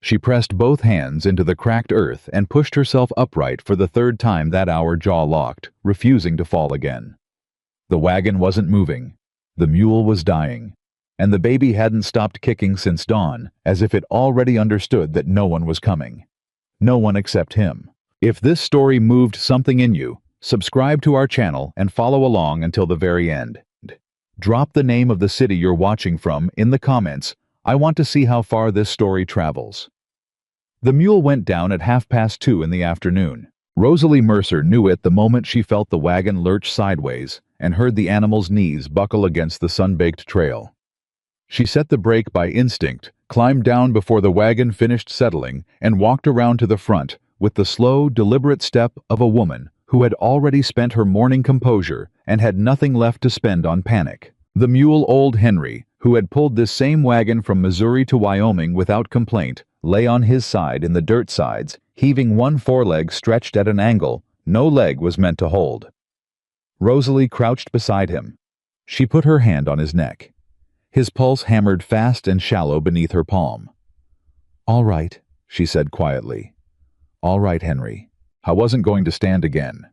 She pressed both hands into the cracked earth and pushed herself upright for the third time that hour, jaw locked, refusing to fall again. The wagon wasn't moving. The mule was dying. And the baby hadn't stopped kicking since dawn, as if it already understood that no one was coming. No one except him. If this story moved something in you, subscribe to our channel and follow along until the very end. Drop the name of the city you're watching from in the comments. I want to see how far this story travels. The mule went down at 2:30 in the afternoon. Rosalie Mercer knew it the moment she felt the wagon lurch sideways and heard the animal's knees buckle against the sun-baked trail. She set the brake by instinct, climbed down before the wagon finished settling, and walked around to the front with the slow, deliberate step of a woman who had already spent her morning composure and had nothing left to spend on panic. The mule, old Henry, who had pulled this same wagon from Missouri to Wyoming without complaint, lay on his side in the dirt sides, heaving one foreleg stretched at an angle no leg was meant to hold. Rosalie crouched beside him. She put her hand on his neck. His pulse hammered fast and shallow beneath her palm. "All right," she said quietly. "All right, Henry." I wasn't going to stand again.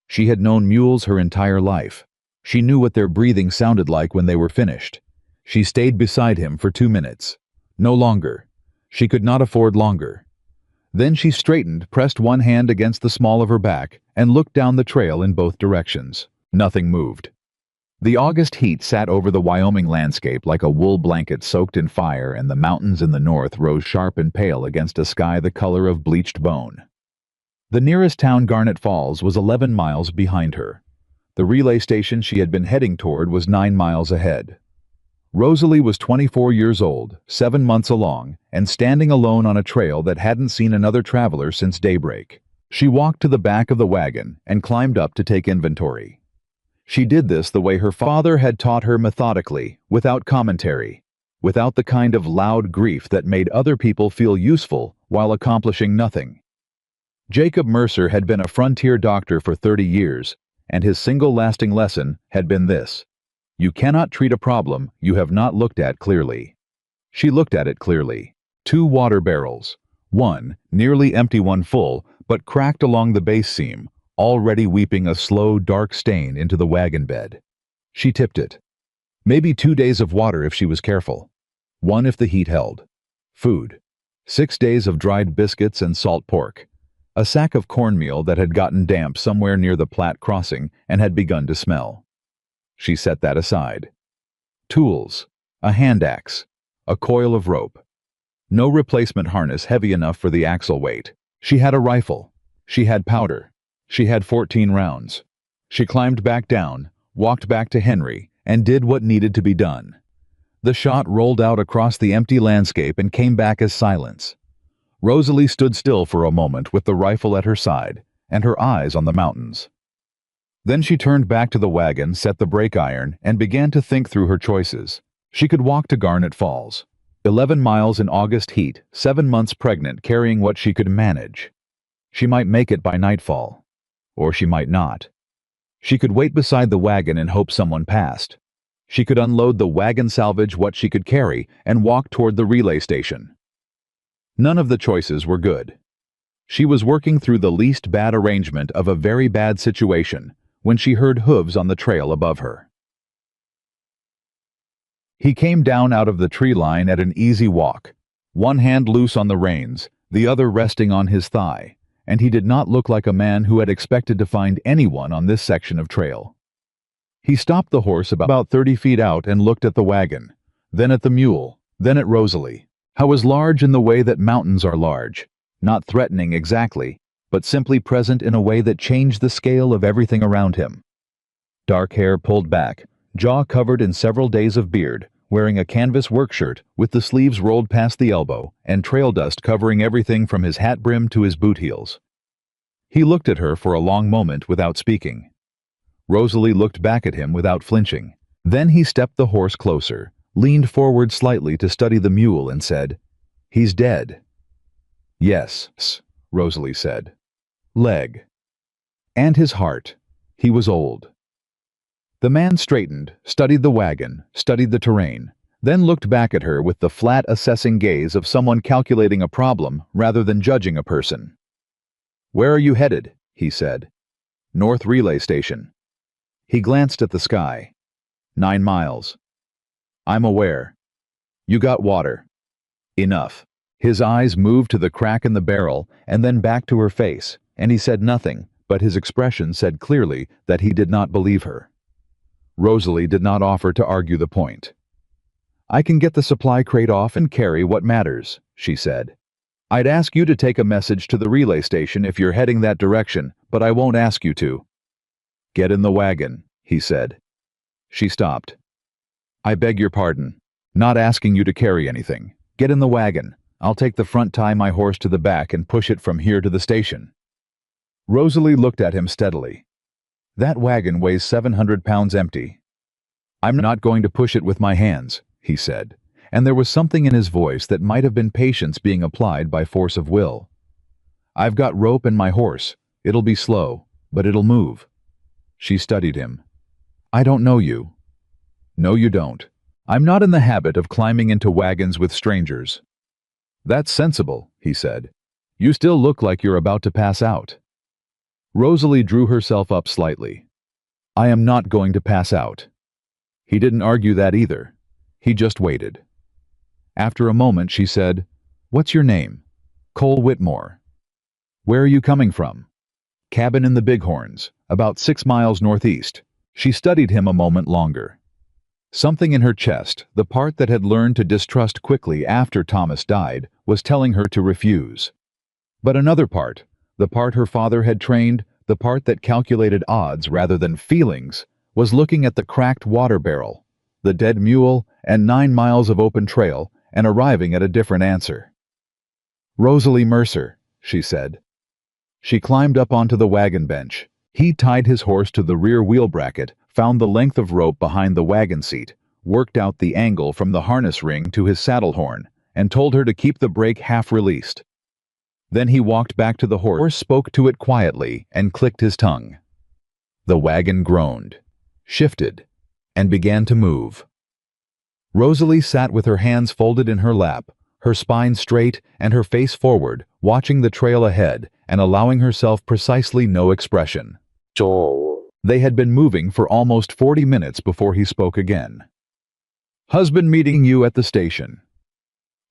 She had known mules her entire life. She knew what their breathing sounded like when they were finished. She stayed beside him for 2 minutes. No longer. She could not afford longer. Then she straightened, pressed one hand against the small of her back, and looked down the trail in both directions. Nothing moved. The August heat sat over the Wyoming landscape like a wool blanket soaked in fire, and the mountains in the north rose sharp and pale against a sky the color of bleached bone. The nearest town, Garnet Falls, was 11 miles behind her. The relay station she had been heading toward was 9 miles ahead. Rosalie was 24 years old, 7 months along, and standing alone on a trail that hadn't seen another traveler since daybreak. She walked to the back of the wagon and climbed up to take inventory. She did this the way her father had taught her, methodically, without commentary, without the kind of loud grief that made other people feel useful while accomplishing nothing. Jacob Mercer had been a frontier doctor for 30 years, and his single lasting lesson had been this: you cannot treat a problem you have not looked at clearly. She looked at it clearly. 2 water barrels, one nearly empty, one full, but cracked along the base seam, already weeping a slow, dark stain into the wagon bed. She tipped it. Maybe 2 days of water if she was careful. 1 if the heat held. Food. 6 days of dried biscuits and salt pork. A sack of cornmeal that had gotten damp somewhere near the Platte crossing and had begun to smell. She set that aside. Tools. A hand axe. A coil of rope. No replacement harness heavy enough for the axle weight. She had a rifle. She had powder. She had 14 rounds. She climbed back down, walked back to Henry, and did what needed to be done. The shot rolled out across the empty landscape and came back as silence. Rosalie stood still for a moment with the rifle at her side and her eyes on the mountains. Then she turned back to the wagon, set the brake iron, and began to think through her choices. She could walk to Garnet Falls. 11 miles in August heat, 7 months pregnant, carrying what she could manage. She might make it by nightfall. Or she might not. She could wait beside the wagon and hope someone passed. She could unload the wagon, salvage what she could carry, and walk toward the relay station. None of the choices were good. She was working through the least bad arrangement of a very bad situation when she heard hooves on the trail above her. He came down out of the tree line at an easy walk, one hand loose on the reins, the other resting on his thigh, and he did not look like a man who had expected to find anyone on this section of trail. He stopped the horse about 30 feet out and looked at the wagon, then at the mule, then at Rosalie. How was large in the way that mountains are large, not threatening exactly, but simply present in a way that changed the scale of everything around him. Dark hair pulled back, jaw covered in several days of beard, wearing a canvas work shirt with the sleeves rolled past the elbow and trail dust covering everything from his hat brim to his boot heels. He looked at her for a long moment without speaking. Rosalie looked back at him without flinching. Then he stepped the horse closer, leaned forward slightly to study the mule, and said, "He's dead." "Yes," Rosalie said. "Leg. And his heart. He was old." The man straightened, studied the wagon, studied the terrain, then looked back at her with the flat, assessing gaze of someone calculating a problem rather than judging a person. "Where are you headed?" he said. "North Relay Station." He glanced at the sky. 9 miles. "I'm aware. You got water." "Enough." His eyes moved to the crack in the barrel and then back to her face, and he said nothing, but his expression said clearly that he did not believe her. Rosalie did not offer to argue the point. "I can get the supply crate off and carry what matters," she said. "I'd ask you to take a message to the relay station if you're heading that direction, but I won't ask you to." "Get in the wagon," he said. She stopped. "I beg your pardon. Not asking you to carry anything. Get in the wagon. I'll take the front, tie my horse to the back, and push it from here to the station." Rosalie looked at him steadily. "That wagon weighs 700 pounds empty." "I'm not going to push it with my hands," he said, and there was something in his voice that might have been patience being applied by force of will. "I've got rope and my horse. It'll be slow, but it'll move." She studied him. "I don't know you." "No, you don't. I'm not in the habit of climbing into wagons with strangers." "That's sensible," he said. "You still look like you're about to pass out." Rosalie drew herself up slightly. "I am not going to pass out." He didn't argue that either. He just waited. After a moment she said, "What's your name?" "Cole Whitmore." "Where are you coming from?" "Cabin in the Bighorns, about 6 miles northeast." She studied him a moment longer. Something in her chest, the part that had learned to distrust quickly after Thomas died, was telling her to refuse. But another part, the part her father had trained, the part that calculated odds rather than feelings, was looking at the cracked water barrel, the dead mule, and 9 miles of open trail, and arriving at a different answer. "Rosalie Mercer," she said. She climbed up onto the wagon bench. He tied his horse to the rear wheel bracket, found the length of rope behind the wagon seat, worked out the angle from the harness ring to his saddle horn, and told her to keep the brake half released. Then he walked back to the horse, spoke to it quietly, and clicked his tongue. The wagon groaned, shifted, and began to move. Rosalie sat with her hands folded in her lap, her spine straight and her face forward, watching the trail ahead and allowing herself precisely no expression. They had been moving for almost 40 minutes before he spoke again. "Husband meeting you at the station."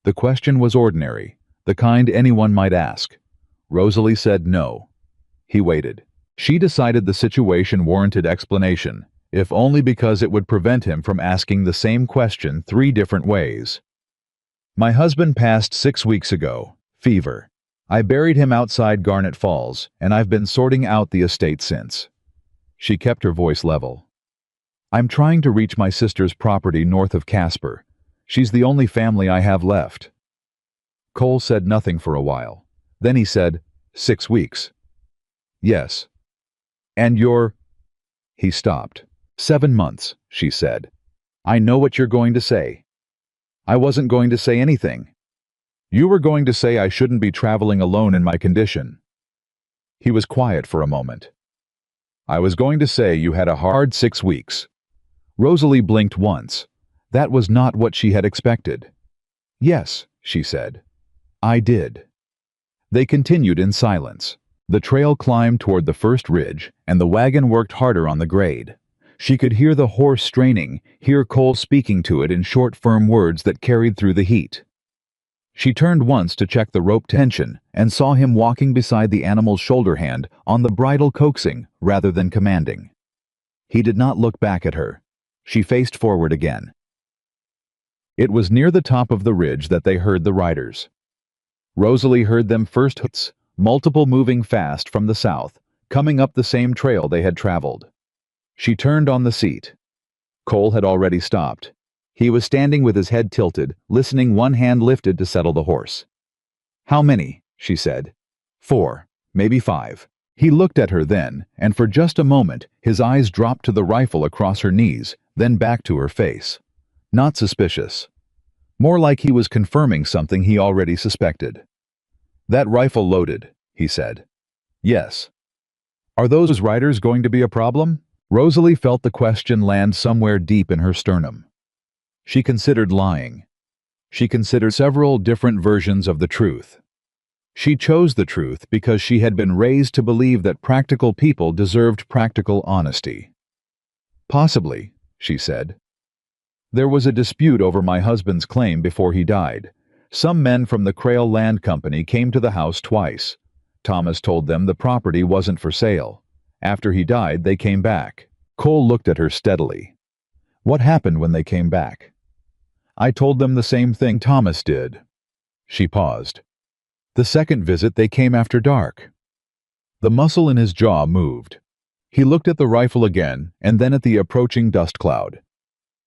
The question was ordinary, the kind anyone might ask. Rosalie said no. He waited. She decided the situation warranted explanation, if only because it would prevent him from asking the same question 3 different ways. "My husband passed 6 weeks ago. Fever. I buried him outside Garnet Falls, and I've been sorting out the estate since." She kept her voice level. "I'm trying to reach my sister's property north of Casper. She's the only family I have left." Cole said nothing for a while. Then he said, 6 weeks. "Yes." "And you're—" He stopped. 7 months, she said. "I know what you're going to say." "I wasn't going to say anything." "You were going to say I shouldn't be traveling alone in my condition." He was quiet for a moment. "I was going to say you had a hard 6 weeks. Rosalie blinked once. That was not what she had expected. "Yes," she said. "I did." They continued in silence. The trail climbed toward the first ridge, and the wagon worked harder on the grade. She could hear the horse straining, hear Cole speaking to it in short, firm words that carried through the heat. She turned once to check the rope tension and saw him walking beside the animal's shoulder hand, on the bridle coaxing rather than commanding. He did not look back at her. She faced forward again. It was near the top of the ridge that they heard the riders. Rosalie heard them first, hoots, multiple moving fast from the south, coming up the same trail they had traveled. She turned on the seat. Cole had already stopped. He was standing with his head tilted, listening, one hand lifted to settle the horse. "How many?" she said. 4, maybe 5. He looked at her then, and for just a moment his eyes dropped to the rifle across her knees, then back to her face. Not suspicious. More like he was confirming something he already suspected. "That rifle loaded," he said. "Yes." "Are those riders going to be a problem?" Rosalie felt the question land somewhere deep in her sternum. She considered lying. She considered several different versions of the truth. She chose the truth because she had been raised to believe that practical people deserved practical honesty. Possibly, she said. There was a dispute over my husband's claim before he died. Some men from the Crail Land Company came to the house twice. Thomas told them the property wasn't for sale. After he died, they came back. Cole looked at her steadily. What happened when they came back? I told them the same thing Thomas did. She paused. The second visit they came after dark. The muscle in his jaw moved. He looked at the rifle again and then at the approaching dust cloud.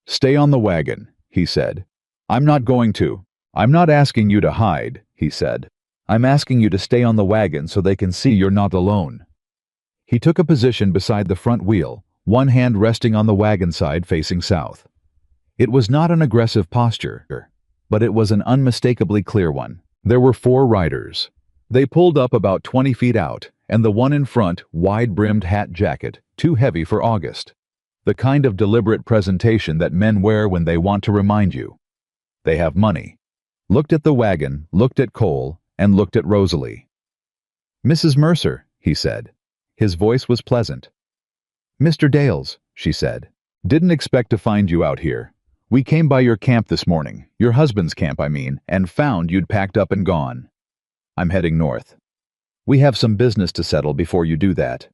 Stay on the wagon, he said. I'm not going to. I'm not asking you to hide, he said. I'm asking you to stay on the wagon so they can see you're not alone. He took a position beside the front wheel, one hand resting on the wagon side facing south. It was not an aggressive posture, but it was an unmistakably clear one. There were 4 riders. They pulled up about 20 feet out, and the one in front, wide-brimmed hat jacket, too heavy for August. The kind of deliberate presentation that men wear when they want to remind you. They have money. Looked at the wagon, looked at Cole, and looked at Rosalie. Mrs. Mercer, he said. His voice was pleasant. Mr. Dales, she said. Didn't expect to find you out here. We came by your camp this morning, your husband's camp, I mean, and found you'd packed up and gone. I'm heading north. We have some business to settle before you do that.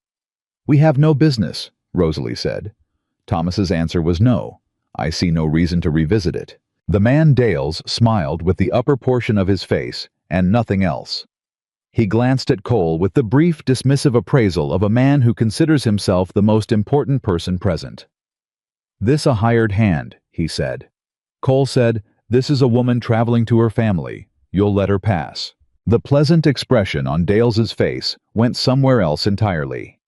We have no business, Rosalie said. Thomas's answer was no. I see no reason to revisit it. The man Dales smiled with the upper portion of his face and nothing else. He glanced at Cole with the brief, dismissive appraisal of a man who considers himself the most important person present. This a hired hand, he said. Cole said, this is a woman traveling to her family. You'll let her pass. The pleasant expression on Dales's face went somewhere else entirely.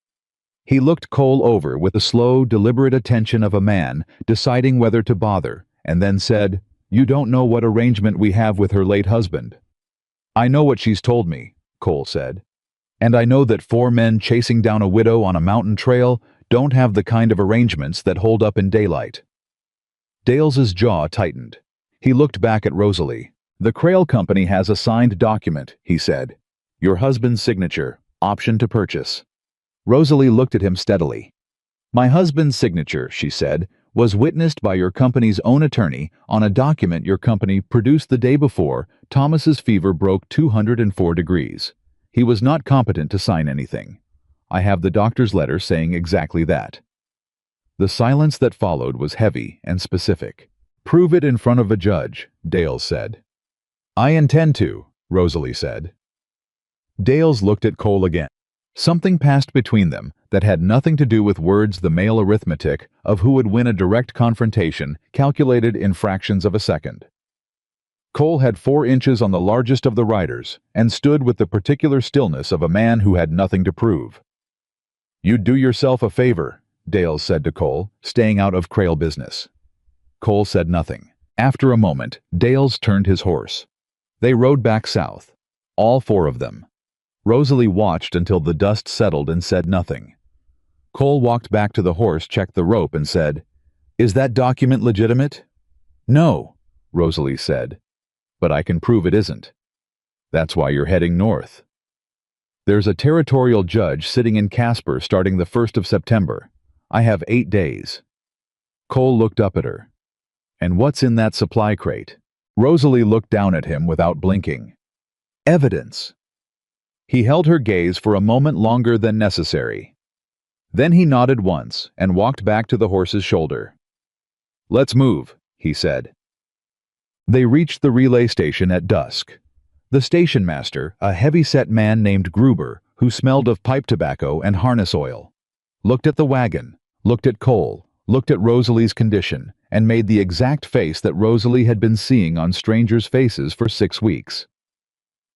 He looked Cole over with the slow, deliberate attention of a man deciding whether to bother, and then said, You don't know what arrangement we have with her late husband. I know what she's told me, Cole said. And I know that 4 men chasing down a widow on a mountain trail don't have the kind of arrangements that hold up in daylight. Dales's jaw tightened. He looked back at Rosalie. The Crail Company has a signed document, he said. Your husband's signature, option to purchase. Rosalie looked at him steadily. My husband's signature, she said, was witnessed by your company's own attorney on a document your company produced the day before Thomas's fever broke 204 degrees. He was not competent to sign anything. I have the doctor's letter saying exactly that. The silence that followed was heavy and specific. Prove it in front of a judge, Dales said. I intend to, Rosalie said. Dales looked at Cole again. Something passed between them that had nothing to do with words, the male arithmetic of who would win a direct confrontation calculated in fractions of a second. Cole had 4 inches on the largest of the riders and stood with the particular stillness of a man who had nothing to prove. You'd do yourself a favor, Dales said to Cole, staying out of Crail business. Cole said nothing. After a moment, Dales turned his horse. They rode back south, all 4 of them. Rosalie watched until the dust settled and said nothing. Cole walked back to the horse, checked the rope, and said, Is that document legitimate? No, Rosalie said. But I can prove it isn't. That's why you're heading north. There's a territorial judge sitting in Casper starting the 1st of September. I have 8 days. Cole looked up at her. And what's in that supply crate? Rosalie looked down at him without blinking. Evidence. He held her gaze for a moment longer than necessary. Then he nodded once and walked back to the horse's shoulder. Let's move, he said. They reached the relay station at dusk. The station master, a heavy-set man named Gruber, who smelled of pipe tobacco and harness oil, looked at the wagon, looked at Cole, looked at Rosalie's condition, and made the exact face that Rosalie had been seeing on strangers' faces for 6 weeks.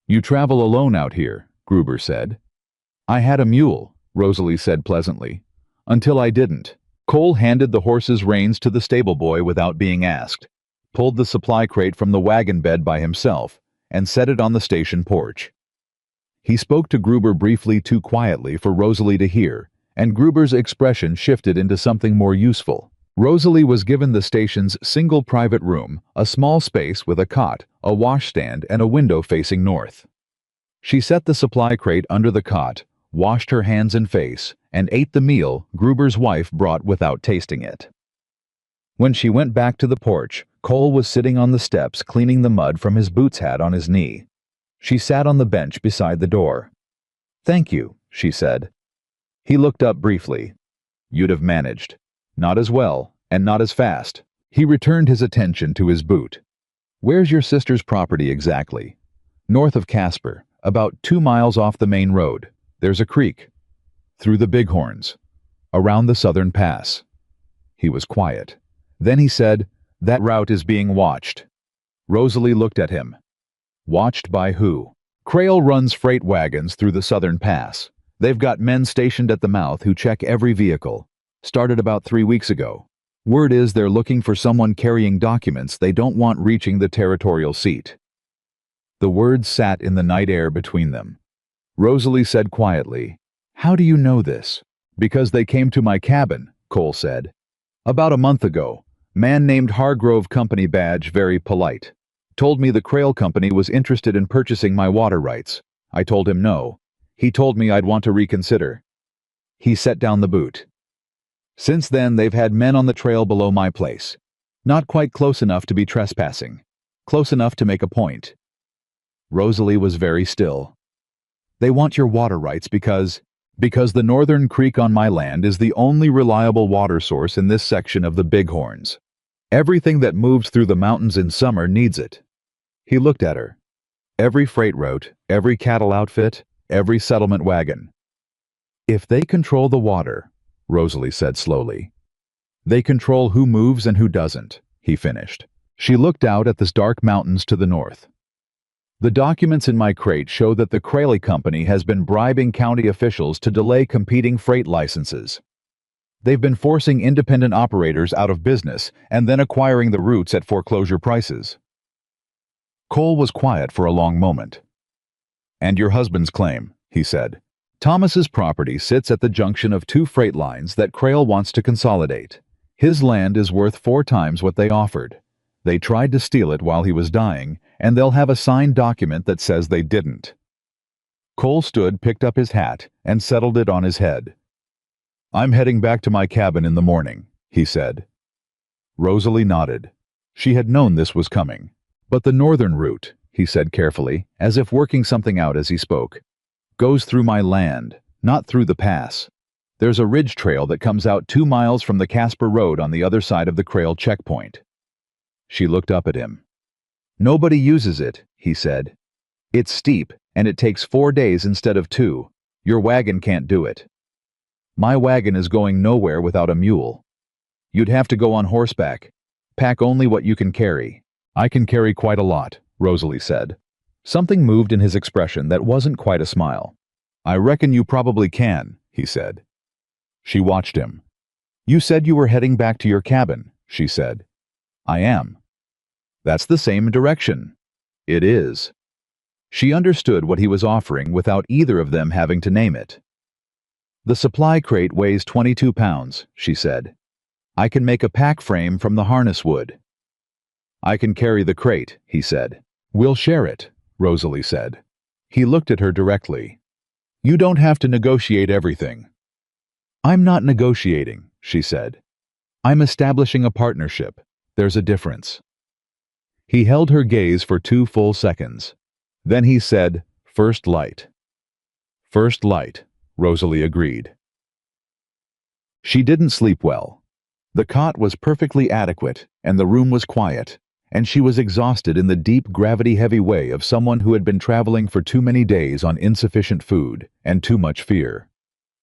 You travel alone out here, Gruber said. I had a mule, Rosalie said pleasantly. Until I didn't. Cole handed the horse's reins to the stable boy without being asked, pulled the supply crate from the wagon bed by himself, and set it on the station porch. He spoke to Gruber briefly, too quietly for Rosalie to hear, and Gruber's expression shifted into something more useful. Rosalie was given the station's single private room, a small space with a cot, a washstand, and a window facing north. She set the supply crate under the cot, washed her hands and face, and ate the meal Gruber's wife brought without tasting it. When she went back to the porch, Cole was sitting on the steps cleaning the mud from his boots hat on his knee. She sat on the bench beside the door. "Thank you," she said. He looked up briefly. "You'd have managed. Not as well, and not as fast." He returned his attention to his boot. "Where's your sister's property exactly?" "North of Casper, about 2 miles off the main road. There's a creek. Through the Bighorns. Around the southern pass." He was quiet. Then he said, "That route is being watched." Rosalie looked at him. "Watched by who?" "Crail runs freight wagons through the southern pass. They've got men stationed at the mouth who check every vehicle. Started about 3 weeks ago. Word is they're looking for someone carrying documents they don't want reaching the territorial seat." The words sat in the night air between them. Rosalie said quietly, "How do you know this?" "Because they came to my cabin," Cole said. "About a month ago. Man named Hargrove, company badge, very polite. Told me the Crail Company was interested in purchasing my water rights. I told him no. He told me I'd want to reconsider." He set down the boot. "Since then they've had men on the trail below my place. Not quite close enough to be trespassing. Close enough to make a point." Rosalie was very still. "They want your water rights because the northern creek on my land is the only reliable water source in this section of the Bighorns. Everything that moves through the mountains in summer needs it." He looked at her. "Every freight route, every cattle outfit, every settlement wagon." "If they control the water," Rosalie said slowly, "they control who moves and who doesn't," he finished. She looked out at the dark mountains to the north. "The documents in my crate show that the Crail Company has been bribing county officials to delay competing freight licenses. They've been forcing independent operators out of business and then acquiring the routes at foreclosure prices." Cole was quiet for a long moment. "And your husband's claim," he said. "Thomas's property sits at the junction of 2 freight lines that Crail wants to consolidate. His land is worth 4 times what they offered. They tried to steal it while he was dying, and they'll have a signed document that says they didn't." Cole stood, picked up his hat, and settled it on his head. "I'm heading back to my cabin in the morning," he said. Rosalie nodded. She had known this was coming. "But the northern route," he said carefully, as if working something out as he spoke, "goes through my land, not through the pass. There's a ridge trail that comes out 2 miles from the Casper Road on the other side of the Crail checkpoint." She looked up at him. "Nobody uses it," he said. "It's steep, and it takes 4 days instead of 2. Your wagon can't do it." "My wagon is going nowhere without a mule." "You'd have to go on horseback. Pack only what you can carry." "I can carry quite a lot," Rosalie said. Something moved in his expression that wasn't quite a smile. "I reckon you probably can," he said. She watched him. "You said you were heading back to your cabin," she said. "I am." "That's the same direction." "It is." She understood what he was offering without either of them having to name it. "The supply crate weighs 22 pounds, she said. "I can make a pack frame from the harness wood." "I can carry the crate," he said. "We'll share it," Rosalie said. He looked at her directly. "You don't have to negotiate everything." "I'm not negotiating," she said. "I'm establishing a partnership. There's a difference." He held her gaze for 2 full seconds. Then he said, "First light." "First light," Rosalie agreed. She didn't sleep well. The cot was perfectly adequate, and the room was quiet, and she was exhausted in the deep gravity-heavy way of someone who had been traveling for too many days on insufficient food and too much fear.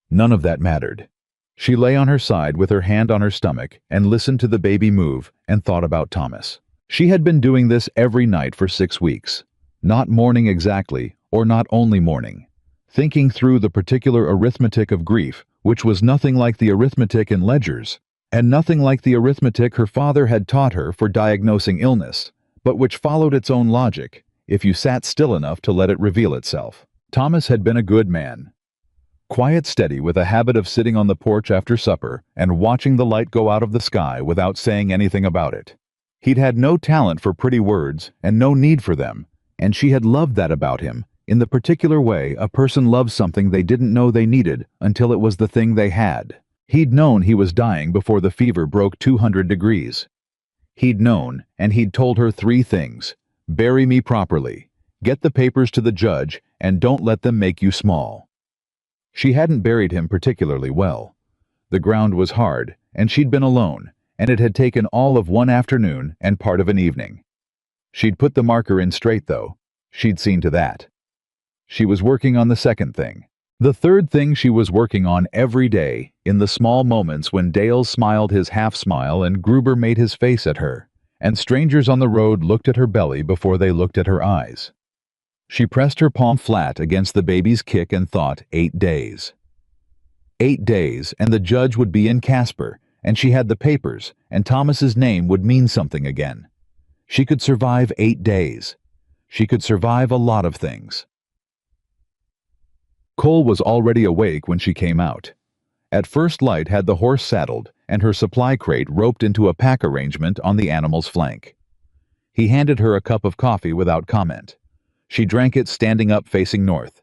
None of that mattered. She lay on her side with her hand on her stomach and listened to the baby move and thought about Thomas. She had been doing this every night for 6 weeks. Not mourning exactly, or not only mourning. Thinking through the particular arithmetic of grief, which was nothing like the arithmetic in ledgers, and nothing like the arithmetic her father had taught her for diagnosing illness, but which followed its own logic, if you sat still enough to let it reveal itself. Thomas had been a good man. Quiet, steady, with a habit of sitting on the porch after supper and watching the light go out of the sky without saying anything about it. He'd had no talent for pretty words and no need for them, and she had loved that about him, in the particular way a person loves something they didn't know they needed until it was the thing they had. He'd known he was dying before the fever broke 200 degrees. He'd known, and he'd told her 3 things. Bury me properly, get the papers to the judge, and don't let them make you small. She hadn't buried him particularly well. The ground was hard, and she'd been alone, and it had taken all of one afternoon and part of an evening. She'd put the marker in straight, though. She'd seen to that. She was working on the second thing. The third thing she was working on every day, in the small moments when Dale smiled his half-smile and Gruber made his face at her, and strangers on the road looked at her belly before they looked at her eyes. She pressed her palm flat against the baby's kick and thought, 8 days. 8 days, and the judge would be in Casper, and she had the papers, and Thomas's name would mean something again. She could survive 8 days. She could survive a lot of things. Cole was already awake when she came out. At first light had the horse saddled and her supply crate roped into a pack arrangement on the animal's flank. He handed her a cup of coffee without comment. She drank it standing up facing north.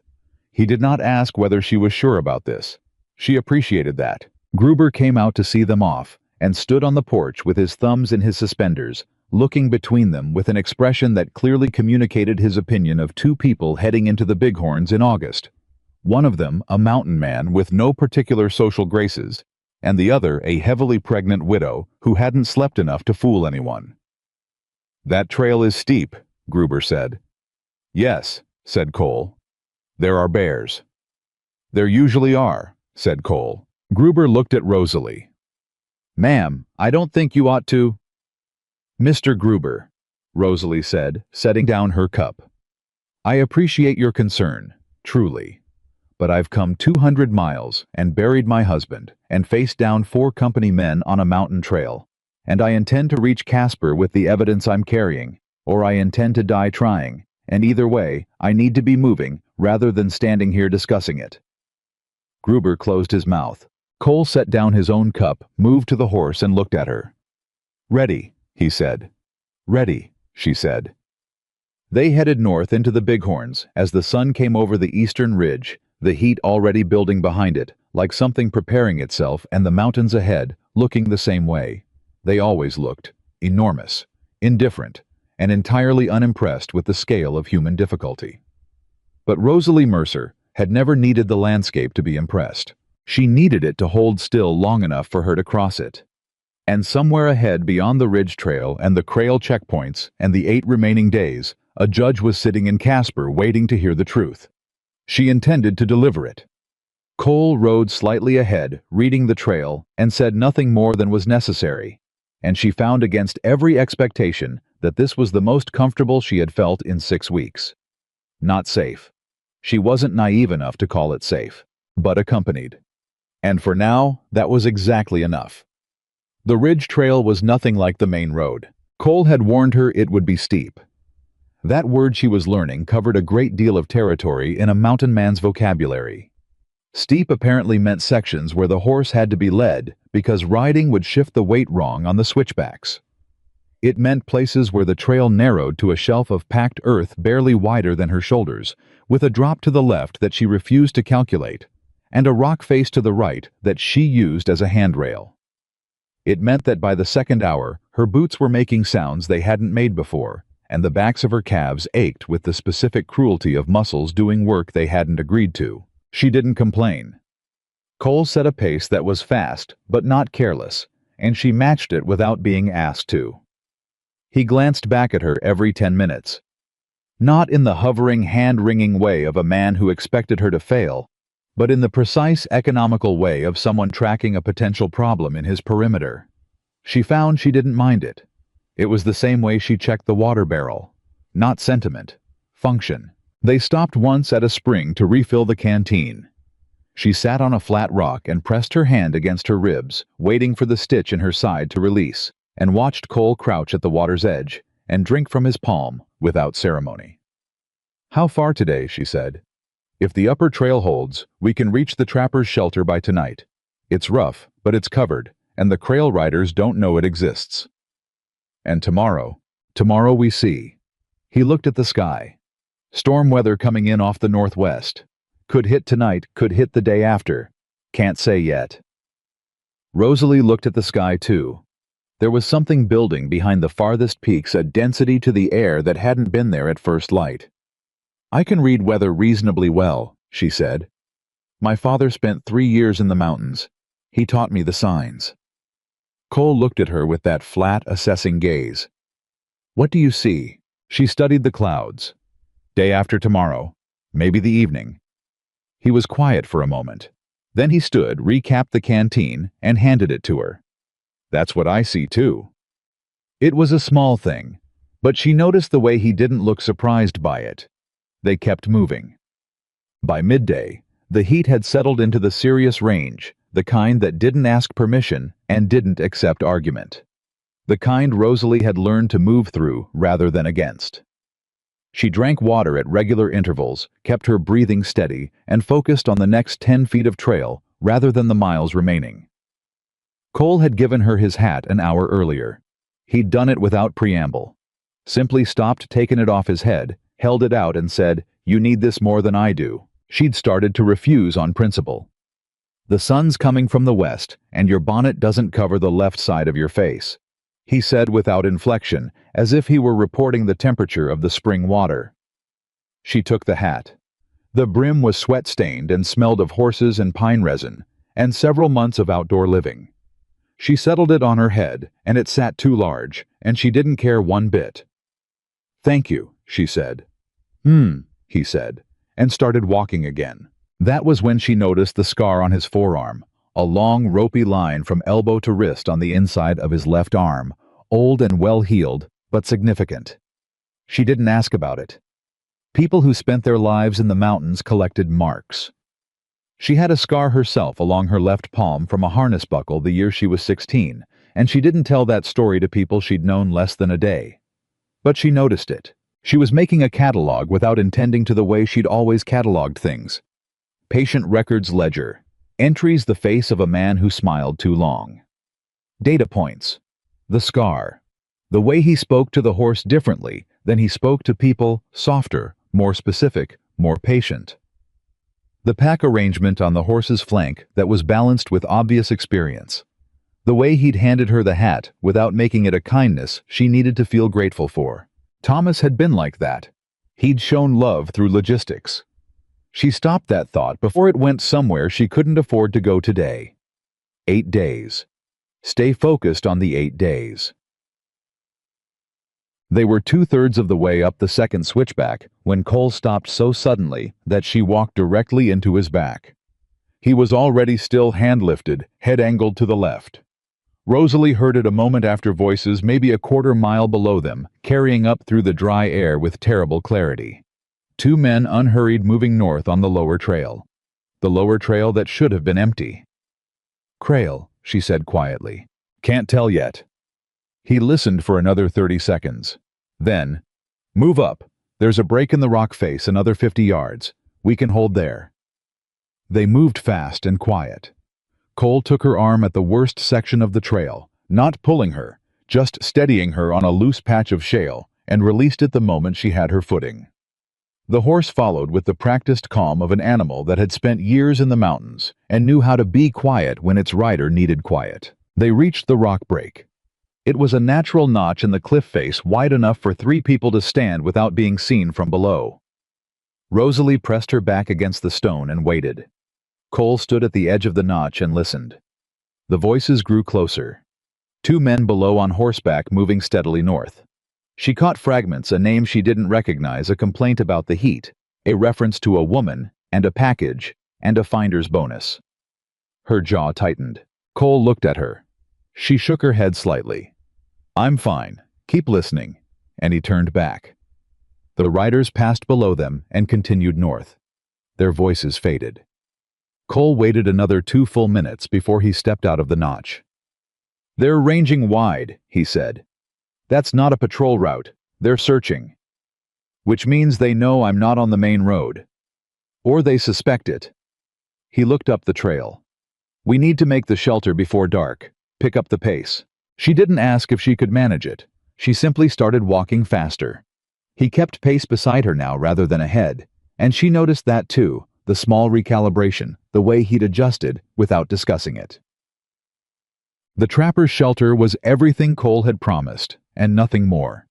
He did not ask whether she was sure about this. She appreciated that. Gruber came out to see them off and stood on the porch with his thumbs in his suspenders, looking between them with an expression that clearly communicated his opinion of 2 people heading into the Bighorns in August. One of them a mountain man with no particular social graces, and the other a heavily pregnant widow who hadn't slept enough to fool anyone. "That trail is steep," Gruber said. "Yes," said Cole. "There are bears." "There usually are," said Cole. Gruber looked at Rosalie. "Ma'am, I don't think you ought to—" "Mr. Gruber," Rosalie said, setting down her cup. "I appreciate your concern, truly. But I've come 200 miles and buried my husband and faced down 4 company men on a mountain trail, and I intend to reach Casper with the evidence I'm carrying, or I intend to die trying, and either way, I need to be moving rather than standing here discussing it." Gruber closed his mouth. Cole set down his own cup, moved to the horse, and looked at her. "Ready," he said. "Ready," she said. They headed north into the Bighorns as the sun came over the eastern ridge, the heat already building behind it, like something preparing itself, and the mountains ahead, looking the same way. They always looked enormous, indifferent, and entirely unimpressed with the scale of human difficulty. But Rosalie Mercer had never needed the landscape to be impressed. She needed it to hold still long enough for her to cross it. And somewhere ahead beyond the ridge trail and the Crail checkpoints and the 8 remaining days, a judge was sitting in Casper waiting to hear the truth. She intended to deliver it. Cole rode slightly ahead, reading the trail, and said nothing more than was necessary, and she found against every expectation that this was the most comfortable she had felt in 6 weeks. Not safe. She wasn't naive enough to call it safe, but accompanied. And for now, that was exactly enough. The ridge trail was nothing like the main road. Cole had warned her it would be steep. That word she was learning covered a great deal of territory in a mountain man's vocabulary. Steep apparently meant sections where the horse had to be led because riding would shift the weight wrong on the switchbacks. It meant places where the trail narrowed to a shelf of packed earth barely wider than her shoulders, with a drop to the left that she refused to calculate, and a rock face to the right that she used as a handrail. It meant that by the second hour, her boots were making sounds they hadn't made before, and the backs of her calves ached with the specific cruelty of muscles doing work they hadn't agreed to. She didn't complain. Cole set a pace that was fast, but not careless, and she matched it without being asked to. He glanced back at her every 10 minutes. Not in the hovering, hand-wringing way of a man who expected her to fail, but in the precise, economical way of someone tracking a potential problem in his perimeter. She found she didn't mind it. It was the same way she checked the water barrel. Not sentiment. Function. They stopped once at a spring to refill the canteen. She sat on a flat rock and pressed her hand against her ribs, waiting for the stitch in her side to release, and watched Cole crouch at the water's edge and drink from his palm without ceremony. "How far today?" she said. If the upper trail holds, we can reach the trapper's shelter by tonight. It's rough, but it's covered, and the trail riders don't know it exists. And tomorrow we see. He looked at the sky. Storm weather coming in off the northwest. Could hit tonight, could hit the day after. Can't say yet. Rosalie looked at the sky too. There was something building behind the farthest peaks, a density to the air that hadn't been there at first light. I can read weather reasonably well, she said. My father spent 3 years in the mountains. He taught me the signs. Cole looked at her with that flat, assessing gaze. What do you see? She studied the clouds. Day after tomorrow, maybe the evening. He was quiet for a moment. Then he stood, recapped the canteen, and handed it to her. That's what I see too. It was a small thing, but she noticed the way he didn't look surprised by it. They kept moving. By midday, the heat had settled into the serious range, the kind that didn't ask permission and didn't accept argument. The kind Rosalie had learned to move through rather than against. She drank water at regular intervals, kept her breathing steady, and focused on the next 10 feet of trail rather than the miles remaining. Cole had given her his hat an hour earlier. He'd done it without preamble. Simply stopped, taken it off his head, held it out and said, "You need this more than I do." She'd started to refuse on principle. "The sun's coming from the west, and your bonnet doesn't cover the left side of your face," he said without inflection, as if he were reporting the temperature of the spring water. She took the hat. The brim was sweat-stained and smelled of horses and pine resin, and several months of outdoor living. She settled it on her head, and it sat too large, and she didn't care one bit. "Thank you," she said. He said, and started walking again. That was when she noticed the scar on his forearm, a long, ropey line from elbow to wrist on the inside of his left arm, old and well-healed, but significant. She didn't ask about it. People who spent their lives in the mountains collected marks. She had a scar herself along her left palm from a harness buckle the year she was 16, and she didn't tell that story to people she'd known less than a day. But she noticed it. She was making a catalog without intending to the way she'd always cataloged things. Patient records ledger. Entries the face of a man who smiled too long. Data points. The scar. The way he spoke to the horse differently than he spoke to people, softer, more specific, more patient. The pack arrangement on the horse's flank that was balanced with obvious experience. The way he'd handed her the hat without making it a kindness she needed to feel grateful for. Thomas had been like that. He'd shown love through logistics. She stopped that thought before it went somewhere she couldn't afford to go today. 8 days. Stay focused on the 8 days. They were 2/3 of the way up the second switchback when Cole stopped so suddenly that she walked directly into his back. He was already still hand-lifted, head angled to the left. Rosalie heard it a moment after, voices maybe a quarter mile below them, carrying up through the dry air with terrible clarity. 2 men unhurried moving north on the lower trail. The lower trail that should have been empty. "Krail," she said quietly. "Can't tell yet." He listened for another 30 seconds. Then, "Move up. There's a break in the rock face another 50 yards. We can hold there." They moved fast and quiet. Cole took her arm at the worst section of the trail, not pulling her, just steadying her on a loose patch of shale, and released it the moment she had her footing. The horse followed with the practiced calm of an animal that had spent years in the mountains and knew how to be quiet when its rider needed quiet. They reached the rock break. It was a natural notch in the cliff face wide enough for 3 people to stand without being seen from below. Rosalie pressed her back against the stone and waited. Cole stood at the edge of the notch and listened. The voices grew closer. 2 men below on horseback moving steadily north. She caught fragments, a name she didn't recognize, a complaint about the heat, a reference to a woman, and a package, and a finder's bonus. Her jaw tightened. Cole looked at her. She shook her head slightly. "I'm fine. Keep listening." And he turned back. The riders passed below them and continued north. Their voices faded. Cole waited another 2 full minutes before he stepped out of the notch. "They're ranging wide," he said. "That's not a patrol route. They're searching. Which means they know I'm not on the main road. Or they suspect it. He looked up the trail. We need to make the shelter before dark. Pick up the pace. She didn't ask if she could manage it. She simply started walking faster. He kept pace beside her now rather than ahead, and she noticed that too, the small recalibration, the way he'd adjusted without discussing it. The trapper's shelter was everything Cole had promised, and nothing more.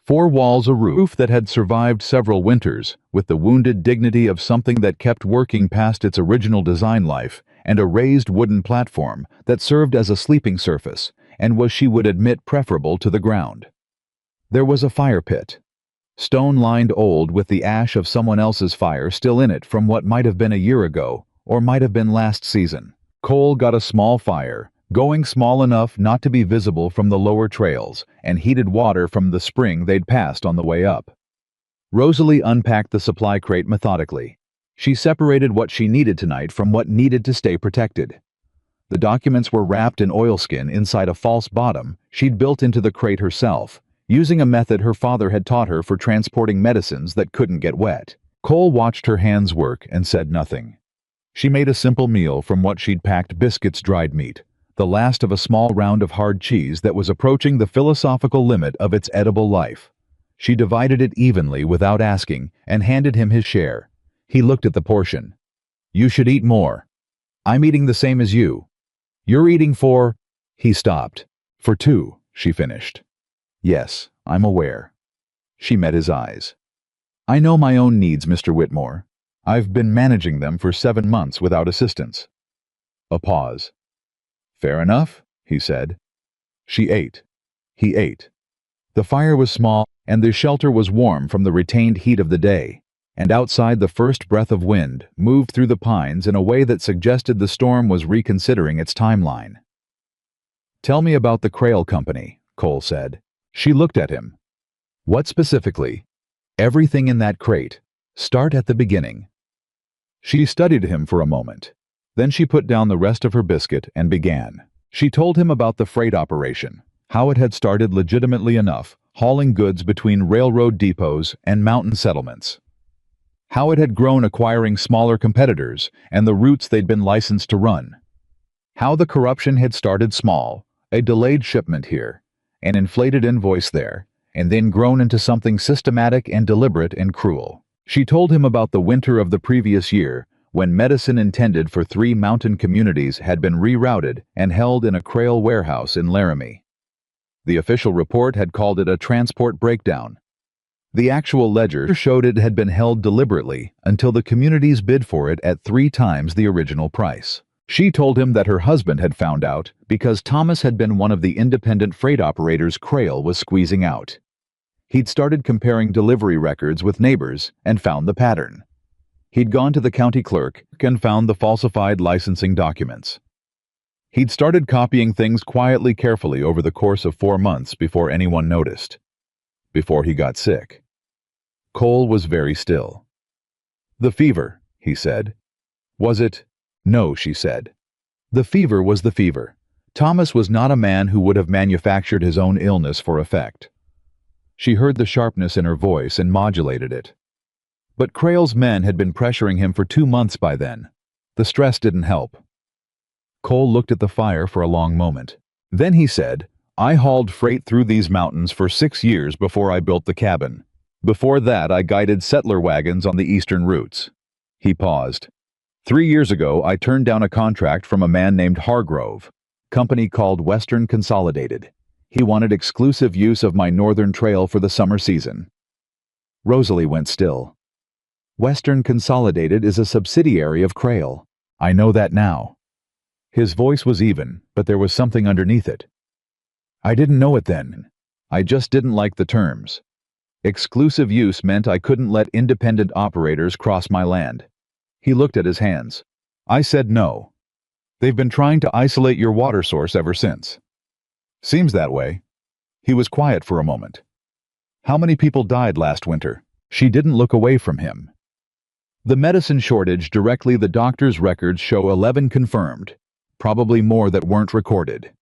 4 walls, a roof that had survived several winters, with the wounded dignity of something that kept working past its original design life, and a raised wooden platform that served as a sleeping surface, and was, she would admit, preferable to the ground. There was a fire pit. Stone-lined, old, with the ash of someone else's fire still in it from what might have been a year ago, or might have been last season. Cole got a small fire, going small enough not to be visible from the lower trails, and heated water from the spring they'd passed on the way up. Rosalie unpacked the supply crate methodically. She separated what she needed tonight from what needed to stay protected. The documents were wrapped in oilskin inside a false bottom she'd built into the crate herself, using a method her father had taught her for transporting medicines that couldn't get wet. Cole watched her hands work and said nothing. She made a simple meal from what she'd packed: biscuits, dried meat, the last of a small round of hard cheese that was approaching the philosophical limit of its edible life. She divided it evenly without asking and handed him his share. He looked at the portion. You should eat more. I'm eating the same as you. You're eating for... He stopped. For 2, she finished. Yes, I'm aware. She met his eyes. I know my own needs, Mr. Whitmore. I've been managing them for 7 months without assistance. A pause. Fair enough, he said. She ate. He ate. The fire was small, and the shelter was warm from the retained heat of the day, and outside the first breath of wind moved through the pines in a way that suggested the storm was reconsidering its timeline. Tell me about the Crail Company, Cole said. She looked at him. What specifically? Everything in that crate. Start at the beginning. She studied him for a moment. Then she put down the rest of her biscuit and began. She told him about the freight operation, how it had started legitimately enough, hauling goods between railroad depots and mountain settlements. How it had grown, acquiring smaller competitors and the routes they'd been licensed to run. How the corruption had started small, a delayed shipment here, an inflated invoice there, and then grown into something systematic and deliberate and cruel. She told him about the winter of the previous year, when medicine intended for 3 mountain communities had been rerouted and held in a Crail warehouse in Laramie. The official report had called it a transport breakdown. The actual ledger showed it had been held deliberately until the communities bid for it at 3 times the original price. She told him that her husband had found out because Thomas had been one of the independent freight operators Crail was squeezing out. He'd started comparing delivery records with neighbors and found the pattern. He'd gone to the county clerk and found the falsified licensing documents. He'd started copying things quietly, carefully over the course of 4 months before anyone noticed. Before he got sick. Cole was very still. The fever, he said. Was it? No, she said. The fever was the fever. Thomas was not a man who would have manufactured his own illness for effect. She heard the sharpness in her voice and modulated it. But Crail's men had been pressuring him for 2 months by then. The stress didn't help. Cole looked at the fire for a long moment. Then he said, I hauled freight through these mountains for 6 years before I built the cabin. Before that, I guided settler wagons on the eastern routes. He paused. 3 years ago, I turned down a contract from a man named Hargrove, company called Western Consolidated. He wanted exclusive use of my northern trail for the summer season. Rosalie went still. Western Consolidated is a subsidiary of Crail. I know that now. His voice was even, but there was something underneath it. I didn't know it then. I just didn't like the terms. Exclusive use meant I couldn't let independent operators cross my land. He looked at his hands. I said no. They've been trying to isolate your water source ever since. Seems that way. He was quiet for a moment. How many people died last winter? She didn't look away from him. The medicine shortage, directly the doctor's records show 11 confirmed, probably more that weren't recorded.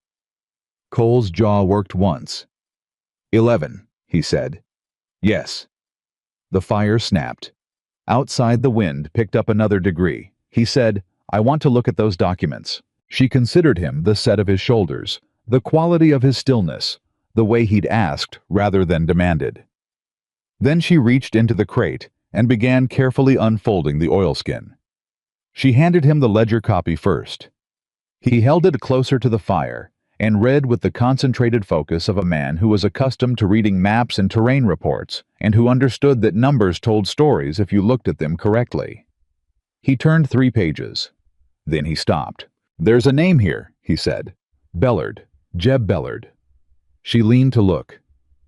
Cole's jaw worked once. 11, he said. Yes. The fire snapped. Outside, the wind picked up another degree. He said, "I want to look at those documents." She considered him, the set of his shoulders, the quality of his stillness, the way he'd asked rather than demanded. Then she reached into the crate and began carefully unfolding the oilskin. She handed him the ledger copy first. He held it closer to the fire and read with the concentrated focus of a man who was accustomed to reading maps and terrain reports and who understood that numbers told stories if you looked at them correctly. He turned 3 pages. Then he stopped. "There's a name here," he said. "Bellard. Jeb Bellard." She leaned to look.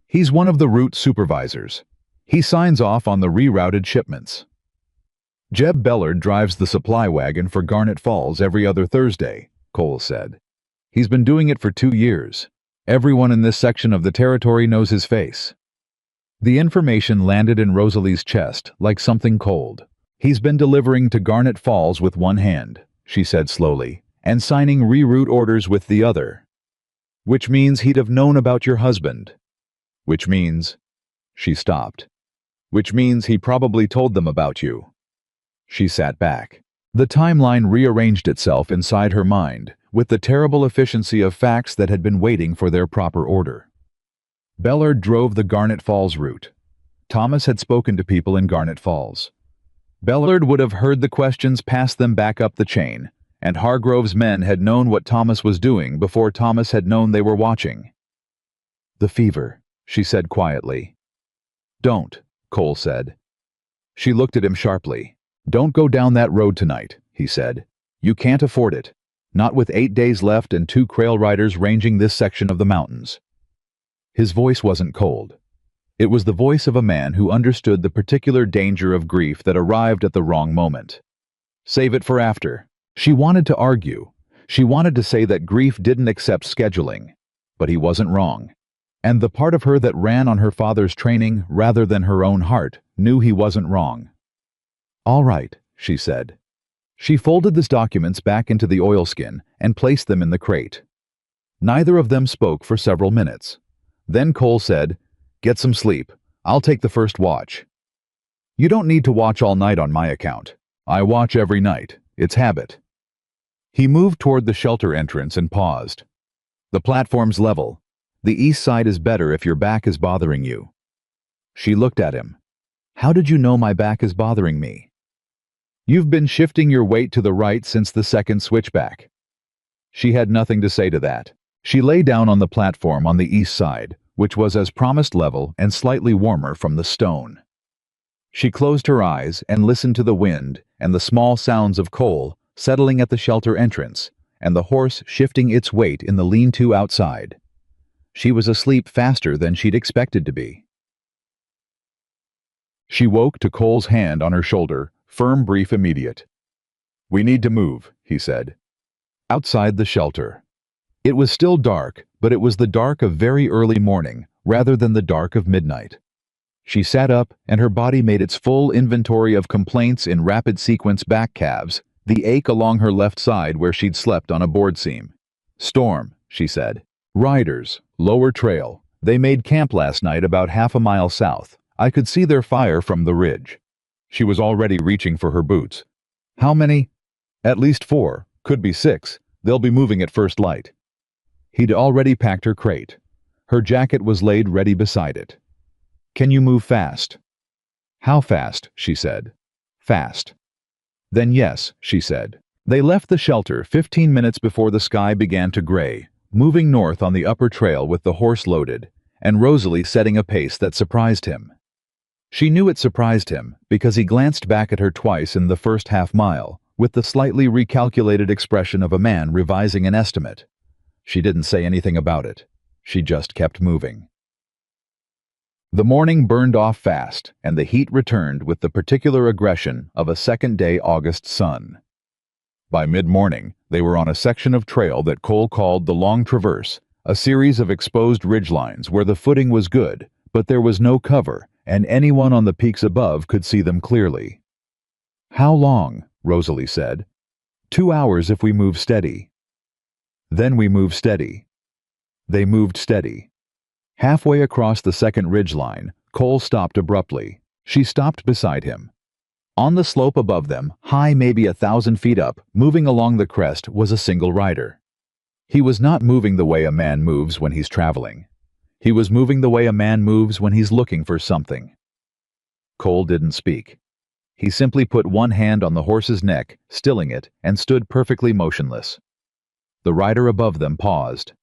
"He's one of the route supervisors. He signs off on the rerouted shipments." "Jeb Bellard drives the supply wagon for Garnet Falls every other Thursday," Cole said. "He's been doing it for 2 years. Everyone in this section of the territory knows his face." The information landed in Rosalie's chest like something cold. "He's been delivering to Garnet Falls with one hand," she said slowly, "and signing reroute orders with the other. Which means he'd have known about your husband. Which means—" She stopped. "Which means he probably told them about you." She sat back. The timeline rearranged itself inside her mind, with the terrible efficiency of facts that had been waiting for their proper order. Bellard drove the Garnet Falls route. Thomas had spoken to people in Garnet Falls. Bellard would have heard the questions pass them back up the chain, and Hargrove's men had known what Thomas was doing before Thomas had known they were watching. "The fever," she said quietly. "Don't," Cole said. She looked at him sharply. "Don't go down that road tonight," he said. "You can't afford it. Not with 8 days left and 2 trail riders ranging this section of the mountains." His voice wasn't cold. It was the voice of a man who understood the particular danger of grief that arrived at the wrong moment. "Save it for after." She wanted to argue. She wanted to say that grief didn't accept scheduling. But he wasn't wrong. And the part of her that ran on her father's training rather than her own heart knew he wasn't wrong. "All right," she said. She folded the documents back into the oilskin and placed them in the crate. Neither of them spoke for several minutes. Then Cole said, "Get some sleep. I'll take the first watch." "You don't need to watch all night on my account. I watch every night. It's habit." He moved toward the shelter entrance and paused. "The platform's level. The east side is better if your back is bothering you." She looked at him. "How did you know my back is bothering me?" "You've been shifting your weight to the right since the second switchback." She had nothing to say to that. She lay down on the platform on the east side, which was as promised level and slightly warmer from the stone. She closed her eyes and listened to the wind and the small sounds of Cole settling at the shelter entrance and the horse shifting its weight in the lean-to outside. She was asleep faster than she'd expected to be. She woke to Cole's hand on her shoulder, firm, brief, immediate. "We need to move," he said. Outside the shelter. It was still dark, but it was the dark of very early morning rather than the dark of midnight. She sat up and her body made its full inventory of complaints in rapid sequence: back calves, the ache along her left side where she'd slept on a board seam. "Storm," she said. "Riders, lower trail. They made camp last night about half a mile south. I could see their fire from the ridge." She was already reaching for her boots. "How many?" "At least 4, could be 6. They'll be moving at first light." He'd already packed her crate. Her jacket was laid ready beside it. "Can you move fast?" "How fast?" she said. "Fast." "Then yes," she said. They left the shelter 15 minutes before the sky began to gray, moving north on the upper trail with the horse loaded, and Rosalie setting a pace that surprised him. She knew it surprised him because he glanced back at her twice in the first half-mile, with the slightly recalculated expression of a man revising an estimate. She didn't say anything about it. She just kept moving. The morning burned off fast, and the heat returned with the particular aggression of a second-day August sun. By mid-morning, they were on a section of trail that Cole called the Long Traverse, a series of exposed ridgelines where the footing was good, but there was no cover, and anyone on the peaks above could see them clearly. "How long?" Rosalie said. 2 hours if we move steady." Then we move steady. They moved steady. Halfway across the second ridgeline, Cole stopped abruptly. She stopped beside him. On the slope above them, high maybe 1,000 feet up, moving along the crest, was a single rider. He was not moving the way a man moves when he's traveling. He was moving the way a man moves when he's looking for something. Cole didn't speak. He simply put one hand on the horse's neck, stilling it, and stood perfectly motionless. The rider above them paused.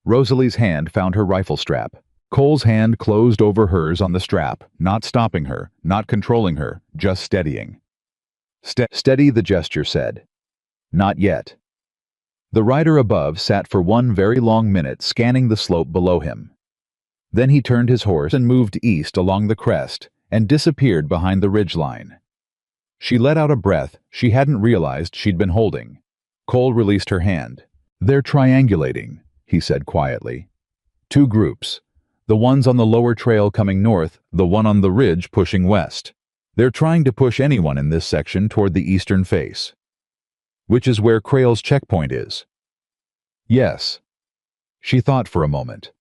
Rosalie's hand found her rifle strap. Cole's hand closed over hers on the strap, not stopping her, not controlling her, just steadying. Steady, the gesture said. Not yet. The rider above sat for one very long minute scanning the slope below him. Then he turned his horse and moved east along the crest and disappeared behind the ridgeline. She let out a breath she hadn't realized she'd been holding. Cole released her hand. They're triangulating, he said quietly. Two groups. The ones on the lower trail coming north, the one on the ridge pushing west. They're trying to push anyone in this section toward the eastern face. Which is where Crail's checkpoint is. Yes. She thought for a moment.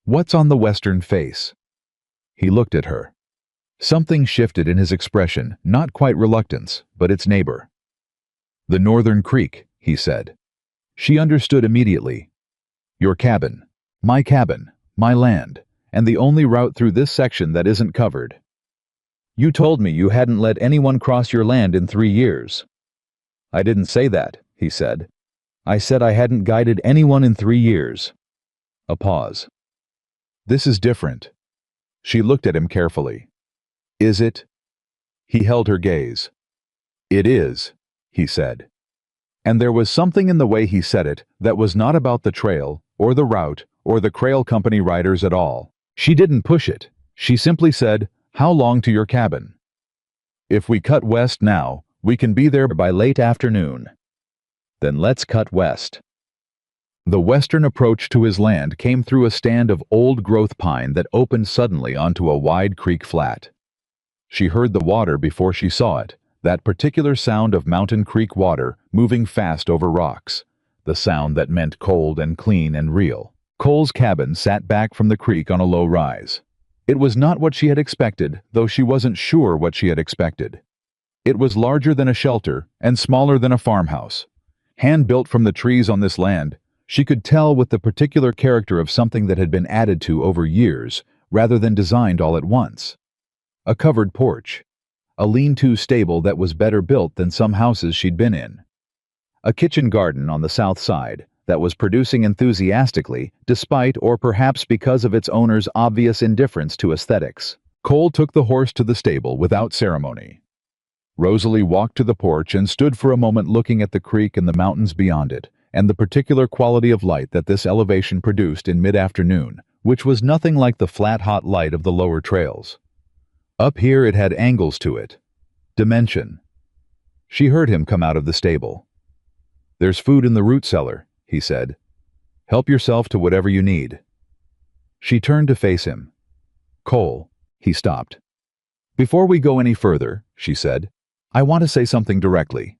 What's on the western face? He looked at her. Something shifted in his expression, not quite reluctance, but its neighbor. The northern creek, he said. She understood immediately. Your cabin. My land, and the only route through this section that isn't covered. You told me you hadn't let anyone cross your land in 3 years. I didn't say that, he said. I said I hadn't guided anyone in 3 years. A pause. This is different. She looked at him carefully. Is it? He held her gaze. It is, he said. And there was something in the way he said it that was not about the trail, or the route, or the Crail Company riders at all. She didn't push it. She simply said, how long to your cabin? If we cut west now, we can be there by late afternoon. Then let's cut west. The western approach to his land came through a stand of old-growth pine that opened suddenly onto a wide creek flat. She heard the water before she saw it, that particular sound of mountain creek water moving fast over rocks, the sound that meant cold and clean and real. Cole's cabin sat back from the creek on a low rise. It was not what she had expected, though she wasn't sure what she had expected. It was larger than a shelter and smaller than a farmhouse. Hand-built from the trees on this land, she could tell with the particular character of something that had been added to over years, rather than designed all at once. A covered porch. A lean-to stable that was better built than some houses she'd been in. A kitchen garden on the south side that was producing enthusiastically, despite or perhaps because of its owner's obvious indifference to aesthetics. Cole took the horse to the stable without ceremony. Rosalie walked to the porch and stood for a moment looking at the creek and the mountains beyond it, and the particular quality of light that this elevation produced in mid-afternoon, which was nothing like the flat hot light of the lower trails. Up here it had angles to it. Dimension. She heard him come out of the stable. There's food in the root cellar, he said. Help yourself to whatever you need. She turned to face him. Cole, he stopped. Before we go any further, she said, I want to say something directly.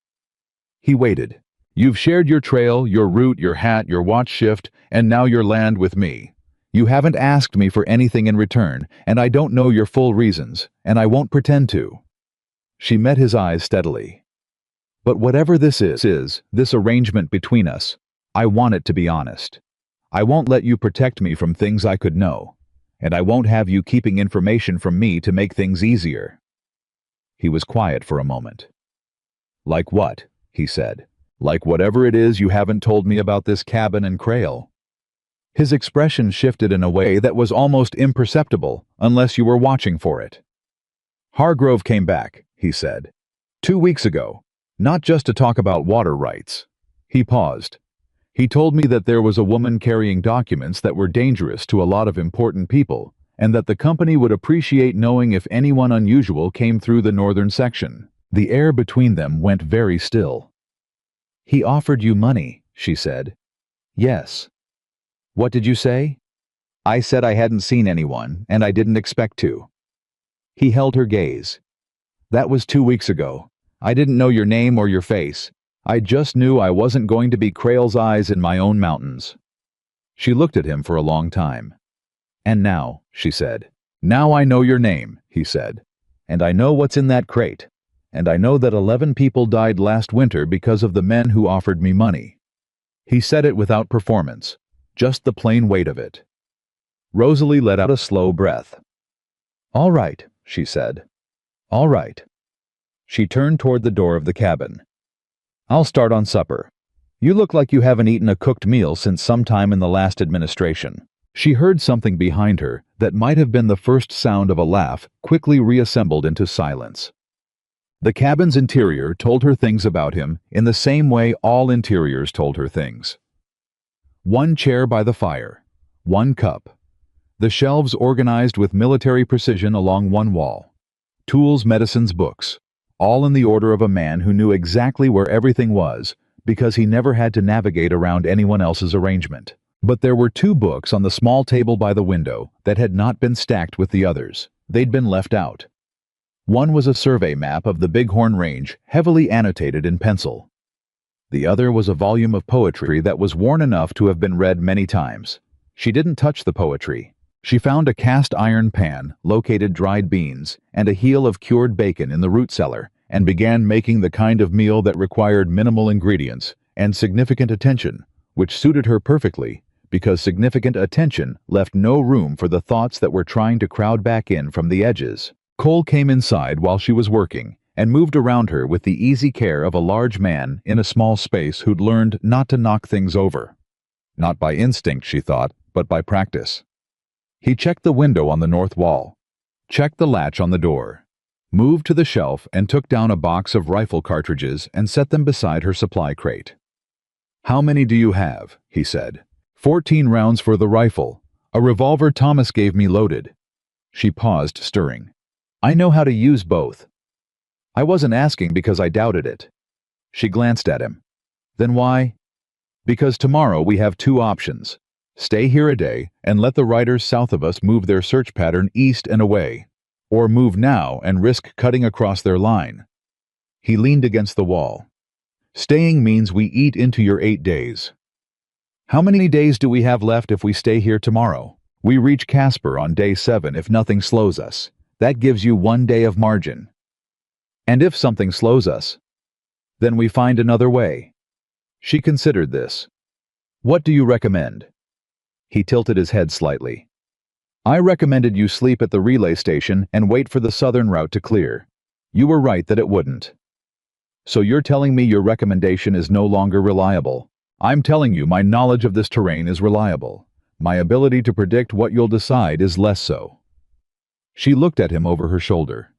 He waited. You've shared your trail, your route, your hat, your watch shift, and now your land with me. You haven't asked me for anything in return, and I don't know your full reasons, and I won't pretend to. She met his eyes steadily. But whatever this is, this arrangement between us, I want it to be honest. I won't let you protect me from things I could know, and I won't have you keeping information from me to make things easier. He was quiet for a moment. Like what? He said. Like whatever it is you haven't told me about this cabin and Crail. His expression shifted in a way that was almost imperceptible unless you were watching for it. Hargrove came back, he said. 2 weeks ago, not just to talk about water rights. He paused. He told me that there was a woman carrying documents that were dangerous to a lot of important people, and that the company would appreciate knowing if anyone unusual came through the northern section. The air between them went very still. He offered you money, she said. Yes. What did you say? I said I hadn't seen anyone, and I didn't expect to. He held her gaze. That was 2 weeks ago. I didn't know your name or your face. I just knew I wasn't going to be Crail's eyes in my own mountains. She looked at him for a long time. And now, she said. Now I know your name, he said. And I know what's in that crate. and I know that 11 people died last winter because of the men who offered me money." He said it without performance, just the plain weight of it. Rosalie let out a slow breath. "All right," she said. "All right." She turned toward the door of the cabin. "I'll start on supper. You look like you haven't eaten a cooked meal since sometime in the last administration." She heard something behind her that might have been the first sound of a laugh quickly reassembled into silence. The cabin's interior told her things about him in the same way all interiors told her things. One chair by the fire, one cup, the shelves organized with military precision along one wall, tools, medicines, books, all in the order of a man who knew exactly where everything was because he never had to navigate around anyone else's arrangement. But there were 2 books on the small table by the window that had not been stacked with the others. They'd been left out. One was a survey map of the Bighorn Range, heavily annotated in pencil. The other was a volume of poetry that was worn enough to have been read many times. She didn't touch the poetry. She found a cast iron pan, located dried beans, and a heel of cured bacon in the root cellar, and began making the kind of meal that required minimal ingredients and significant attention, which suited her perfectly, because significant attention left no room for the thoughts that were trying to crowd back in from the edges. Cole came inside while she was working and moved around her with the easy care of a large man in a small space who'd learned not to knock things over. Not by instinct, she thought, but by practice. He checked the window on the north wall, checked the latch on the door, moved to the shelf and took down a box of rifle cartridges and set them beside her supply crate. "How many do you have?" he said. 14 rounds for the rifle. A revolver Thomas gave me loaded." She paused, stirring. "I know how to use both." "I wasn't asking because I doubted it." She glanced at him. "Then why?" "Because tomorrow we have 2 options. Stay here a day and let the riders south of us move their search pattern east and away. Or move now and risk cutting across their line." He leaned against the wall. "Staying means we eat into your 8 days. How many days do we have left if we stay here tomorrow? We reach Casper on day 7 if nothing slows us. That gives you 1 day of margin. And if something slows us, then we find another way." She considered this. "What do you recommend?" He tilted his head slightly. "I recommended you sleep at the relay station and wait for the southern route to clear. You were right that it wouldn't. So you're telling me your recommendation is no longer reliable. I'm telling you my knowledge of this terrain is reliable. My ability to predict what you'll decide is less so." She looked at him over her shoulder.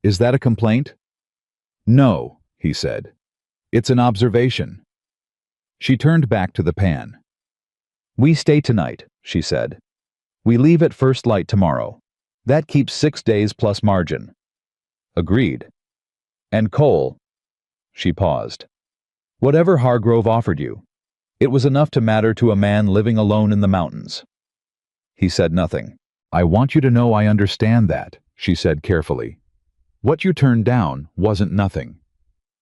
"Is that a complaint?" "No," he said. "It's an observation." She turned back to the pan. "We stay tonight," she said. "We leave at first light tomorrow. That keeps 6 days plus margin." "Agreed." "And Cole." She paused. "Whatever Hargrove offered you, it was enough to matter to a man living alone in the mountains." He said nothing. "I want you to know I understand that," she said carefully. "What you turned down wasn't nothing."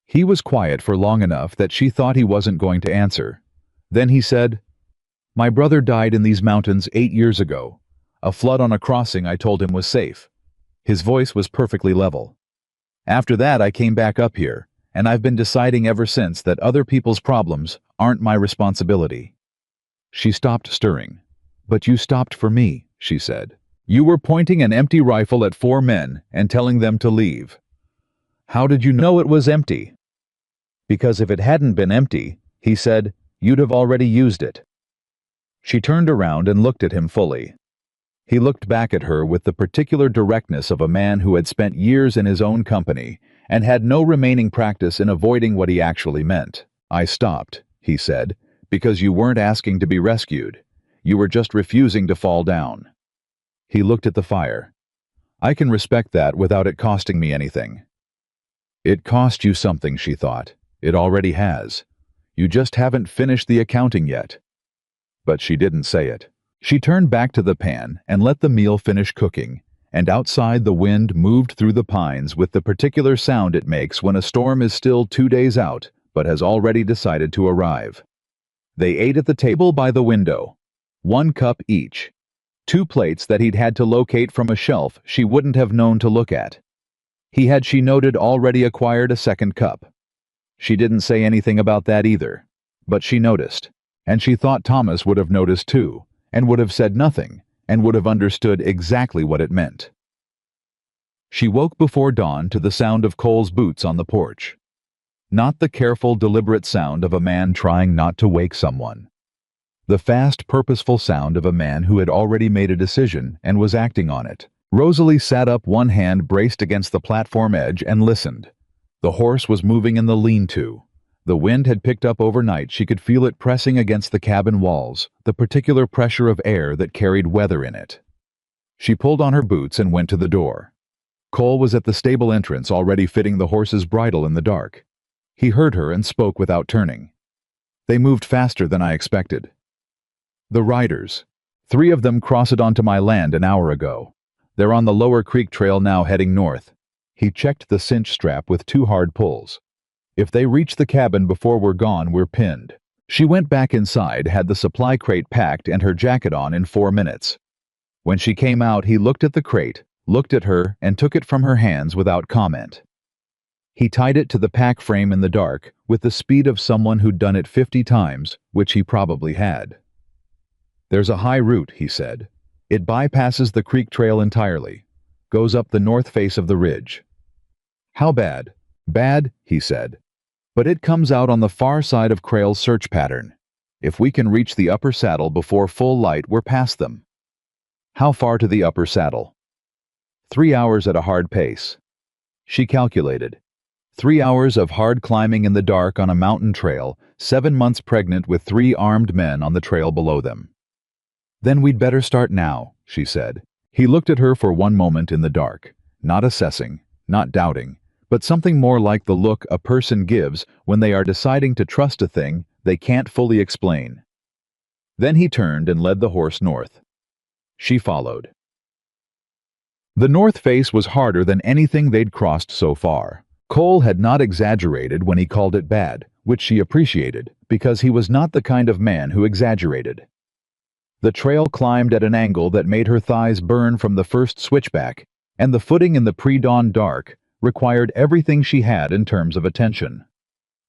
He was quiet for long enough that she thought he wasn't going to answer. Then he said, "My brother died in these mountains 8 years ago. A flood on a crossing I told him was safe." His voice was perfectly level. "After that I came back up here, and I've been deciding ever since that other people's problems aren't my responsibility." She stopped stirring. "But you stopped for me," she said. "You were pointing an empty rifle at 4 men and telling them to leave." "How did you know it was empty?" "Because if it hadn't been empty," he said, "you'd have already used it." She turned around and looked at him fully. He looked back at her with the particular directness of a man who had spent years in his own company and had no remaining practice in avoiding what he actually meant. "I stopped," he said, "because you weren't asking to be rescued. You were just refusing to fall down." He looked at the fire. "I can respect that without it costing me anything." "It cost you something," she thought. "It already has. You just haven't finished the accounting yet." But she didn't say it. She turned back to the pan and let the meal finish cooking, and outside the wind moved through the pines with the particular sound it makes when a storm is still 2 days out but has already decided to arrive. They ate at the table by the window, 1 cup each, 2 plates that he'd had to locate from a shelf she wouldn't have known to look at. She noted already acquired a second cup. She didn't say anything about that either, but she noticed, and she thought Thomas would have noticed too, and would have said nothing, and would have understood exactly what it meant. She woke before dawn to the sound of Cole's boots on the porch. Not the careful, deliberate sound of a man trying not to wake someone. The fast, purposeful sound of a man who had already made a decision and was acting on it. Rosalie sat up, one hand braced against the platform edge, and listened. The horse was moving in the lean-to. The wind had picked up overnight. She could feel it pressing against the cabin walls, the particular pressure of air that carried weather in it. She pulled on her boots and went to the door. Cole was at the stable entrance, already fitting the horse's bridle in the dark. He heard her and spoke without turning. They moved faster than I expected. The riders. 3 of them crossed onto my land an hour ago. They're on the lower creek trail now, heading north. He checked the cinch strap with 2 hard pulls. If they reach the cabin before we're gone, we're pinned. She went back inside, had the supply crate packed and her jacket on in 4 minutes. When she came out, he looked at the crate, looked at her, and took it from her hands without comment. He tied it to the pack frame in the dark, with the speed of someone who'd done it 50 times, which he probably had. There's a high route, he said. It bypasses the creek trail entirely, goes up the north face of the ridge. How bad? Bad, he said. But it comes out on the far side of Crail's search pattern. If we can reach the upper saddle before full light, we're past them. How far to the upper saddle? 3 hours at a hard pace. She calculated. 3 hours of hard climbing in the dark on a mountain trail, 7 months pregnant with 3 armed men on the trail below them. Then we'd better start now, she said. He looked at her for one moment in the dark, not assessing, not doubting, but something more like the look a person gives when they are deciding to trust a thing they can't fully explain. Then he turned and led the horse north. She followed. The north face was harder than anything they'd crossed so far. Cole had not exaggerated when he called it bad, which she appreciated, because he was not the kind of man who exaggerated. The trail climbed at an angle that made her thighs burn from the first switchback, and the footing in the pre-dawn dark required everything she had in terms of attention.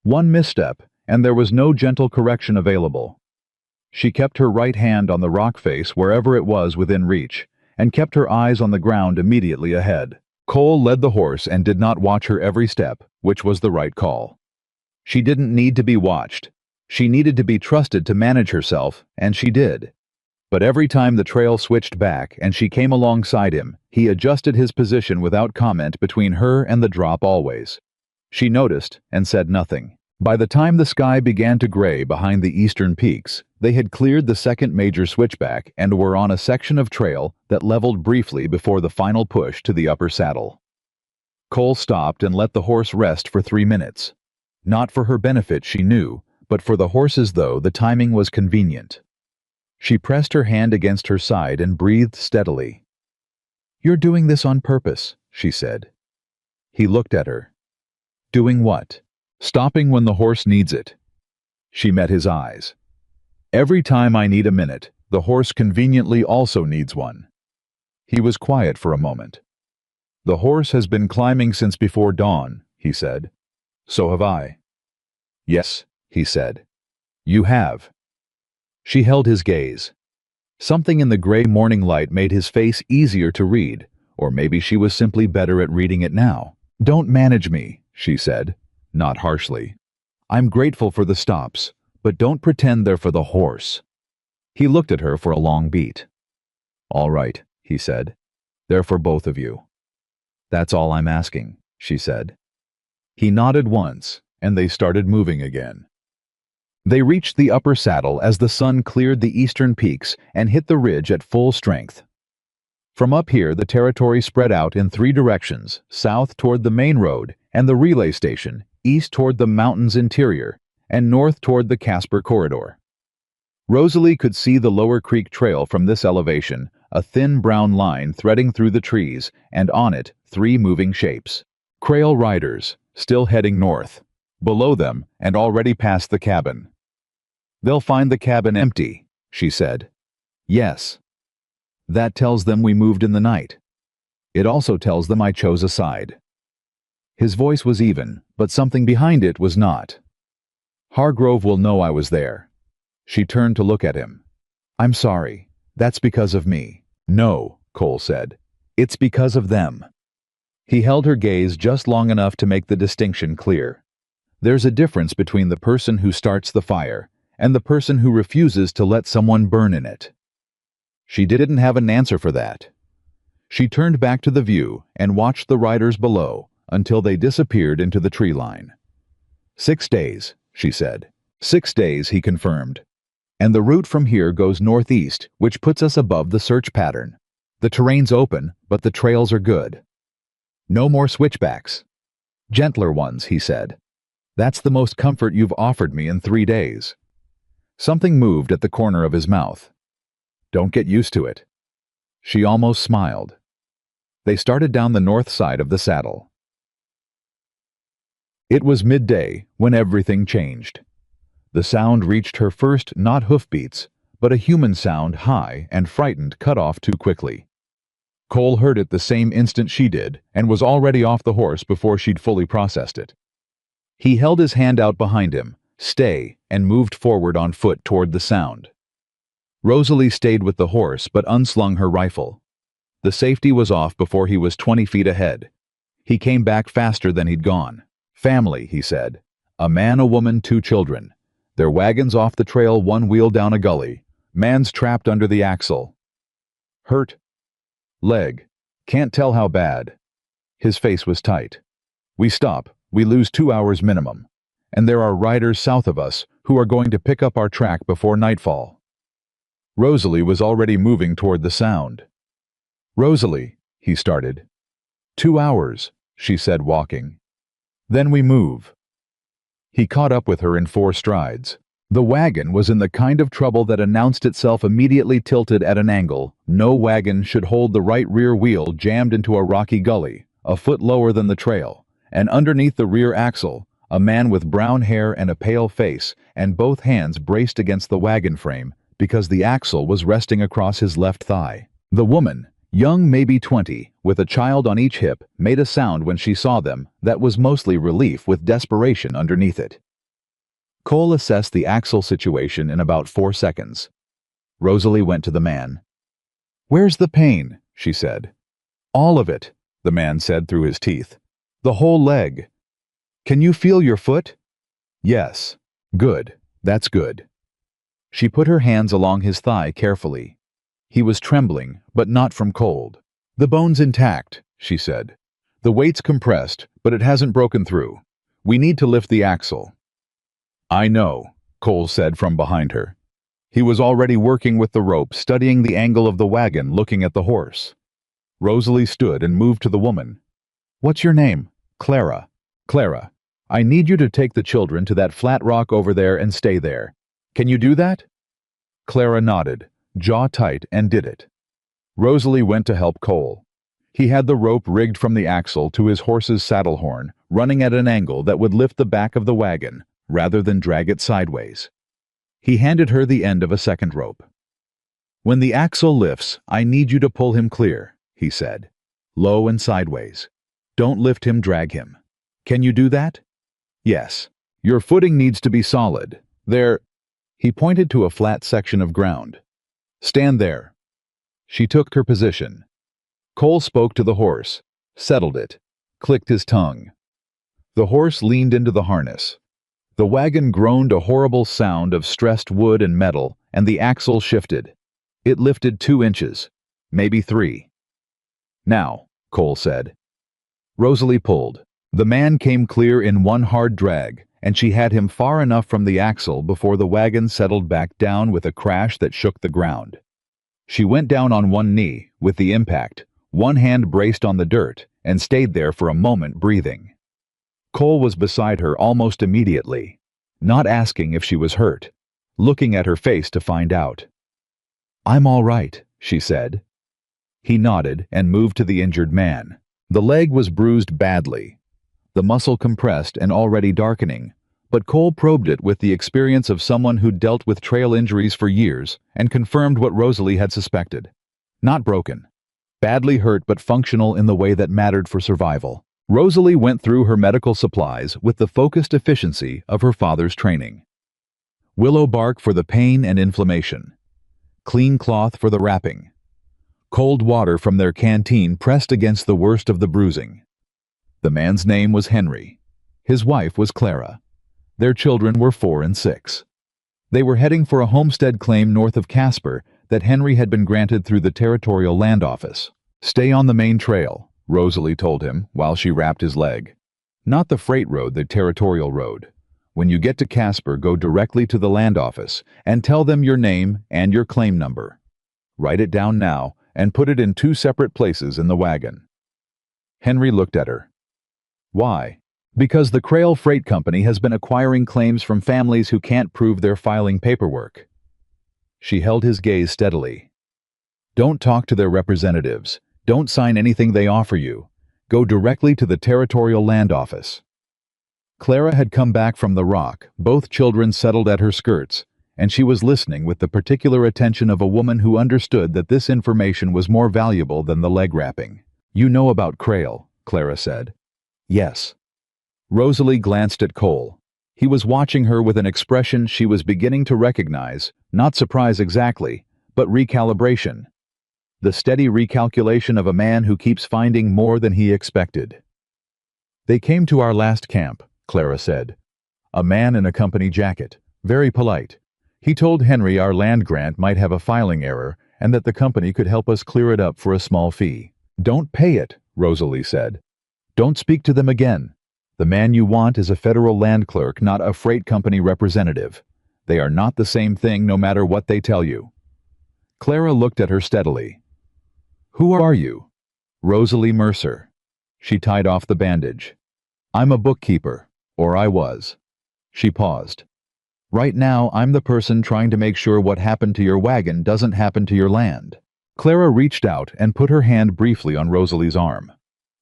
One misstep, and there was no gentle correction available. She kept her right hand on the rock face wherever it was within reach, and kept her eyes on the ground immediately ahead. Cole led the horse and did not watch her every step, which was the right call. She didn't need to be watched. She needed to be trusted to manage herself, and she did. But every time the trail switched back and she came alongside him, he adjusted his position without comment between her and the drop always. She noticed and said nothing. By the time the sky began to gray behind the eastern peaks, they had cleared the second major switchback and were on a section of trail that leveled briefly before the final push to the upper saddle. Cole stopped and let the horse rest for 3 minutes. Not for her benefit, she knew, but for the horse's, though the timing was convenient. She pressed her hand against her side and breathed steadily. "You're doing this on purpose," she said. He looked at her. "Doing what?" "Stopping when the horse needs it." She met his eyes. "Every time I need a minute, the horse conveniently also needs one." He was quiet for a moment. "The horse has been climbing since before dawn," he said. "So have I." "Yes," he said. "You have." She held his gaze. Something in the gray morning light made his face easier to read, or maybe she was simply better at reading it now. "Don't manage me," she said, not harshly. "I'm grateful for the stops, but don't pretend they're for the horse." He looked at her for a long beat. "All right," he said. "They're for both of you." "That's all I'm asking," she said. He nodded once, and they started moving again. They reached the upper saddle as the sun cleared the eastern peaks and hit the ridge at full strength. From up here, the territory spread out in 3 directions: south toward the main road and the relay station, east toward the mountain's interior, and north toward the Casper corridor. Rosalie could see the lower creek trail from this elevation, a thin brown line threading through the trees, and on it 3 moving shapes. Crail riders, still heading north. Below them, and already past the cabin. "They'll find the cabin empty," she said. "Yes. That tells them we moved in the night. It also tells them I chose a side." His voice was even, but something behind it was not. Hargrove will know I was there. She turned to look at him. I'm sorry. That's because of me. No, Cole said. It's because of them. He held her gaze just long enough to make the distinction clear. There's a difference between the person who starts the fire and the person who refuses to let someone burn in it. She didn't have an answer for that. She turned back to the view and watched the riders below until they disappeared into the tree line. 6 days, she said. 6 days, he confirmed. And the route from here goes northeast, which puts us above the search pattern. The terrain's open, but the trails are good. No more switchbacks. Gentler ones, he said. That's the most comfort you've offered me in 3 days. Something moved at the corner of his mouth. Don't get used to it. She almost smiled. They started down the north side of the saddle. It was midday when everything changed. The sound reached her first not hoofbeats, but a human sound, high and frightened, cut off too quickly. Cole heard it the same instant she did and was already off the horse before she'd fully processed it. He held his hand out behind him, stay, and moved forward on foot toward the sound. Rosalie stayed with the horse but unslung her rifle. The safety was off before he was 20 feet ahead. He came back faster than he'd gone. Family, he said. A man, a woman, 2 children. Their wagon's off the trail, 1 wheel down a gully. Man's trapped under the axle. Hurt? Leg. Can't tell how bad. His face was tight. We stop. We lose 2 hours minimum. And there are riders south of us who are going to pick up our track before nightfall. Rosalie was already moving toward the sound. Rosalie, he started. 2 hours, she said, walking. Then we move. He caught up with her in 4 strides. The wagon was in the kind of trouble that announced itself immediately tilted at an angle. No wagon should hold the right rear wheel jammed into a rocky gully, a foot lower than the trail, and underneath the rear axle, a man with brown hair and a pale face, and both hands braced against the wagon frame because the axle was resting across his left thigh. The woman, young, maybe 20, with a child on each hip, made a sound when she saw them that was mostly relief with desperation underneath it. Cole assessed the axle situation in about 4 seconds. Rosalie went to the man. Where's the pain? She said. All of it, the man said through his teeth. The whole leg. Can you feel your foot? Yes. Good. That's good. She put her hands along his thigh carefully. He was trembling, but not from cold. The bone's intact, she said. The weight's compressed, but it hasn't broken through. We need to lift the axle. I know, Cole said from behind her. He was already working with the rope, studying the angle of the wagon, looking at the horse. Rosalie stood and moved to the woman. What's your name? Clara. Clara, I need you to take the children to that flat rock over there and stay there. Can you do that? Clara nodded, jaw tight, and did it. Rosalie went to help Cole. He had the rope rigged from the axle to his horse's saddle horn, running at an angle that would lift the back of the wagon, rather than drag it sideways. He handed her the end of a second rope. When the axle lifts, I need you to pull him clear, he said. Low and sideways. Don't lift him, drag him. Can you do that? Yes. Your footing needs to be solid. There. He pointed to a flat section of ground. Stand there. She took her position. Cole spoke to the horse, settled it, clicked his tongue. The horse leaned into the harness. The wagon groaned a horrible sound of stressed wood and metal, and the axle shifted. It lifted 2 inches, maybe 3. Now, Cole said. Rosalie pulled. The man came clear in one hard drag, and she had him far enough from the axle before the wagon settled back down with a crash that shook the ground. She went down on one knee, with the impact, one hand braced on the dirt, and stayed there for a moment, breathing. Cole was beside her almost immediately, not asking if she was hurt, looking at her face to find out. I'm all right, she said. He nodded and moved to the injured man. The leg was bruised badly, the muscle compressed and already darkening, but Cole probed it with the experience of someone who'd dealt with trail injuries for years and confirmed what Rosalie had suspected. Not broken. Badly hurt but functional in the way that mattered for survival. Rosalie went through her medical supplies with the focused efficiency of her father's training. Willow bark for the pain and inflammation. Clean cloth for the wrapping. Cold water from their canteen pressed against the worst of the bruising. The man's name was Henry. His wife was Clara. Their children were 4 and 6. They were heading for a homestead claim north of Casper that Henry had been granted through the Territorial Land Office. "Stay on the main trail," Rosalie told him while she wrapped his leg. "Not the freight road, the territorial road. When you get to Casper, go directly to the land office and tell them your name and your claim number. Write it down now and put it in 2 separate places in the wagon." Henry looked at her. "Why?" "Because the Crail Freight Company has been acquiring claims from families who can't prove their filing paperwork." She held his gaze steadily. "Don't talk to their representatives. Don't sign anything they offer you. Go directly to the Territorial Land Office." Clara had come back from the rock, both children settled at her skirts, and she was listening with the particular attention of a woman who understood that this information was more valuable than the leg wrapping. "You know about Crail," Clara said. "Yes." Rosalie glanced at Cole. He was watching her with an expression she was beginning to recognize, not surprise exactly, but recalibration. The steady recalculation of a man who keeps finding more than he expected. "They came to our last camp," Clara said. "A man in a company jacket, very polite. He told Henry our land grant might have a filing error and that the company could help us clear it up for a small fee." "Don't pay it," Rosalie said. "Don't speak to them again. The man you want is a federal land clerk, not a freight company representative. They are not the same thing no matter what they tell you." Clara looked at her steadily. "Who are you?" "Rosalie Mercer." She tied off the bandage. "I'm a bookkeeper, or I was." She paused. "Right now, I'm the person trying to make sure what happened to your wagon doesn't happen to your land." Clara reached out and put her hand briefly on Rosalie's arm.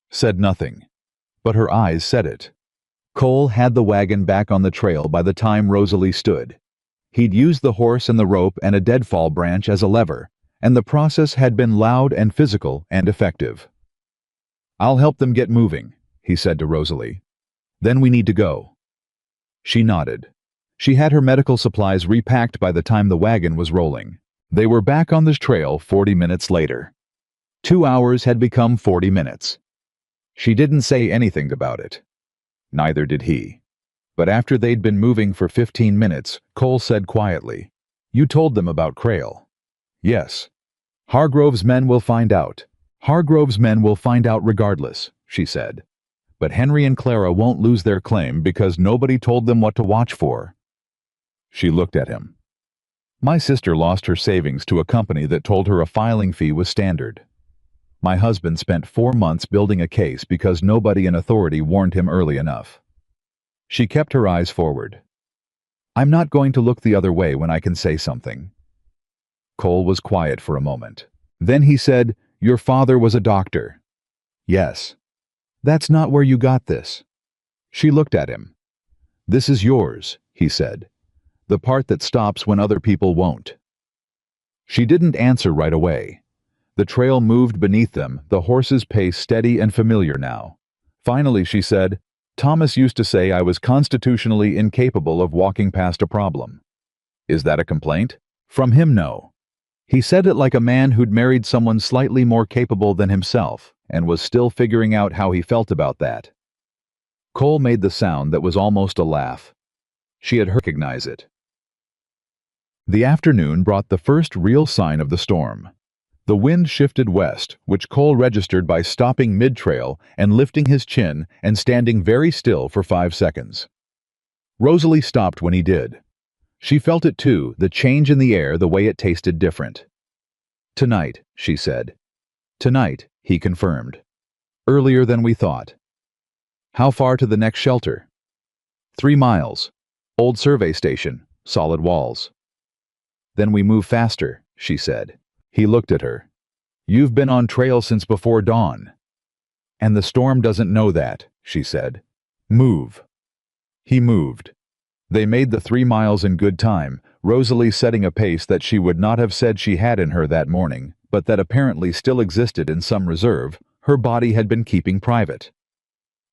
Said nothing, but her eyes said it. Cole had the wagon back on the trail by the time Rosalie stood. He'd used the horse and the rope and a deadfall branch as a lever, and the process had been loud and physical and effective. "I'll help them get moving," he said to Rosalie. "Then we need to go." She nodded. She had her medical supplies repacked by the time the wagon was rolling. They were back on the trail 40 minutes later. 2 hours had become 40 minutes. She didn't say anything about it. Neither did he. But after they'd been moving for 15 minutes, Cole said quietly, "You told them about Crail." "Yes." "Hargrove's men will find out. Hargrove's men will find out regardless," she said. "But Henry and Clara won't lose their claim because nobody told them what to watch for." She looked at him. "My sister lost her savings to a company that told her a filing fee was standard. My husband spent 4 months building a case because nobody in authority warned him early enough." She kept her eyes forward. "I'm not going to look the other way when I can say something." Cole was quiet for a moment. Then he said, "Your father was a doctor." "Yes." "That's not where you got this." She looked at him. "This is yours," he said. "The part that stops when other people won't." She didn't answer right away. The trail moved beneath them, the horse's pace steady and familiar now. Finally she said, "Thomas used to say I was constitutionally incapable of walking past a problem." "Is that a complaint?" "From him, no. He said it like a man who'd married someone slightly more capable than himself and was still figuring out how he felt about that." Cole made the sound that was almost a laugh. She had recognized it. The afternoon brought the first real sign of the storm. The wind shifted west, which Cole registered by stopping mid-trail and lifting his chin and standing very still for 5 seconds. Rosalie stopped when he did. She felt it too, the change in the air, the way it tasted different. "Tonight," she said. "Tonight," he confirmed. "Earlier than we thought." "How far to the next shelter?" 3 miles. Old survey station, solid walls." "Then we move faster," she said. He looked at her. "You've been on trail since before dawn." "And the storm doesn't know that," she said. "Move." He moved. They made the 3 miles in good time, Rosalie setting a pace that she would not have said she had in her that morning, but that apparently still existed in some reserve her body had been keeping private.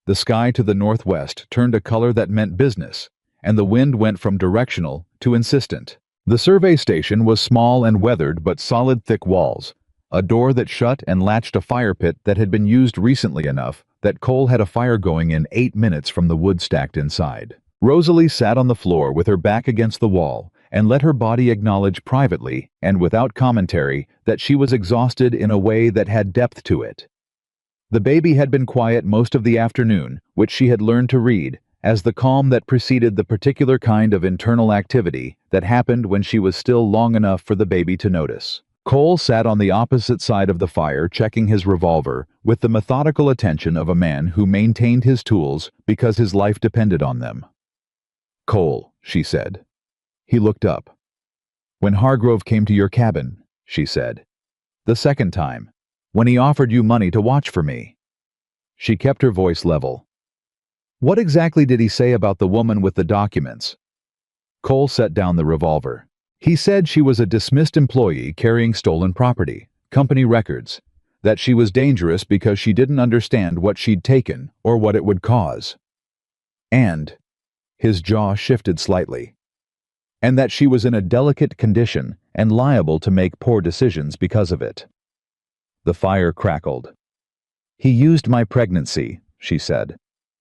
The sky to the northwest turned a color that meant business, and the wind went from directional to insistent. The survey station was small and weathered but solid thick walls, a door that shut and latched a fire pit that had been used recently enough that Cole had a fire going in 8 minutes from the wood stacked inside. Rosalie sat on the floor with her back against the wall and let her body acknowledge privately and without commentary that she was exhausted in a way that had depth to it. The baby had been quiet most of the afternoon, which she had learned to read as the calm that preceded the particular kind of internal activity that happened when she was still long enough for the baby to notice. Cole sat on the opposite side of the fire checking his revolver with the methodical attention of a man who maintained his tools because his life depended on them. "Cole," she said. He looked up. "When Hargrove came to your cabin," she said. "The second time, when he offered you money to watch for me." She kept her voice level. "What exactly did he say about the woman with the documents?" Cole set down the revolver. "He said she was a dismissed employee carrying stolen property, company records, that she was dangerous because she didn't understand what she'd taken or what it would cause. And," his jaw shifted slightly, "and that she was in a delicate condition and liable to make poor decisions because of it." The fire crackled. "He used my pregnancy," she said,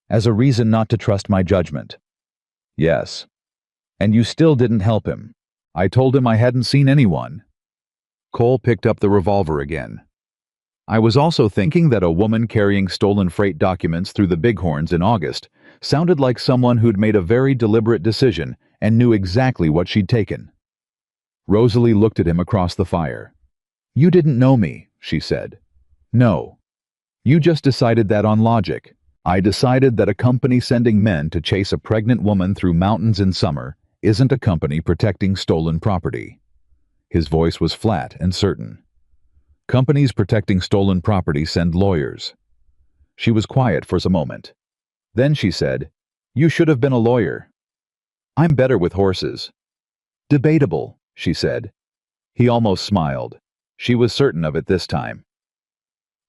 "as a reason not to trust my judgment." "Yes. And you still didn't help him. I told him I hadn't seen anyone." Cole picked up the revolver again. "I was also thinking that a woman carrying stolen freight documents through the Bighorns in August sounded like someone who'd made a very deliberate decision and knew exactly what she'd taken." Rosalie looked at him across the fire. "You didn't know me," she said. "No. You just decided that on logic. I decided that a company sending men to chase a pregnant woman through mountains in summer isn't a company protecting stolen property." His voice was flat and certain. "Companies protecting stolen property send lawyers." She was quiet for a moment. Then she said, "You should have been a lawyer." "I'm better with horses." "Debatable," she said. He almost smiled. She was certain of it this time.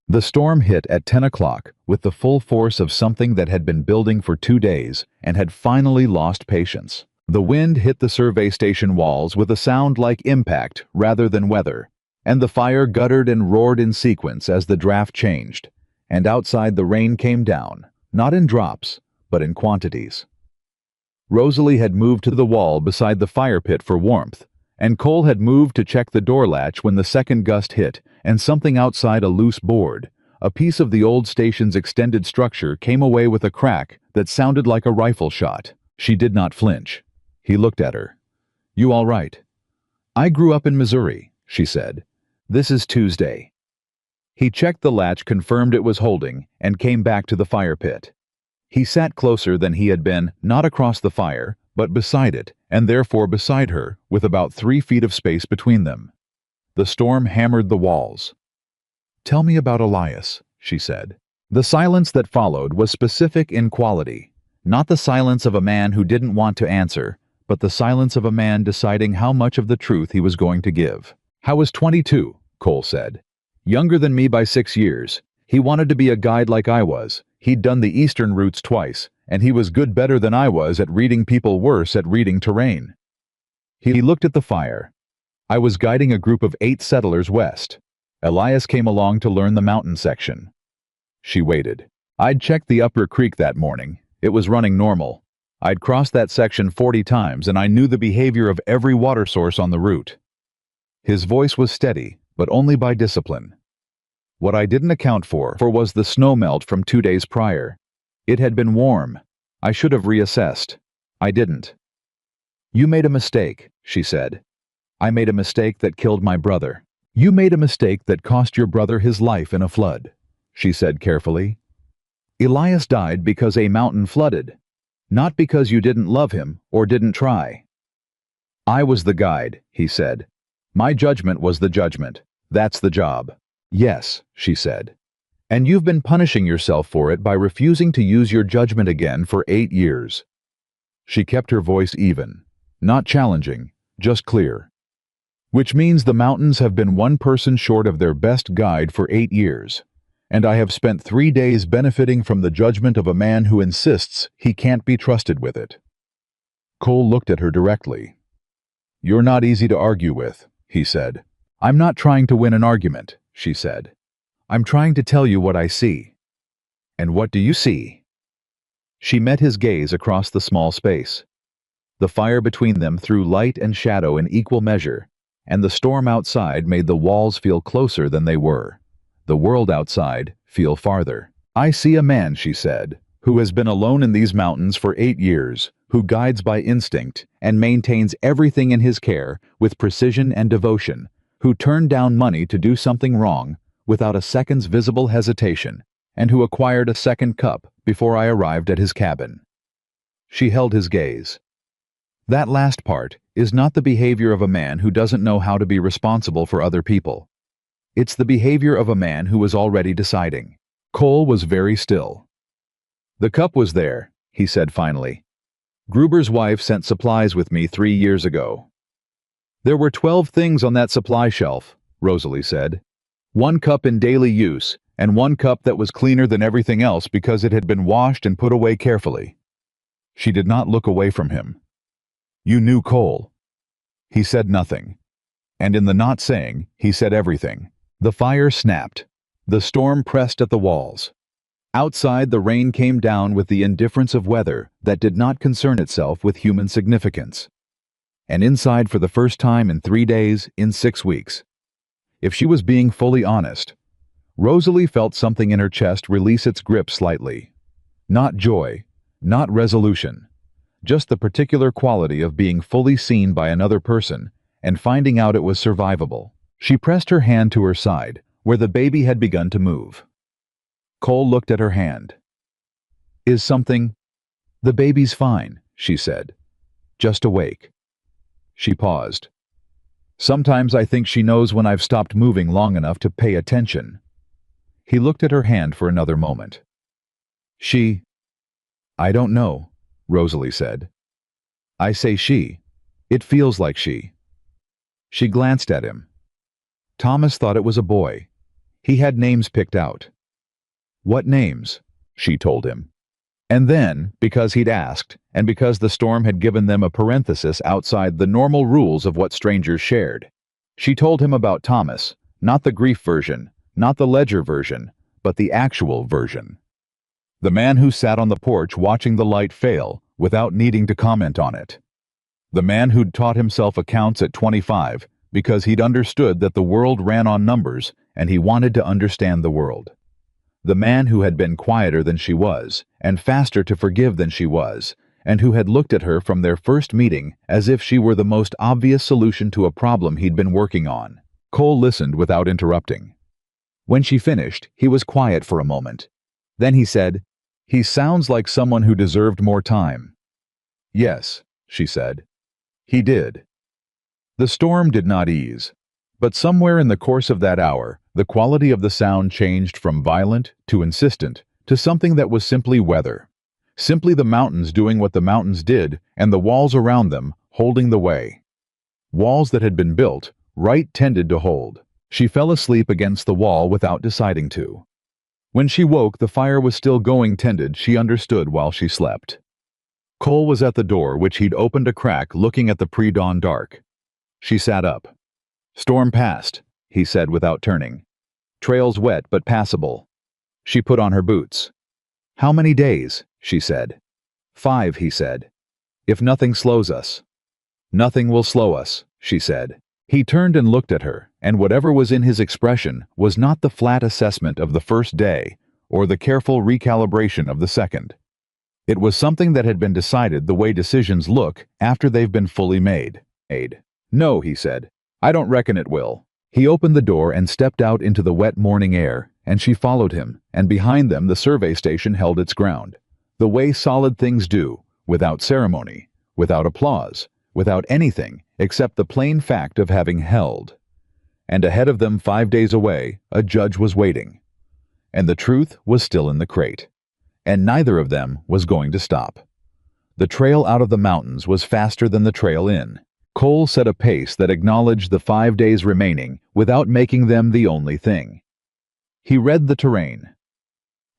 The storm hit at 10 o'clock with the full force of something that had been building for 2 days and had finally lost patience. The wind hit the survey station walls with a sound like impact rather than weather, and the fire guttered and roared in sequence as the draft changed, and outside the rain came down, not in drops, but in quantities. Rosalie had moved to the wall beside the fire pit for warmth, and Cole had moved to check the door latch when the second gust hit, and something outside a loose board, a piece of the old station's extended structure, came away with a crack that sounded like a rifle shot. She did not flinch. He looked at her. "You all right?" "I grew up in Missouri," she said. "This is Tuesday." He checked the latch, confirmed it was holding, and came back to the fire pit. He sat closer than he had been, not across the fire, but beside it, and therefore beside her, with about 3 feet of space between them. The storm hammered the walls. "Tell me about Elias," she said. The silence that followed was specific in quality, not the silence of a man who didn't want to answer, but the silence of a man deciding how much of the truth he was going to give. "How was 22, Cole said. "Younger than me by 6 years. He wanted to be a guide like I was. He'd done the eastern routes twice, and he was better than I was at reading people, worse at reading terrain." He looked at the fire. "I was guiding a group of 8 settlers west. Elias came along to learn the mountain section." She waited. "I'd checked the upper creek that morning. It was running normal. I'd crossed that section 40 times, and I knew the behavior of every water source on the route." His voice was steady, but only by discipline. "What I didn't account for was the snowmelt from 2 days prior. It had been warm. I should have reassessed. I didn't." "You made a mistake," she said. "I made a mistake that killed my brother." "You made a mistake that cost your brother his life in a flood," she said carefully. "Elias died because a mountain flooded, not because you didn't love him or didn't try." "I was the guide," he said. "My judgment was the judgment. That's the job." "Yes," she said. "And you've been punishing yourself for it by refusing to use your judgment again for 8 years." She kept her voice even, not challenging, just clear. "Which means the mountains have been one person short of their best guide for 8 years. And I have spent 3 days benefiting from the judgment of a man who insists he can't be trusted with it. Cole looked at her directly. "You're not easy to argue with," he said. "I'm not trying to win an argument," she said. "I'm trying to tell you what I see." "And what do you see?" She met his gaze across the small space. The fire between them threw light and shadow in equal measure, and the storm outside made the walls feel closer than they were. The world outside feel farther. "I see a man," she said, "who has been alone in these mountains for 8 years, who guides by instinct and maintains everything in his care with precision and devotion, who turned down money to do something wrong without a second's visible hesitation, and who acquired a second cup before I arrived at his cabin." She held his gaze. "That last part is not the behavior of a man who doesn't know how to be responsible for other people. It's the behavior of a man who was already deciding." Cole was very still. "The cup was there," he said finally. "Gruber's wife sent supplies with me 3 years ago." "There were 12 things on that supply shelf," Rosalie said. "1 cup in daily use, and 1 cup that was cleaner than everything else because it had been washed and put away carefully." She did not look away from him. "You knew Cole." He said nothing. And in the not saying, he said everything. The fire snapped. The storm pressed at the walls. Outside, the rain came down with the indifference of weather that did not concern itself with human significance. And inside, for the first time in 3 days, in 6 weeks. If she was being fully honest, Rosalie felt something in her chest release its grip slightly. Not joy, not resolution, just the particular quality of being fully seen by another person and finding out it was survivable. She pressed her hand to her side, where the baby had begun to move. Cole looked at her hand. "Is something—" "The baby's fine," she said. "Just awake." She paused. "Sometimes I think she knows when I've stopped moving long enough to pay attention." He looked at her hand for another moment. "She—" "I don't know," Rosalie said. "I say she. It feels like she." She glanced at him. Thomas thought it was a boy. He had names picked out. "What names?" she told him. And then, because he'd asked, and because the storm had given them a parenthesis outside the normal rules of what strangers shared, she told him about Thomas, not the grief version, not the ledger version, but the actual version. The man who sat on the porch watching the light fail without needing to comment on it. The man who'd taught himself accounts at 25 because he'd understood that the world ran on numbers and he wanted to understand the world. The man who had been quieter than she was, and faster to forgive than she was, and who had looked at her from their first meeting as if she were the most obvious solution to a problem he'd been working on. Cole listened without interrupting. When she finished, he was quiet for a moment. Then he said, "He sounds like someone who deserved more time." "Yes," she said. "He did." The storm did not ease, but somewhere in the course of that hour, the quality of the sound changed from violent to insistent to something that was simply weather. Simply the mountains doing what the mountains did and the walls around them holding the way. Walls that had been built, right tended to hold. She fell asleep against the wall without deciding to. When she woke, the fire was still going tended, she understood while she slept. Cole was at the door, which he'd opened a crack looking at the pre-dawn dark. She sat up. "Storm passed," he said without turning. "Trails wet but passable." She put on her boots. "How many days?" she said. "5, he said. "If nothing slows us." "Nothing will slow us," she said. He turned and looked at her, and whatever was in his expression was not the flat assessment of the first day or the careful recalibration of the second. It was something that had been decided the way decisions look after they've been fully made. "No," he said. "I don't reckon it will." He opened the door and stepped out into the wet morning air, and she followed him, and behind them the survey station held its ground. The way solid things do, without ceremony, without applause, without anything except the plain fact of having held. And ahead of them, 5 days away, a judge was waiting. And the truth was still in the crate. And neither of them was going to stop. The trail out of the mountains was faster than the trail in. Cole set a pace that acknowledged the 5 days remaining without making them the only thing. He read the terrain.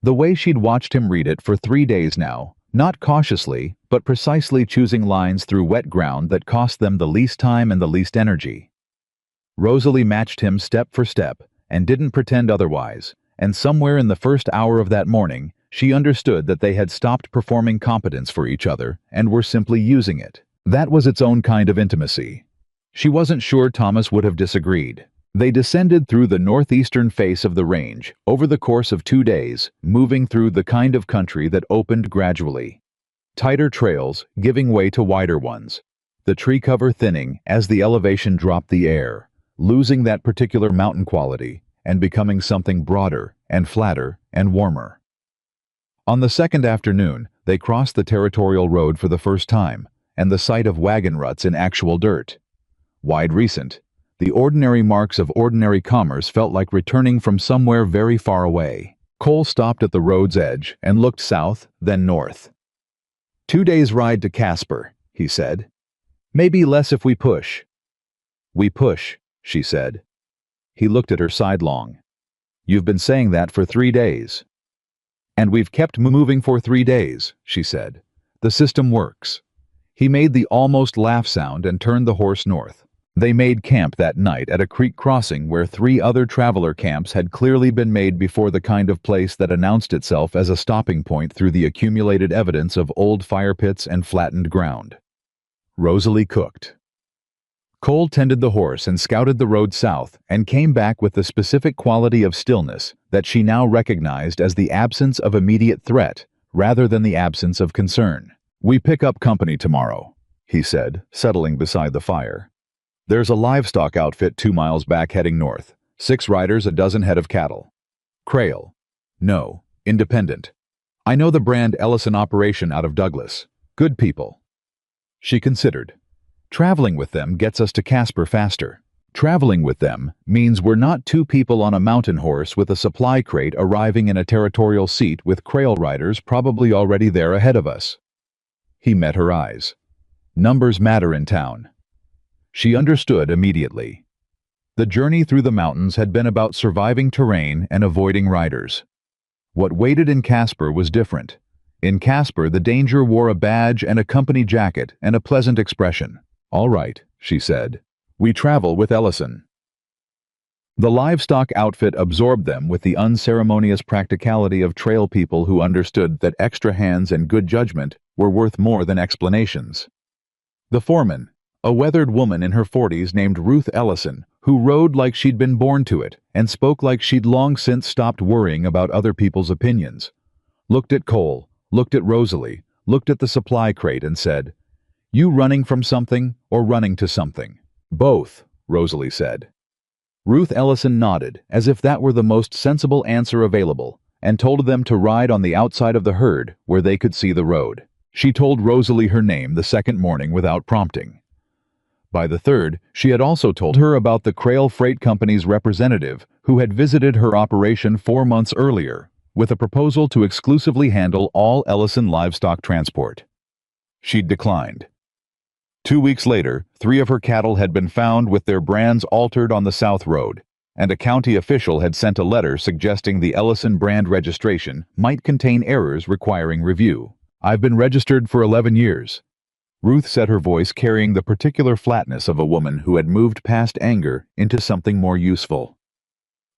The way she'd watched him read it for 3 days now, not cautiously, but precisely choosing lines through wet ground that cost them the least time and the least energy. Rosalie matched him step for step, and didn't pretend otherwise, and somewhere in the first hour of that morning, she understood that they had stopped performing competence for each other and were simply using it. That was its own kind of intimacy. She wasn't sure Thomas would have disagreed. They descended through the northeastern face of the range, over the course of 2 days, moving through the kind of country that opened gradually. Tighter trails giving way to wider ones, the tree cover thinning as the elevation dropped the air, losing that particular mountain quality and becoming something broader and flatter and warmer. On the second afternoon, they crossed the territorial road for the first time, and the sight of wagon ruts in actual dirt. Wide recent, the ordinary marks of ordinary commerce felt like returning from somewhere very far away. Cole stopped at the road's edge and looked south, then north. 2 days' ride to Casper, he said. Maybe less if we push. We push, she said. He looked at her sidelong. You've been saying that for 3 days. And we've kept moving for 3 days, she said. The system works. He made the almost laugh sound and turned the horse north. They made camp that night at a creek crossing where 3 other traveler camps had clearly been made before, the kind of place that announced itself as a stopping point through the accumulated evidence of old fire pits and flattened ground. Rosalie cooked. Cole tended the horse and scouted the road south and came back with the specific quality of stillness that she now recognized as the absence of immediate threat rather than the absence of concern. We pick up company tomorrow, he said, settling beside the fire. There's a livestock outfit 2 miles back heading north. 6 riders, a dozen head of cattle. Crail. No, independent. I know the brand Ellison operation out of Douglas. Good people. She considered. Traveling with them gets us to Casper faster. Traveling with them means we're not 2 people on a mountain horse with a supply crate arriving in a territorial seat with Crail riders probably already there ahead of us. He met her eyes. Numbers matter in town. She understood immediately. The journey through the mountains had been about surviving terrain and avoiding riders. What waited in Casper was different. In Casper, the danger wore a badge and a company jacket and a pleasant expression. All right, she said. We travel with Ellison. The livestock outfit absorbed them with the unceremonious practicality of trail people who understood that extra hands and good judgment were worth more than explanations. The foreman, a weathered woman in her 40s named Ruth Ellison, who rode like she'd been born to it and spoke like she'd long since stopped worrying about other people's opinions, looked at Cole, looked at Rosalie, looked at the supply crate and said, You running from something or running to something? Both, Rosalie said. Ruth Ellison nodded, as if that were the most sensible answer available, and told them to ride on the outside of the herd where they could see the road. She told Rosalie her name the second morning without prompting. By the third, she had also told her about the Crail Freight Company's representative who had visited her operation 4 months earlier with a proposal to exclusively handle all Ellison livestock transport. She'd declined. 2 weeks later, 3 of her cattle had been found with their brands altered on the South Road, and a county official had sent a letter suggesting the Ellison brand registration might contain errors requiring review. I've been registered for 11 years. Ruth said, her voice carrying the particular flatness of a woman who had moved past anger into something more useful.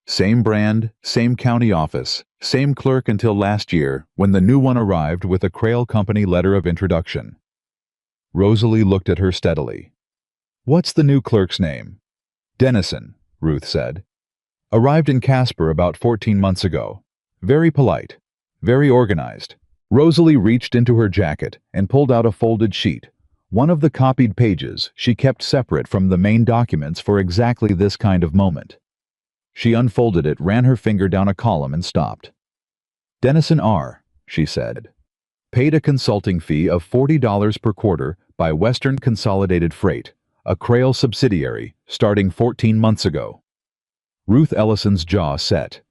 Same brand, same county office, same clerk until last year when the new one arrived with a Crail Company letter of introduction. Rosalie looked at her steadily. What's the new clerk's name? Dennison, Ruth said. Arrived in Casper about 14 months ago. Very polite. Very organized. Rosalie reached into her jacket and pulled out a folded sheet. One of the copied pages she kept separate from the main documents for exactly this kind of moment. She unfolded it, ran her finger down a column and stopped. Dennison R., she said. Paid a consulting fee of $40 per quarter by Western Consolidated Freight, a Crail subsidiary, starting 14 months ago. Ruth Ellison's jaw set.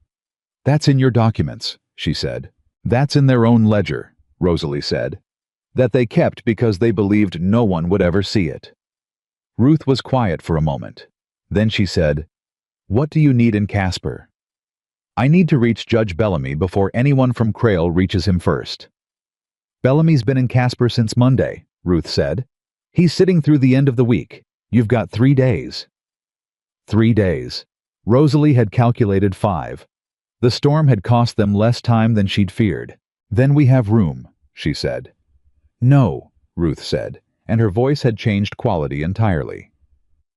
That's in your documents, she said. That's in their own ledger, Rosalie said. That they kept because they believed no one would ever see it. Ruth was quiet for a moment. Then she said, What do you need in Casper? I need to reach Judge Bellamy before anyone from Crail reaches him first. Bellamy's been in Casper since Monday, Ruth said. He's sitting through the end of the week. You've got 3 days. 3 days. Rosalie had calculated 5. The storm had cost them less time than she'd feared. Then we have room, she said. No, Ruth said, and her voice had changed quality entirely.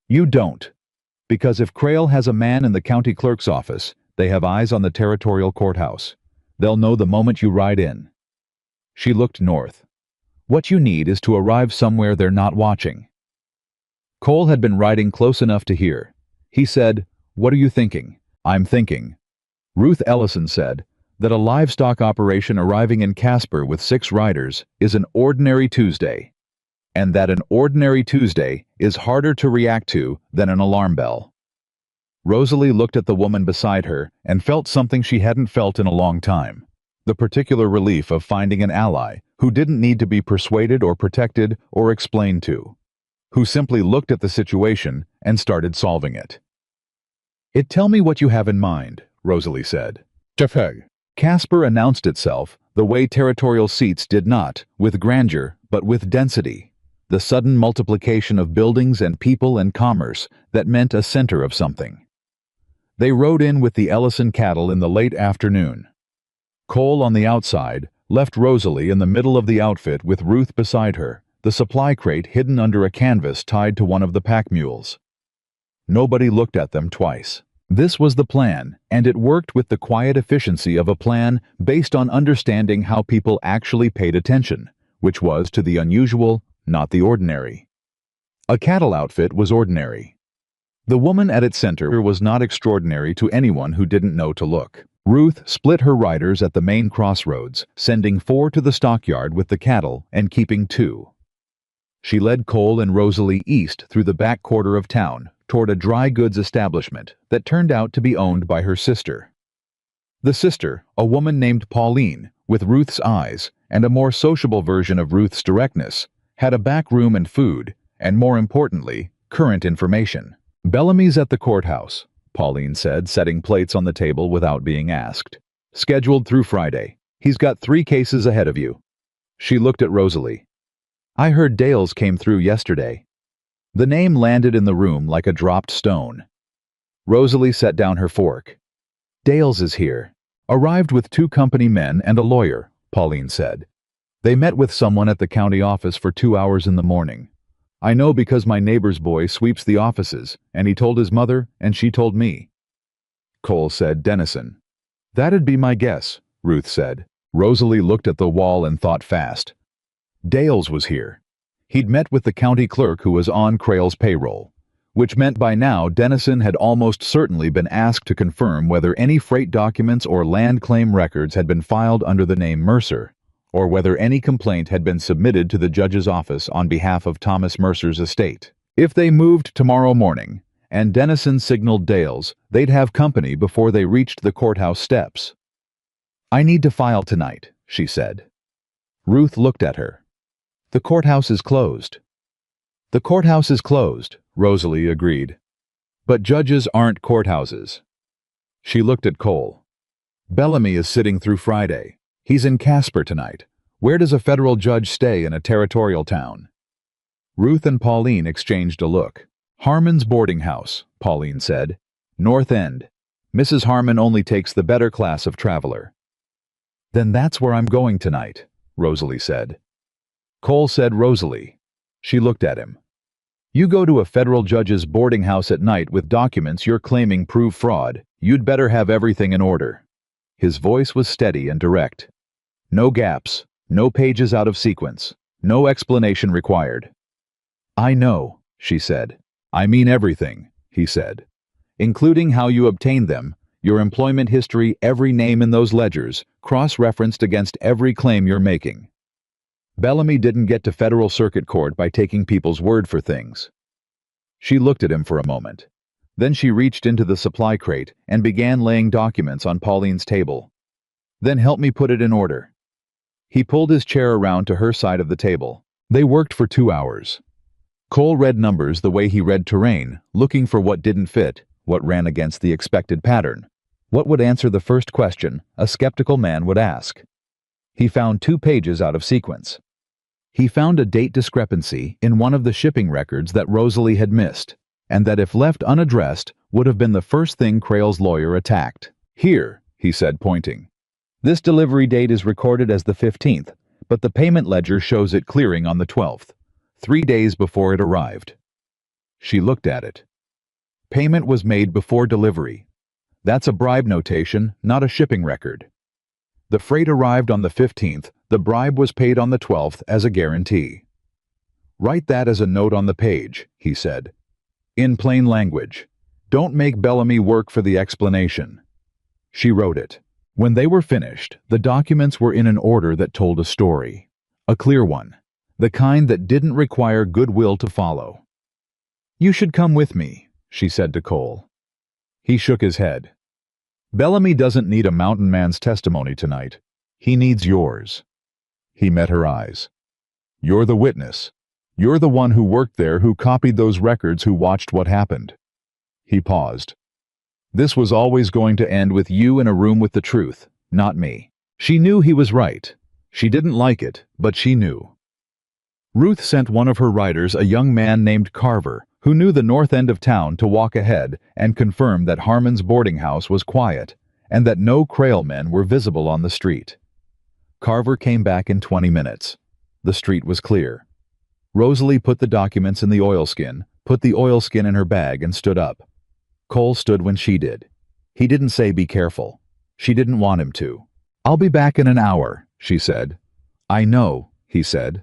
You don't. Because if Crail has a man in the county clerk's office, they have eyes on the territorial courthouse. They'll know the moment you ride in. She looked north. What you need is to arrive somewhere they're not watching. Cole had been riding close enough to hear. He said, "What are you thinking?" "I'm thinking," Ruth Ellison said, "that a livestock operation arriving in Casper with 6 riders is an ordinary Tuesday, and that an ordinary Tuesday is harder to react to than an alarm bell." Rosalie looked at the woman beside her and felt something she hadn't felt in a long time. The particular relief of finding an ally who didn't need to be persuaded or protected or explained to, who simply looked at the situation and started solving it. Tell me what you have in mind," Rosalie said. "Jeffeg." Casper announced itself the way territorial seats did not, with grandeur, but with density, the sudden multiplication of buildings and people and commerce that meant a center of something. They rode in with the Ellison cattle in the late afternoon. Cole on the outside left Rosalie in the middle of the outfit with Ruth beside her, the supply crate hidden under a canvas tied to one of the pack mules. Nobody looked at them twice. This was the plan, and it worked with the quiet efficiency of a plan based on understanding how people actually paid attention, which was to the unusual, not the ordinary. A cattle outfit was ordinary. The woman at its center was not extraordinary to anyone who didn't know to look. Ruth split her riders at the main crossroads, sending 4 to the stockyard with the cattle and keeping 2. She led Cole and Rosalie east through the back quarter of town toward a dry goods establishment that turned out to be owned by her sister. The sister, a woman named Pauline, with Ruth's eyes and a more sociable version of Ruth's directness, had a back room and food, and more importantly, current information. "Bellamy's at the courthouse," Pauline said, setting plates on the table without being asked. "Scheduled through Friday. He's got 3 cases ahead of you." She looked at Rosalie. "I heard Dale's came through yesterday." The name landed in the room like a dropped stone. Rosalie set down her fork. "Dale's is here. Arrived with 2 company men and a lawyer," Pauline said. "They met with someone at the county office for 2 hours in the morning. I know because my neighbor's boy sweeps the offices, and he told his mother, and she told me." Cole said Dennison. "That'd be my guess," Ruth said. Rosalie looked at the wall and thought fast. Dale's was here. He'd met with the county clerk who was on Crail's payroll, which meant by now Dennison had almost certainly been asked to confirm whether any freight documents or land claim records had been filed under the name Mercer, or whether any complaint had been submitted to the judge's office on behalf of Thomas Mercer's estate. If they moved tomorrow morning, and Dennison signaled Dale's, they'd have company before they reached the courthouse steps. "I need to file tonight," she said. Ruth looked at her. "The courthouse is closed." "The courthouse is closed," Rosalie agreed. "But judges aren't courthouses." She looked at Cole. "Bellamy is sitting through Friday. He's in Casper tonight. Where does a federal judge stay in a territorial town?" Ruth and Pauline exchanged a look. "Harmon's boarding house," Pauline said. "North End. Mrs. Harmon only takes the better class of traveler." "Then that's where I'm going tonight," Rosalie said. Cole said Rosalie. She looked at him. "You go to a federal judge's boarding house at night with documents you're claiming prove fraud, you'd better have everything in order." His voice was steady and direct. "No gaps, no pages out of sequence, no explanation required." "I know," she said. "I mean everything," he said. "Including how you obtained them, your employment history, every name in those ledgers, cross-referenced against every claim you're making. Bellamy didn't get to federal circuit court by taking people's word for things." She looked at him for a moment. Then she reached into the supply crate and began laying documents on Pauline's table. "Then help me put it in order." He pulled his chair around to her side of the table. They worked for 2 hours. Cole read numbers the way he read terrain, looking for what didn't fit, what ran against the expected pattern. What would answer the first question a skeptical man would ask? He found 2 pages out of sequence. He found a date discrepancy in one of the shipping records that Rosalie had missed, and that if left unaddressed would have been the first thing Crail's lawyer attacked. Here, he said, pointing. This delivery date is recorded as the 15th, but the payment ledger shows it clearing on the 12th, 3 days before it arrived. She looked at it. Payment was made before delivery. That's a bribe notation, not a shipping record. The freight arrived on the 15th, the bribe was paid on the 12th as a guarantee. Write that as a note on the page, he said. In plain language. Don't make Bellamy work for the explanation. She wrote it. When they were finished, the documents were in an order that told a story. A clear one. The kind that didn't require goodwill to follow. You should come with me, she said to Cole. He shook his head. Bellamy doesn't need a mountain man's testimony tonight. He needs yours. He met her eyes. You're the witness. You're the one who worked there, who copied those records, who watched what happened. He paused. This was always going to end with you in a room with the truth, not me. She knew he was right. She didn't like it, but she knew. Ruth sent one of her riders, a young man named Carver, who knew the north end of town, to walk ahead and confirm that Harmon's boarding house was quiet and that no Crail men were visible on the street. Carver came back in 20 minutes. The street was clear. Rosalie put the documents in the oilskin, put the oilskin in her bag, and stood up. Cole stood when she did. He didn't say be careful. She didn't want him to. I'll be back in an hour, she said. I know, he said.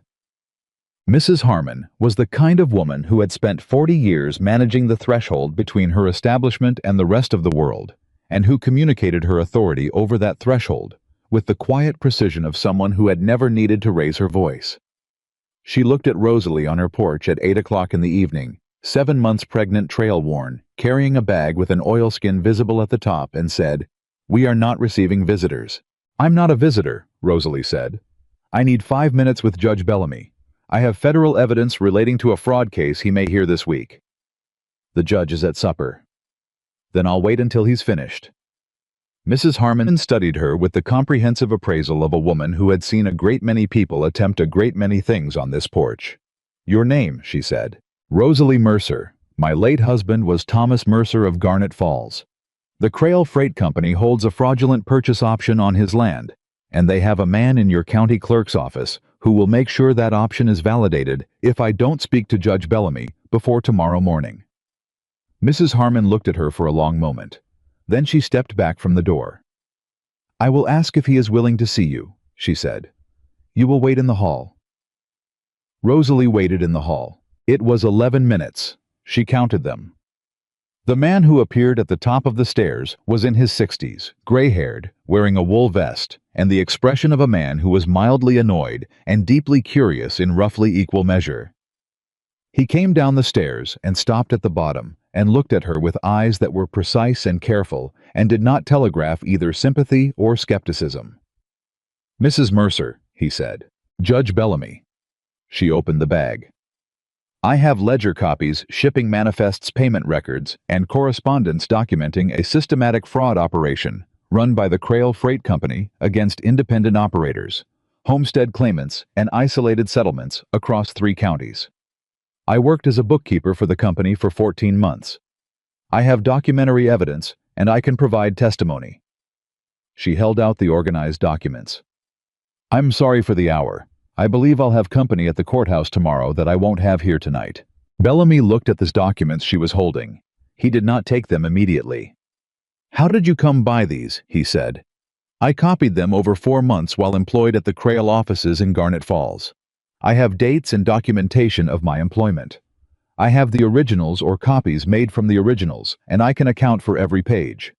Mrs. Harmon was the kind of woman who had spent 40 years managing the threshold between her establishment and the rest of the world, and who communicated her authority over that threshold with the quiet precision of someone who had never needed to raise her voice. She looked at Rosalie on her porch at 8 o'clock in the evening, 7 months pregnant, trail-worn, carrying a bag with an oilskin visible at the top, and said, We are not receiving visitors. I'm not a visitor, Rosalie said. I need 5 minutes with Judge Bellamy. I have federal evidence relating to a fraud case he may hear this week. The judge is at supper. Then I'll wait until he's finished. Mrs. Harmon studied her with the comprehensive appraisal of a woman who had seen a great many people attempt a great many things on this porch. Your name, she said. Rosalie Mercer. My late husband was Thomas Mercer of Garnet Falls. The Crail Freight Company holds a fraudulent purchase option on his land, and they have a man in your county clerk's office who will make sure that option is validated if I don't speak to Judge Bellamy before tomorrow morning. Mrs. Harmon looked at her for a long moment. Then she stepped back from the door. I will ask if he is willing to see you, she said. You will wait in the hall. Rosalie waited in the hall. It was 11 minutes. She counted them. The man who appeared at the top of the stairs was in his 60s, gray-haired, wearing a wool vest, and the expression of a man who was mildly annoyed and deeply curious in roughly equal measure. He came down the stairs and stopped at the bottom and looked at her with eyes that were precise and careful and did not telegraph either sympathy or skepticism. Mrs. Mercer, he said. Judge Bellamy. She opened the bag. I have ledger copies, shipping manifests, payment records, and correspondence documenting a systematic fraud operation run by the Crail Freight Company against independent operators, homestead claimants, and isolated settlements across 3 counties. I worked as a bookkeeper for the company for 14 months. I have documentary evidence, and I can provide testimony. She held out the organized documents. I'm sorry for the hour. I believe I'll have company at the courthouse tomorrow that I won't have here tonight. Bellamy looked at the documents she was holding. He did not take them immediately. How did you come by these? He said. I copied them over 4 months while employed at the Crail offices in Garnet Falls. I have dates and documentation of my employment. I have the originals or copies made from the originals, and I can account for every page.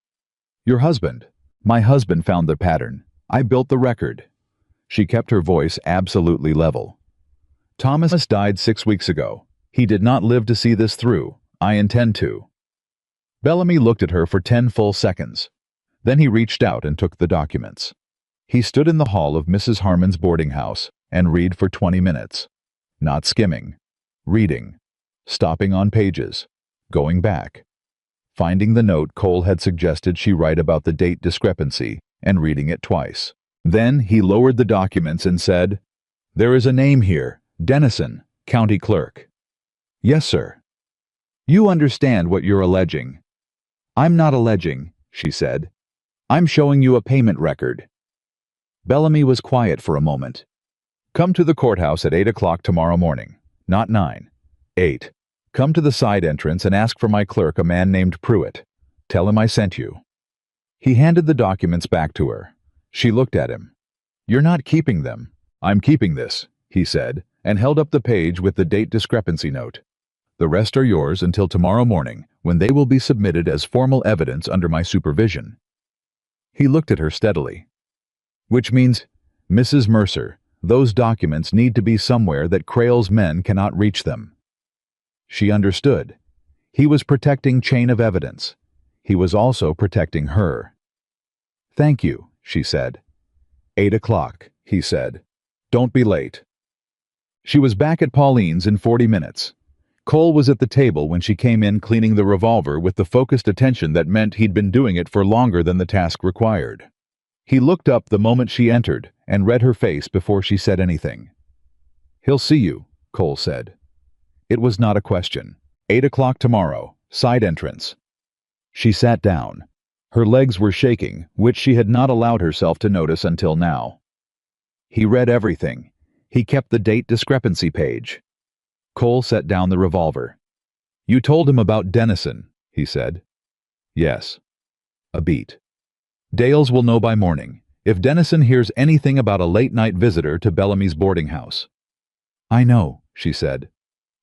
Your husband? My husband found the pattern. I built the record. She kept her voice absolutely level. Thomas died 6 weeks ago. He did not live to see this through. I intend to. Bellamy looked at her for 10 full seconds. Then he reached out and took the documents. He stood in the hall of Mrs. Harmon's boarding house and read for 20 minutes. Not skimming. Reading. Stopping on pages. Going back. Finding the note Cole had suggested she write about the date discrepancy and reading it twice. Then he lowered the documents and said, "There is a name here, Dennison, county clerk." "Yes, sir." "You understand what you're alleging." "I'm not alleging," she said. "I'm showing you a payment record." Bellamy was quiet for a moment. "Come to the courthouse at 8 o'clock tomorrow morning. Not 9. 8. Come to the side entrance and ask for my clerk, a man named Pruitt. Tell him I sent you." He handed the documents back to her. She looked at him. "You're not keeping them." "I'm keeping this," he said, and held up the page with the date discrepancy note. "The rest are yours until tomorrow morning, when they will be submitted as formal evidence under my supervision." He looked at her steadily. "Which means, Mrs. Mercer, those documents need to be somewhere that Crail's men cannot reach them." She understood. He was protecting chain of evidence. He was also protecting her. "Thank you," she said. 8 o'clock, he said. "Don't be late." She was back at Pauline's in 40 minutes. Cole was at the table when she came in, cleaning the revolver with the focused attention that meant he'd been doing it for longer than the task required. He looked up the moment she entered and read her face before she said anything. "He'll see you," Cole said. It was not a question. 8 o'clock tomorrow, side entrance. She sat down. Her legs were shaking, which she had not allowed herself to notice until now. He read everything. He kept the date discrepancy page. Cole set down the revolver. "You told him about Dennison," he said. "Yes." A beat. "Dales will know by morning if Dennison hears anything about a late-night visitor to Bellamy's boarding house." "I know," she said.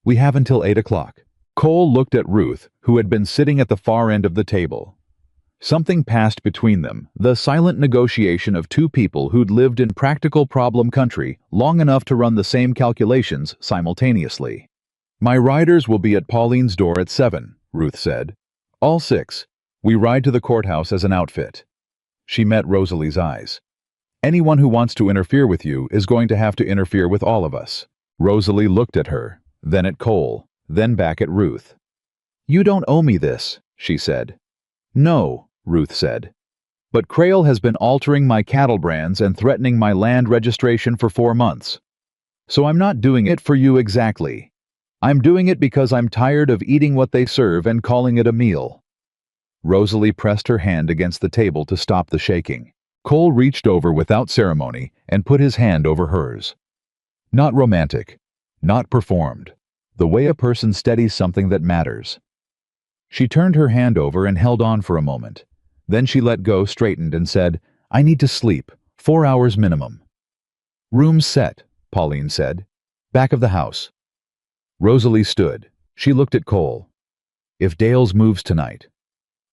"We have until 8 o'clock. Cole looked at Ruth, who had been sitting at the far end of the table. Something passed between them, the silent negotiation of two people who'd lived in practical problem country long enough to run the same calculations simultaneously. "My riders will be at Pauline's door at 7, Ruth said. "All 6. We ride to the courthouse as an outfit." She met Rosalie's eyes. "Anyone who wants to interfere with you is going to have to interfere with all of us." Rosalie looked at her, then at Cole, then back at Ruth. "You don't owe me this," she said. "No," Ruth said. "But Crail has been altering my cattle brands and threatening my land registration for 4 months. So I'm not doing it for you exactly. I'm doing it because I'm tired of eating what they serve and calling it a meal." Rosalie pressed her hand against the table to stop the shaking. Cole reached over without ceremony and put his hand over hers. Not romantic, not performed. The way a person steadies something that matters. She turned her hand over and held on for a moment. Then she let go, straightened, and said, "I need to sleep. 4 hours minimum." "Room's set," Pauline said. "Back of the house." Rosalie stood. She looked at Cole. "If Dales moves tonight."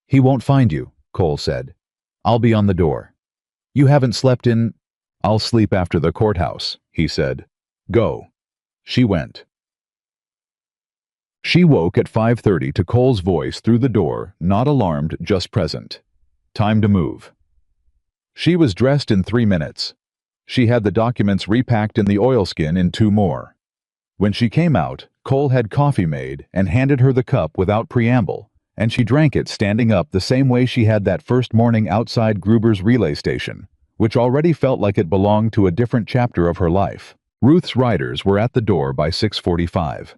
"He won't find you," Cole said. "I'll be on the door." "You haven't slept in—" "I'll sleep after the courthouse," he said. "Go." She went. She woke at 5:30 to Cole's voice through the door, not alarmed, just present. Time to move. She was dressed in 3 minutes. She had the documents repacked in the oilskin in 2 more. When she came out, Cole had coffee made and handed her the cup without preamble, and she drank it standing up the same way she had that first morning outside Gruber's relay station, which already felt like it belonged to a different chapter of her life. Ruth's riders were at the door by 6:45.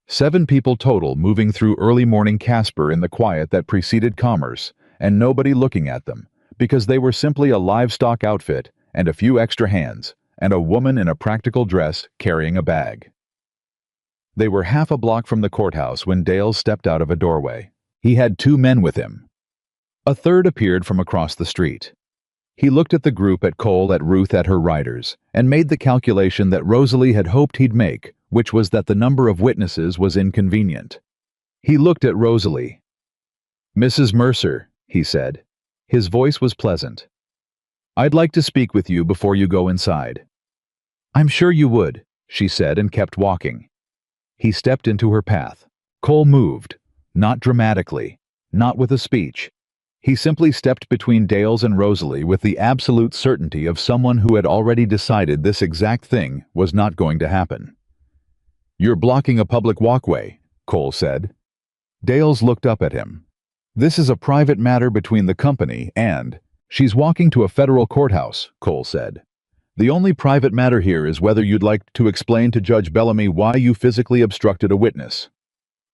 7 people total moving through early morning Casper in the quiet that preceded commerce, and nobody looking at them, because they were simply a livestock outfit and a few extra hands, and a woman in a practical dress carrying a bag. They were half a block from the courthouse when Dale stepped out of a doorway. He had 2 men with him. A third appeared from across the street. He looked at the group, at Cole, at Ruth, at her riders, and made the calculation that Rosalie had hoped he'd make, which was that the number of witnesses was inconvenient. He looked at Rosalie. "Mrs. Mercer," he said. His voice was pleasant. "I'd like to speak with you before you go inside." "I'm sure you would," she said, and kept walking. He stepped into her path. Cole moved, not dramatically, not with a speech. He simply stepped between Dales and Rosalie with the absolute certainty of someone who had already decided this exact thing was not going to happen. "You're blocking a public walkway," Cole said. Dales looked up at him. This is a private matter between the company and... She's walking to a federal courthouse, Cole said. The only private matter here is whether you'd like to explain to Judge Bellamy why you physically obstructed a witness.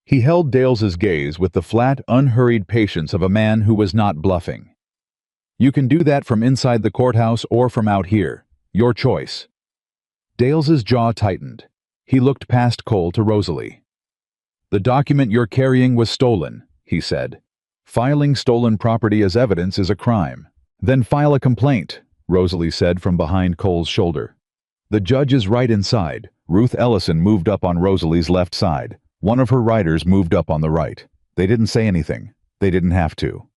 He held Dales's gaze with the flat, unhurried patience of a man who was not bluffing. You can do that from inside the courthouse or from out here. Your choice. Dales's jaw tightened. He looked past Cole to Rosalie. The document you're carrying was stolen, he said. Filing stolen property as evidence is a crime. Then file a complaint, Rosalie said from behind Cole's shoulder. The judge is right inside. Ruth Ellison moved up on Rosalie's left side. One of her riders moved up on the right. They didn't say anything. They didn't have to.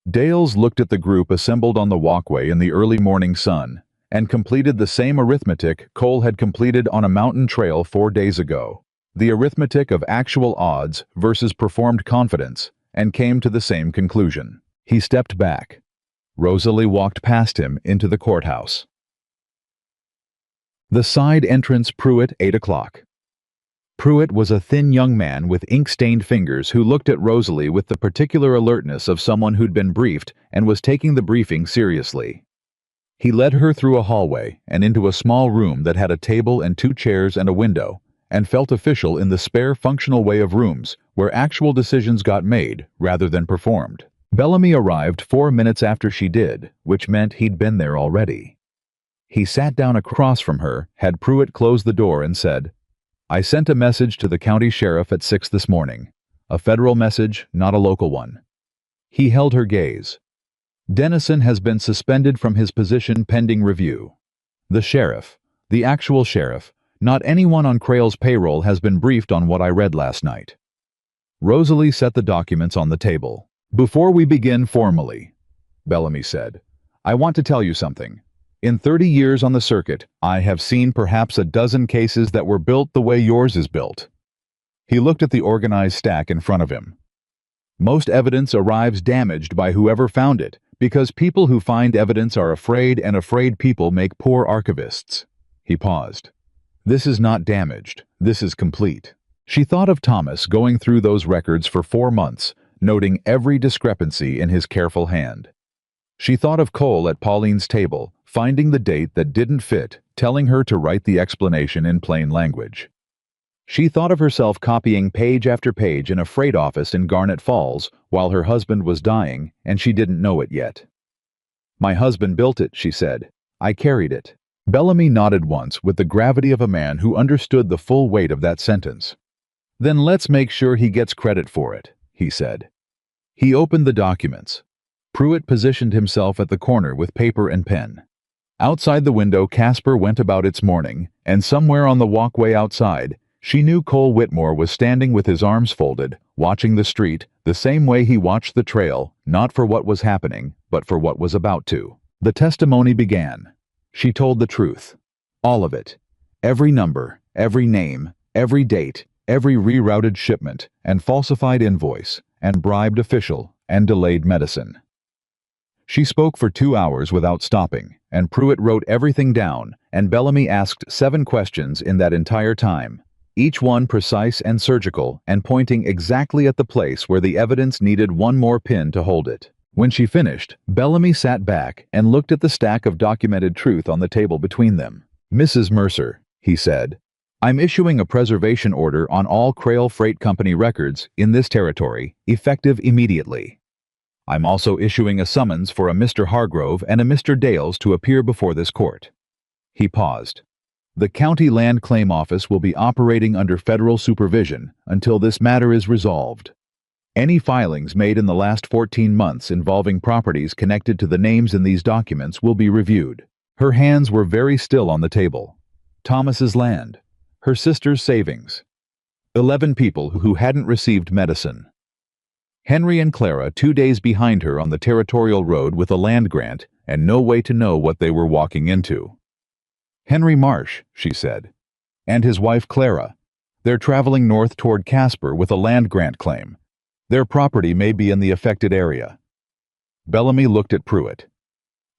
Dales looked at the group assembled on the walkway in the early morning sun and completed the same arithmetic Cole had completed on a mountain trail 4 days ago. The arithmetic of actual odds versus performed confidence, and came to the same conclusion. He stepped back. Rosalie walked past him into the courthouse. The side entrance, Pruitt, 8 o'clock. Pruitt was a thin young man with ink-stained fingers who looked at Rosalie with the particular alertness of someone who'd been briefed and was taking the briefing seriously. He led her through a hallway and into a small room that had a table and 2 chairs and a window, and felt official in the spare functional way of rooms where actual decisions got made rather than performed. Bellamy arrived 4 minutes after she did, which meant he'd been there already. He sat down across from her, had Pruitt close the door and said, I sent a message to the county sheriff at 6 this morning. A federal message, not a local one. He held her gaze. Dennison has been suspended from his position pending review. The sheriff, the actual sheriff, not anyone on Crail's payroll, has been briefed on what I read last night. Rosalie set the documents on the table. Before we begin formally, Bellamy said, I want to tell you something. In 30 years on the circuit, I have seen perhaps a dozen cases that were built the way yours is built. He looked at the organized stack in front of him. Most evidence arrives damaged by whoever found it, because people who find evidence are afraid, and afraid people make poor archivists. He paused. This is not damaged. This is complete. She thought of Thomas going through those records for 4 months, noting every discrepancy in his careful hand. She thought of Cole at Pauline's table, finding the date that didn't fit, telling her to write the explanation in plain language. She thought of herself copying page after page in a freight office in Garnet Falls while her husband was dying and she didn't know it yet. My husband built it, she said. I carried it. Bellamy nodded once with the gravity of a man who understood the full weight of that sentence. Then let's make sure he gets credit for it, he said. He opened the documents. Pruitt positioned himself at the corner with paper and pen. Outside the window, Casper went about its morning, and somewhere on the walkway outside, she knew Cole Whitmore was standing with his arms folded, watching the street, the same way he watched the trail, not for what was happening, but for what was about to. The testimony began. She told the truth. All of it. Every number, every name, every date, every rerouted shipment, and falsified invoice, and bribed official, and delayed medicine. She spoke for 2 hours without stopping, and Pruitt wrote everything down, and Bellamy asked 7 questions in that entire time, each one precise and surgical and pointing exactly at the place where the evidence needed one more pin to hold it. When she finished, Bellamy sat back and looked at the stack of documented truth on the table between them. Mrs. Mercer, he said, I'm issuing a preservation order on all Crail Freight Company records in this territory, effective immediately. I'm also issuing a summons for a Mr. Hargrove and a Mr. Dales to appear before this court. He paused. The County Land Claim Office will be operating under federal supervision until this matter is resolved. Any filings made in the last 14 months involving properties connected to the names in these documents will be reviewed. Her hands were very still on the table. Thomas's land. Her sister's savings. 11 people who hadn't received medicine. Henry and Clara 2 days behind her on the territorial road with a land grant and no way to know what they were walking into. Henry Marsh, she said, and his wife Clara. They're traveling north toward Casper with a land grant claim. Their property may be in the affected area. Bellamy looked at Pruitt.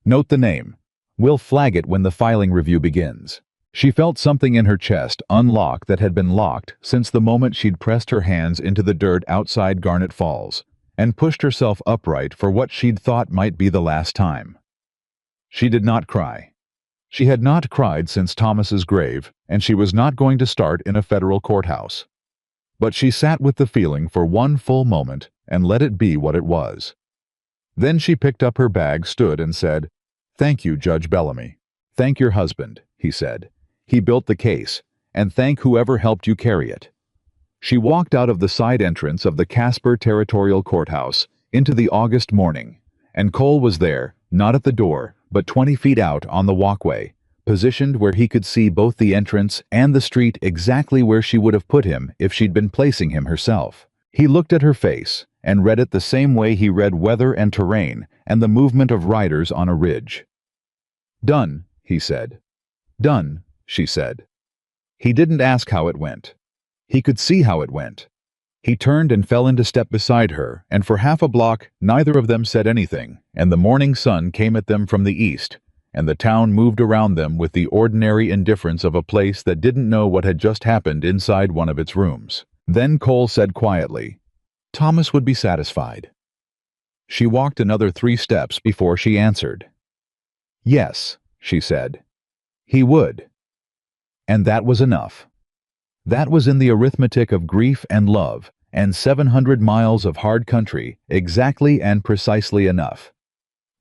Note the name. We'll flag it when the filing review begins. She felt something in her chest unlock that had been locked since the moment she'd pressed her hands into the dirt outside Garnet Falls, and pushed herself upright for what she'd thought might be the last time. She did not cry. She had not cried since Thomas's grave, and she was not going to start in a federal courthouse. But she sat with the feeling for one full moment and let it be what it was. Then she picked up her bag, stood, and said, "Thank you, Judge Bellamy. Thank your husband," he said. "He built the case, and thank whoever helped you carry it." She walked out of the side entrance of the Casper Territorial Courthouse into the August morning, and Cole was there, not at the door, but 20 feet out on the walkway, positioned where he could see both the entrance and the street exactly where she would have put him if she'd been placing him herself. He looked at her face and read it the same way he read weather and terrain and the movement of riders on a ridge. "Done," he said. "Done," she said. He didn't ask how it went. He could see how it went. He turned and fell into step beside her, and for half a block neither of them said anything, and the morning sun came at them from the east, and the town moved around them with the ordinary indifference of a place that didn't know what had just happened inside one of its rooms. Then Cole said quietly, "Thomas would be satisfied." She walked another 3 steps before she answered. "Yes," she said. "He would." And that was enough. That was in the arithmetic of grief and love, and 700 miles of hard country, exactly and precisely enough.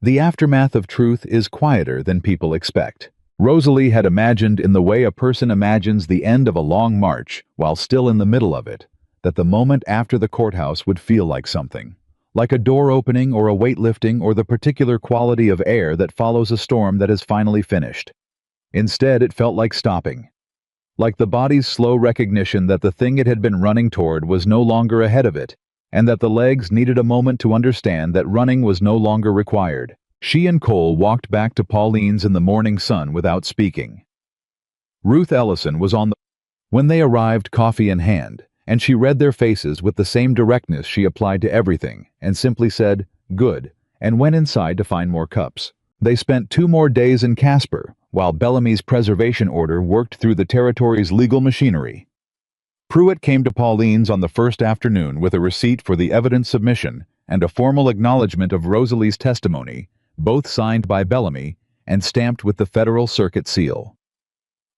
The aftermath of truth is quieter than people expect. Rosalie had imagined, in the way a person imagines the end of a long march while still in the middle of it, that the moment after the courthouse would feel like something, like a door opening or a weight lifting or the particular quality of air that follows a storm that is finally finished. Instead, it felt like stopping. Like the body's slow recognition that the thing it had been running toward was no longer ahead of it, and that the legs needed a moment to understand that running was no longer required. She and Cole walked back to Pauline's in the morning sun without speaking. Ruth Ellison was on the when they arrived, coffee in hand, and she read their faces with the same directness she applied to everything, and simply said, "Good," and went inside to find more cups. They spent 2 more days in Casper, while Bellamy's preservation order worked through the territory's legal machinery. Pruitt came to Pauline's on the first afternoon with a receipt for the evidence submission and a formal acknowledgement of Rosalie's testimony, both signed by Bellamy and stamped with the Federal Circuit seal.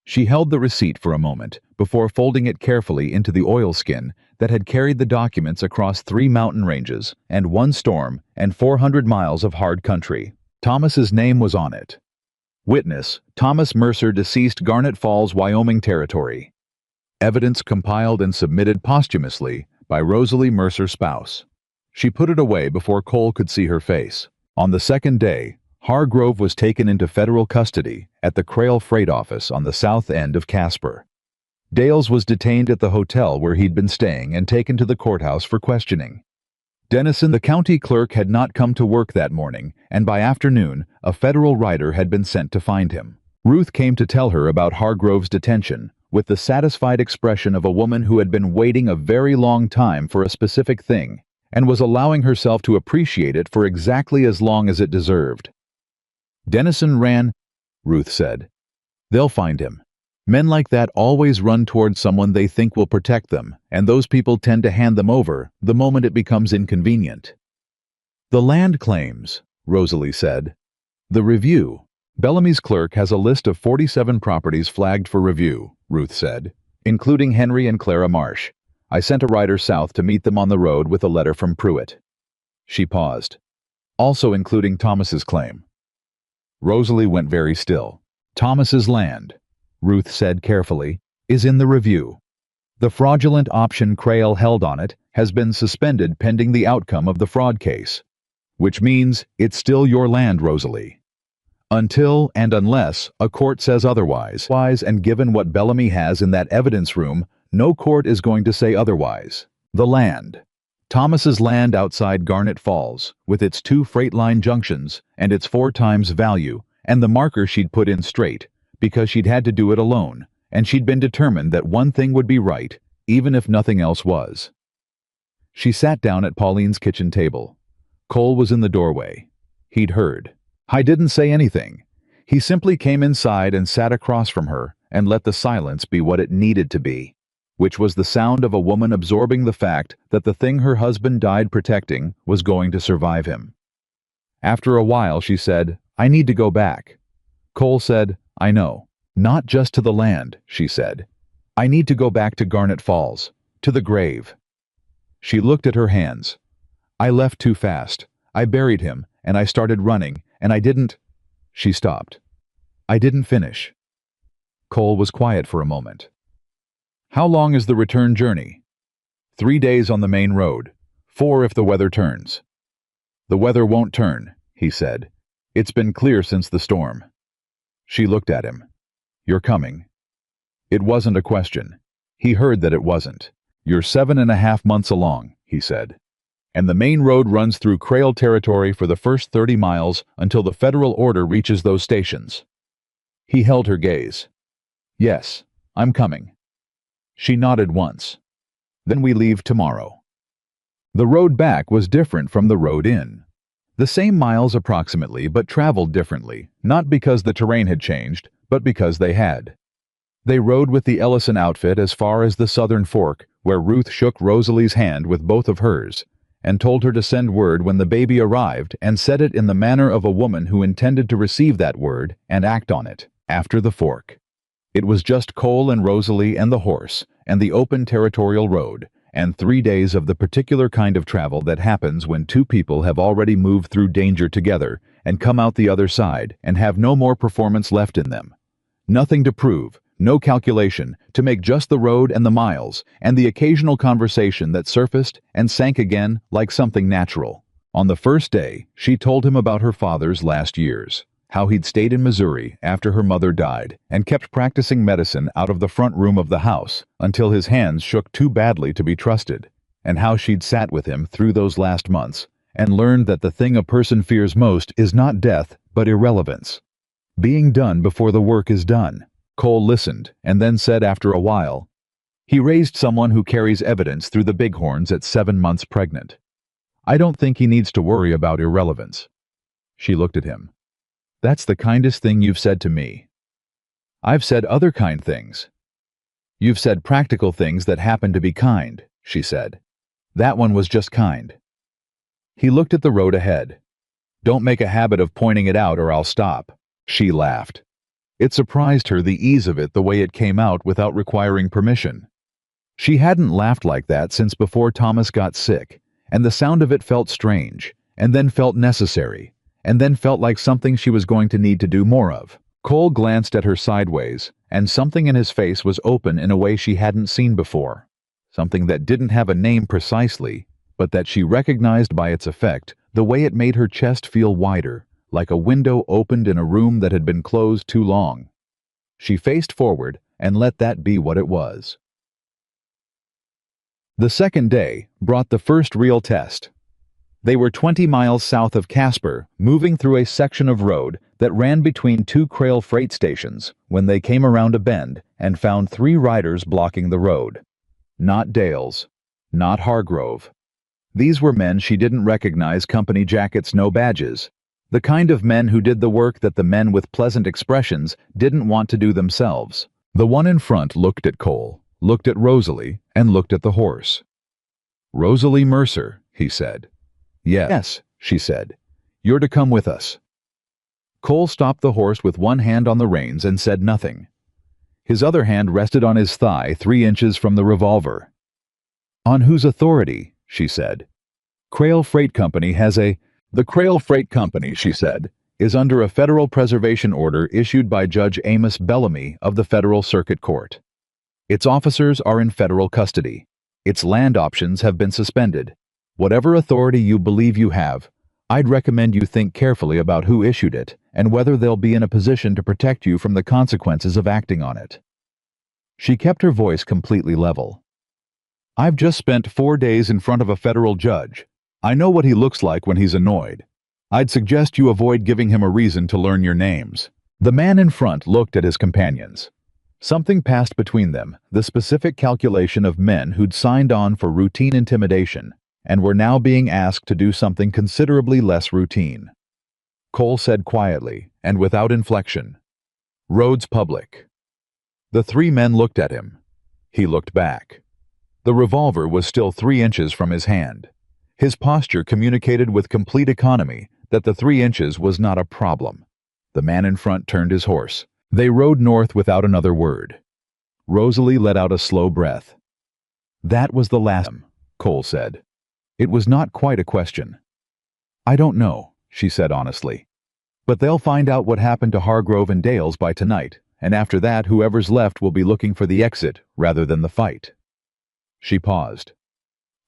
She held the receipt for a moment before folding it carefully into the oilskin that had carried the documents across 3 mountain ranges and 1 storm and 400 miles of hard country. Thomas's name was on it. Witness, Thomas Mercer, deceased, Garnet Falls, Wyoming Territory. Evidence compiled and submitted posthumously by Rosalie Mercer's spouse. She put it away before Cole could see her face. On the second day, Hargrove was taken into federal custody at the Crail Freight Office on the south end of Casper. Dales was detained at the hotel where he'd been staying and taken to the courthouse for questioning. Dennison, the county clerk, had not come to work that morning, and by afternoon, a federal rider had been sent to find him. Ruth came to tell her about Hargrove's detention, with the satisfied expression of a woman who had been waiting a very long time for a specific thing, and was allowing herself to appreciate it for exactly as long as it deserved. "Dennison ran," Ruth said. "They'll find him. Men like that always run towards someone they think will protect them, and those people tend to hand them over the moment it becomes inconvenient." "The land claims," Rosalie said. "The review. Bellamy's clerk has a list of 47 properties flagged for review," Ruth said, "including Henry and Clara Marsh. I sent a rider south to meet them on the road with a letter from Pruitt." She paused. "Also including Thomas's claim." Rosalie went very still. "Thomas's land," Ruth said carefully, "is in the review. The fraudulent option Crail held on it has been suspended pending the outcome of the fraud case. Which means it's still your land, Rosalie. Until and unless a court says otherwise, and given what Bellamy has in that evidence room, no court is going to say otherwise. The land. Thomas's land outside Garnet Falls, with its 2 freight line junctions and its 4 times value, and the marker she'd put in straight, because she'd had to do it alone, and she'd been determined that one thing would be right, even if nothing else was. She sat down at Pauline's kitchen table. Cole was in the doorway. He'd heard. I didn't say anything. He simply came inside and sat across from her and let the silence be what it needed to be. which was the sound of a woman absorbing the fact that the thing her husband died protecting was going to survive him. After a while, she said, "I need to go back." Cole said, "I know. Not just to the land," she said. "I need to go back to Garnet Falls, to the grave." She looked at her hands. "I left too fast. I buried him, and I started running, and I didn't—" She stopped. "I didn't finish." Cole was quiet for a moment. "How long is the return journey?" 3 days on the main road. 4 if the weather turns." "The weather won't turn," he said. "It's been clear since the storm." She looked at him. "You're coming." It wasn't a question. He heard that it wasn't. "You're 7.5 months along," he said. "And the main road runs through Krail territory for the first 30 miles until the federal order reaches those stations." He held her gaze. "Yes, I'm coming." She nodded once. "Then we leave tomorrow." The road back was different from the road in. The same miles approximately, but traveled differently, not because the terrain had changed, but because they had. They rode with the Ellison outfit as far as the Southern Fork, where Ruth shook Rosalie's hand with both of hers, and told her to send word when the baby arrived, and said it in the manner of a woman who intended to receive that word and act on it, after the fork. It was just Cole and Rosalie and the horse, and the open territorial road, and 3 days of the particular kind of travel that happens when two people have already moved through danger together and come out the other side and have no more performance left in them. Nothing to prove, no calculation, to make just the road and the miles, and the occasional conversation that surfaced and sank again like something natural. On the first day, she told him about her father's last years, how he'd stayed in Missouri after her mother died and kept practicing medicine out of the front room of the house until his hands shook too badly to be trusted, and how she'd sat with him through those last months and learned that the thing a person fears most is not death but irrelevance. Being done before the work is done. Cole listened and then said after a while, "He raised someone who carries evidence through the bighorns at 7 months pregnant. I don't think he needs to worry about irrelevance." She looked at him. "That's the kindest thing you've said to me." "I've said other kind things." "You've said practical things that happen to be kind," she said. "That one was just kind." He looked at the road ahead. "Don't make a habit of pointing it out or I'll stop." She laughed. It surprised her the ease of it, the way it came out without requiring permission. She hadn't laughed like that since before Thomas got sick, and the sound of it felt strange, and then felt necessary, and then felt like something she was going to need to do more of. Cole glanced at her sideways, and something in his face was open in a way she hadn't seen before. Something that didn't have a name precisely, but that she recognized by its effect, the way it made her chest feel wider, like a window opened in a room that had been closed too long. She faced forward and let that be what it was. The second day brought the first real test. They were 20 miles south of Casper, moving through a section of road that ran between 2 Krail freight stations when they came around a bend and found 3 riders blocking the road. Not Dales. Not Hargrove. These were men she didn't recognize, company jackets, no badges. The kind of men who did the work that the men with pleasant expressions didn't want to do themselves. The one in front looked at Cole, looked at Rosalie, and looked at the horse. "Rosalie Mercer," he said. "Yes," she said. "You're to come with us." Cole stopped the horse with one hand on the reins and said nothing. His other hand rested on his thigh 3 inches from the revolver. "On whose authority?" she said. "Krail Freight Company has a—" "The Krail Freight Company," she said, "is under a federal preservation order issued by Judge Amos Bellamy of the Federal Circuit Court. Its officers are in federal custody. Its land options have been suspended. Whatever authority you believe you have, I'd recommend you think carefully about who issued it and whether they'll be in a position to protect you from the consequences of acting on it." She kept her voice completely level. "I've just spent 4 days in front of a federal judge. I know what he looks like when he's annoyed. I'd suggest you avoid giving him a reason to learn your names." The man in front looked at his companions. Something passed between them, the specific calculation of men who'd signed on for routine intimidation and were now being asked to do something considerably less routine. Cole said quietly and without inflection, "Roads public." The 3 men looked at him. He looked back. The revolver was still 3 inches from his hand. His posture communicated with complete economy that the 3 inches was not a problem. The man in front turned his horse. They rode north without another word. Rosalie let out a slow breath. "That was the last," Cole said. It was not quite a question. "I don't know," she said honestly. "But they'll find out what happened to Hargrove and Dales by tonight, and after that whoever's left will be looking for the exit rather than the fight." She paused.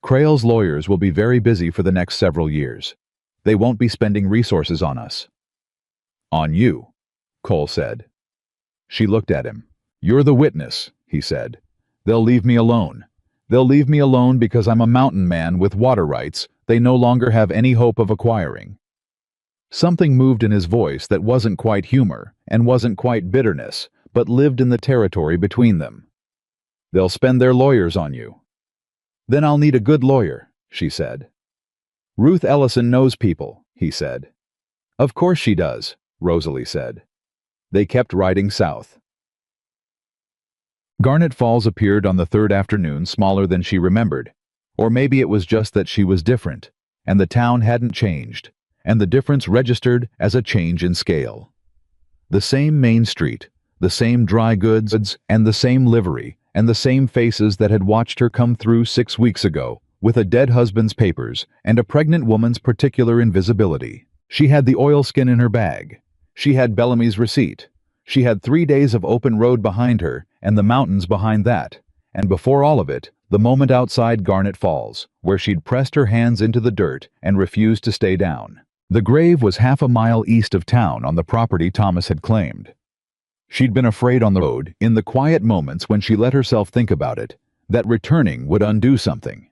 "Crail's lawyers will be very busy for the next several years. They won't be spending resources on us." "On you," Cole said. She looked at him. "You're the witness," he said. "They'll leave me alone. They'll leave me alone because I'm a mountain man with water rights they no longer have any hope of acquiring." Something moved in his voice that wasn't quite humor and wasn't quite bitterness, but lived in the territory between them. "They'll spend their lawyers on you." "Then I'll need a good lawyer," she said. "Ruth Ellison knows people," he said. "Of course she does," Rosalie said. They kept riding south. Garnet Falls appeared on the third afternoon smaller than she remembered. Or maybe it was just that she was different, and the town hadn't changed, and the difference registered as a change in scale. The same main street, the same dry goods, and the same livery, and the same faces that had watched her come through 6 weeks ago, with a dead husband's papers and a pregnant woman's particular invisibility. She had the oilskin in her bag. She had Bellamy's receipt. She had 3 days of open road behind her and the mountains behind that, and before all of it, the moment outside Garnet Falls, where she'd pressed her hands into the dirt and refused to stay down. The grave was half a mile east of town on the property Thomas had claimed. She'd been afraid on the road, in the quiet moments when she let herself think about it, that returning would undo something.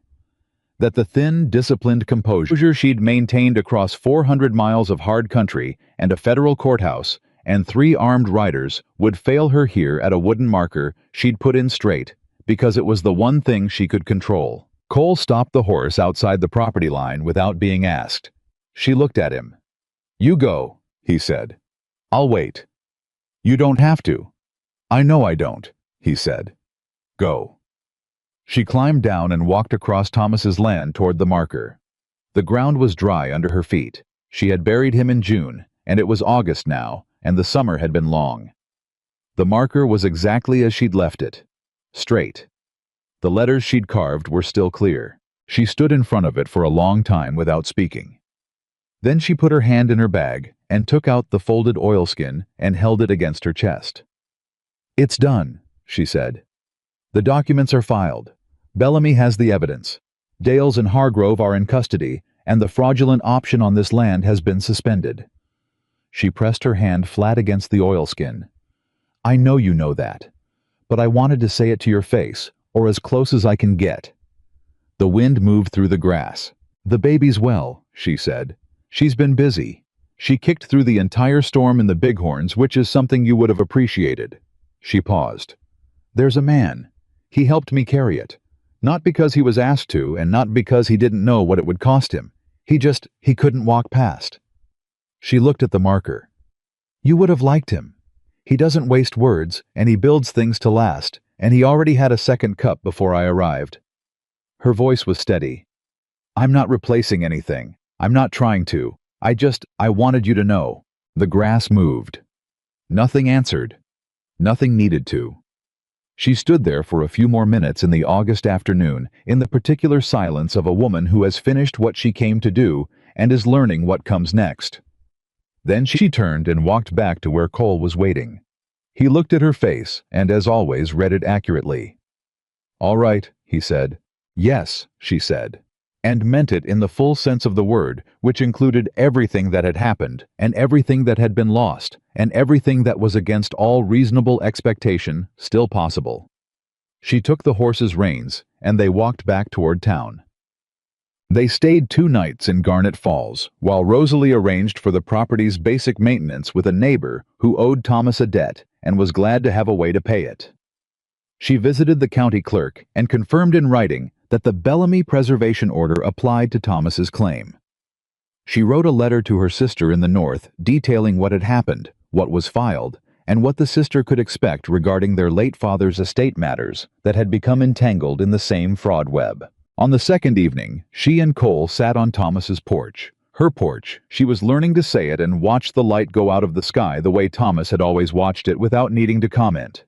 That the thin, disciplined composure she'd maintained across 400 miles of hard country and a federal courthouse and 3 armed riders would fail her here at a wooden marker she'd put in straight, because it was the one thing she could control. Cole stopped the horse outside the property line without being asked. She looked at him. "You go," he said. "I'll wait." "You don't have to." "I know I don't," he said. "Go." She climbed down and walked across Thomas's land toward the marker. The ground was dry under her feet. She had buried him in June, and it was August now, and the summer had been long. The marker was exactly as she'd left it. Straight. The letters she'd carved were still clear. She stood in front of it for a long time without speaking. Then she put her hand in her bag and took out the folded oilskin and held it against her chest. "It's done," she said. "The documents are filed. Bellamy has the evidence. Dales and Hargrove are in custody, and the fraudulent option on this land has been suspended." She pressed her hand flat against the oilskin. "I know you know that, but I wanted to say it to your face, or as close as I can get." The wind moved through the grass. "The baby's well," she said. "She's been busy. She kicked through the entire storm in the Bighorns, which is something you would have appreciated." She paused. "There's a man. He helped me carry it. Not because he was asked to, and not because he didn't know what it would cost him. He couldn't walk past." She looked at the marker. "You would have liked him. He doesn't waste words, and he builds things to last, and he already had a second cup before I arrived." Her voice was steady. "I'm not replacing anything. I'm not trying to. I wanted you to know." The grass moved. Nothing answered. Nothing needed to. She stood there for a few more minutes in the August afternoon, in the particular silence of a woman who has finished what she came to do and is learning what comes next. Then she turned and walked back to where Cole was waiting. He looked at her face and, as always, read it accurately. "All right," he said. "Yes," she said, and meant it in the full sense of the word, which included everything that had happened, and everything that had been lost, and everything that was against all reasonable expectation still possible. She took the horse's reins, and they walked back toward town. They stayed 2 nights in Garnet Falls, while Rosalie arranged for the property's basic maintenance with a neighbor who owed Thomas a debt and was glad to have a way to pay it. She visited the county clerk and confirmed in writing that the Bellamy preservation order applied to Thomas's claim. She wrote a letter to her sister in the north detailing what had happened, what was filed, and what the sister could expect regarding their late father's estate matters that had become entangled in the same fraud web. On the second evening, she and Cole sat on Thomas's porch. Her porch, she was learning to say it and watch the light go out of the sky the way Thomas had always watched it without needing to comment.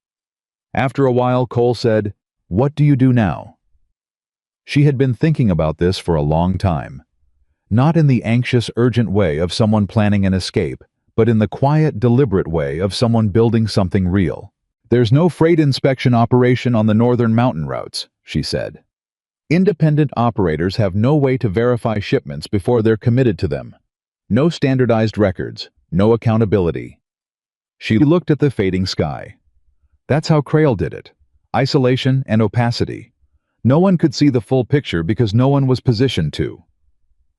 After a while, Cole said, "What do you do now?" She had been thinking about this for a long time. Not in the anxious, urgent way of someone planning an escape, but in the quiet, deliberate way of someone building something real. "There's no freight inspection operation on the northern mountain routes," she said. "Independent operators have no way to verify shipments before they're committed to them. No standardized records, no accountability." She looked at the fading sky. That's how Crail did it. Isolation and opacity. No one could see the full picture because no one was positioned to.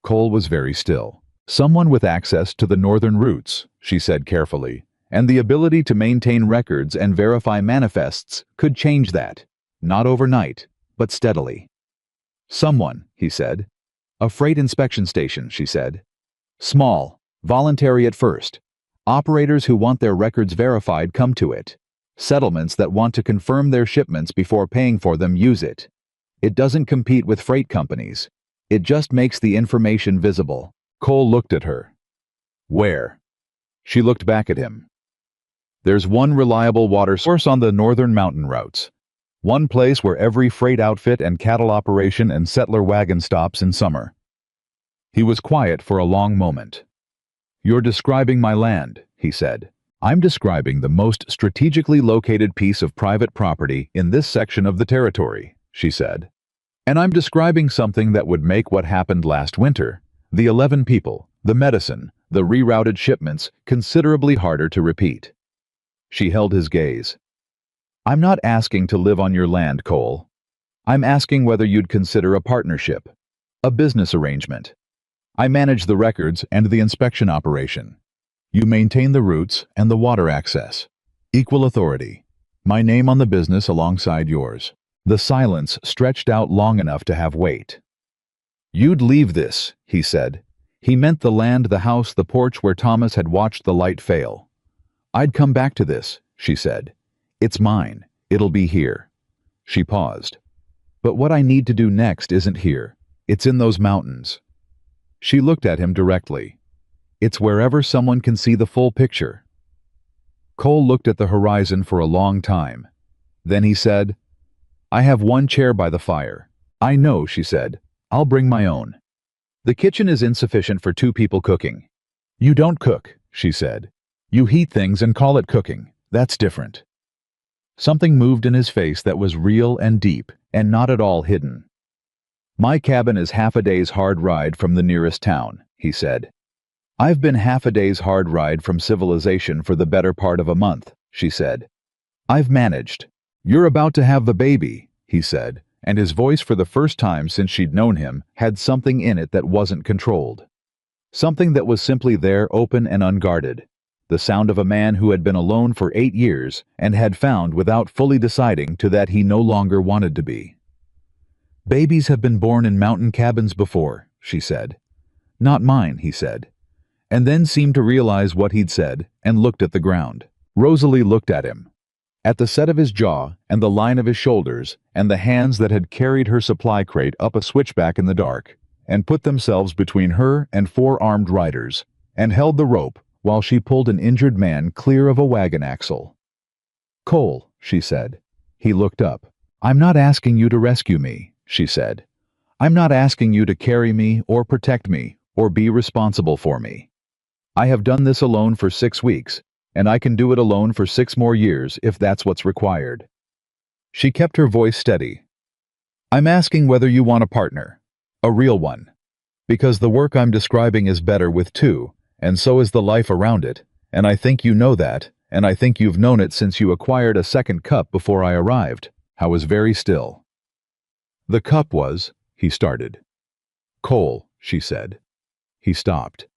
Cole was very still. "Someone with access to the northern routes," she said carefully, "and the ability to maintain records and verify manifests could change that. Not overnight, but steadily." "Someone," he said. "A freight inspection station," she said. "Small, voluntary at first. Operators who want their records verified come to it. Settlements that want to confirm their shipments before paying for them use it. It doesn't compete with freight companies. It just makes the information visible." Cole looked at her. "Where?" She looked back at him. "There's one reliable water source on the northern mountain routes. One place where every freight outfit and cattle operation and settler wagon stops in summer." He was quiet for a long moment. "You're describing my land," he said. "I'm describing the most strategically located piece of private property in this section of the territory," she said. "And I'm describing something that would make what happened last winter, the 11 people, the medicine, the rerouted shipments, considerably harder to repeat." She held his gaze. "I'm not asking to live on your land, Cole. I'm asking whether you'd consider a partnership, a business arrangement. I manage the records and the inspection operation. You maintain the routes and the water access. Equal authority. My name on the business alongside yours." The silence stretched out long enough to have weight. "You'd leave this," he said. He meant the land, the house, the porch where Thomas had watched the light fail. "I'd come back to this," she said. "It's mine. It'll be here." She paused. "But what I need to do next isn't here. It's in those mountains." She looked at him directly. "It's wherever someone can see the full picture." Cole looked at the horizon for a long time. Then he said, "I have one chair by the fire." "I know," she said. "I'll bring my own." "The kitchen is insufficient for 2 people cooking." "You don't cook," she said. "You heat things and call it cooking. That's different." Something moved in his face that was real and deep, and not at all hidden. "My cabin is half a day's hard ride from the nearest town," he said. "I've been half a day's hard ride from civilization for the better part of a month," she said. "I've managed." "You're about to have the baby," he said, and his voice for the first time since she'd known him had something in it that wasn't controlled. Something that was simply there, open and unguarded. The sound of a man who had been alone for 8 years and had found, without fully deciding, to that he no longer wanted to be. "Babies have been born in mountain cabins before," she said. "Not mine," he said, and then seemed to realize what he'd said and looked at the ground. Rosalie looked at him. At the set of his jaw and the line of his shoulders and the hands that had carried her supply crate up a switchback in the dark and put themselves between her and 4 armed riders and held the rope while she pulled an injured man clear of a wagon axle. "Cole," she said. He looked up. "I'm not asking you to rescue me," she said. "I'm not asking you to carry me or protect me or be responsible for me. I have done this alone for 6 weeks, and I can do it alone for 6 more years if that's what's required." She kept her voice steady. "I'm asking whether you want a partner, a real one. Because the work I'm describing is better with 2, and so is the life around it, and I think you know that, and I think you've known it since you acquired a second cup before I arrived." I was very still. "The cup was," he started. "Cole," she said. He stopped.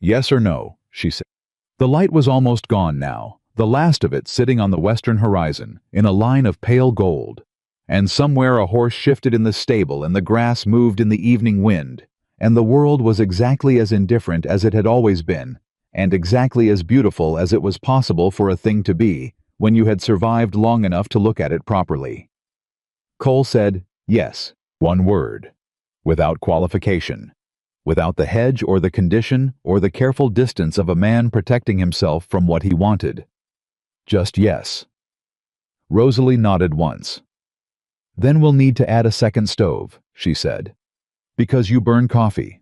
"Yes or no," she said. The light was almost gone now, the last of it sitting on the western horizon, in a line of pale gold. And somewhere a horse shifted in the stable and the grass moved in the evening wind, and the world was exactly as indifferent as it had always been, and exactly as beautiful as it was possible for a thing to be when you had survived long enough to look at it properly. Cole said, yes, one word, without qualification, without the hedge or the condition or the careful distance of a man protecting himself from what he wanted. Just yes. Rosalie nodded once. Then we'll need to add a second stove, she said, because you burn coffee.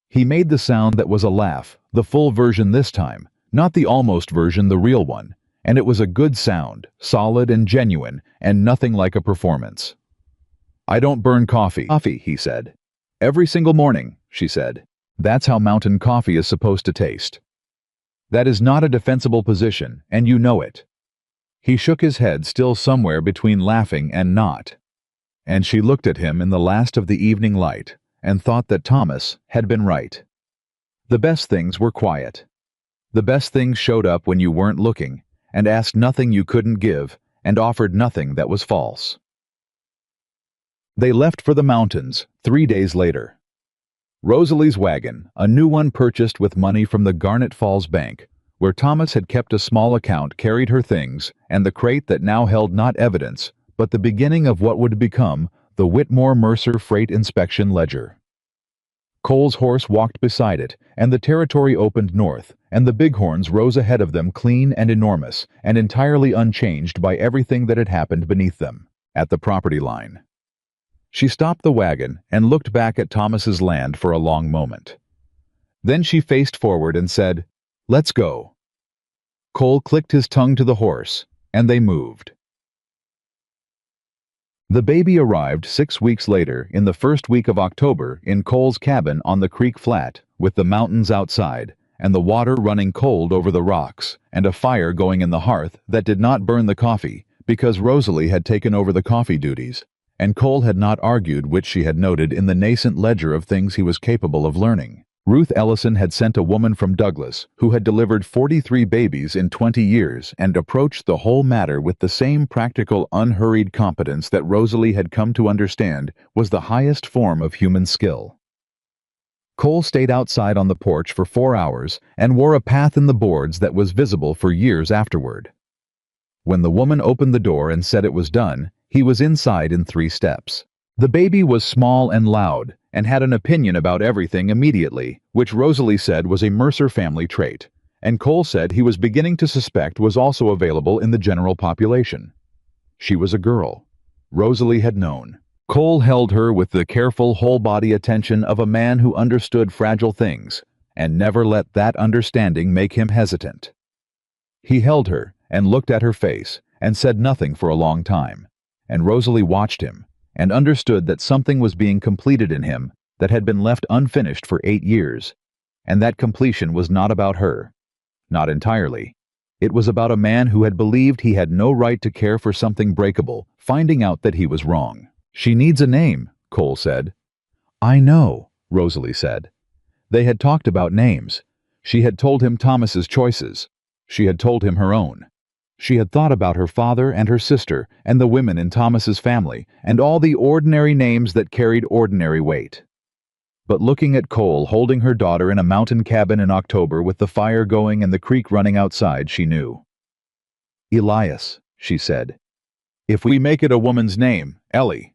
He made the sound that was a laugh, the full version this time, not the almost version, the real one, and it was a good sound, solid and genuine, and nothing like a performance. I don't burn coffee, he said. Every single morning, she said. That's how mountain coffee is supposed to taste. That is not a defensible position, and you know it. He shook his head, still somewhere between laughing and not. And she looked at him in the last of the evening light, and thought that Thomas had been right. The best things were quiet. The best things showed up when you weren't looking, and asked nothing you couldn't give, and offered nothing that was false. They left for the mountains 3 days later. Rosalie's wagon, a new one purchased with money from the Garnet Falls Bank, where Thomas had kept a small account, carried her things, and the crate that now held not evidence, but the beginning of what would become the Whitmore Mercer Freight Inspection Ledger. Cole's horse walked beside it, and the territory opened north, and the bighorns rose ahead of them, clean and enormous, and entirely unchanged by everything that had happened beneath them, at the property line. She stopped the wagon and looked back at Thomas's land for a long moment. Then she faced forward and said, "Let's go." Cole clicked his tongue to the horse, and they moved. The baby arrived 6 weeks later, in the first week of October, in Cole's cabin on the creek flat, with the mountains outside, and the water running cold over the rocks, and a fire going in the hearth that did not burn the coffee, because Rosalie had taken over the coffee duties, and Cole had not argued, which she had noted in the nascent ledger of things he was capable of learning. Ruth Ellison had sent a woman from Douglas who had delivered 43 babies in 20 years and approached the whole matter with the same practical, unhurried competence that Rosalie had come to understand was the highest form of human skill. Cole stayed outside on the porch for 4 hours and wore a path in the boards that was visible for years afterward. When the woman opened the door and said it was done, he was inside in 3 steps. The baby was small and loud, and had an opinion about everything immediately, which Rosalie said was a Mercer family trait, and Cole said he was beginning to suspect was also available in the general population. She was a girl. Rosalie had known. Cole held her with the careful, whole-body attention of a man who understood fragile things, and never let that understanding make him hesitant. He held her, and looked at her face, and said nothing for a long time, and Rosalie watched him, and understood that something was being completed in him that had been left unfinished for 8 years, and that completion was not about her. Not entirely. It was about a man who had believed he had no right to care for something breakable, finding out that he was wrong. "She needs a name," Cole said. "I know," Rosalie said. They had talked about names. She had told him Thomas's choices. She had told him her own. She had thought about her father and her sister and the women in Thomas's family and all the ordinary names that carried ordinary weight. But looking at Cole holding her daughter in a mountain cabin in October with the fire going and the creek running outside, she knew. "Elias," she said. "If we make it a woman's name, Ellie."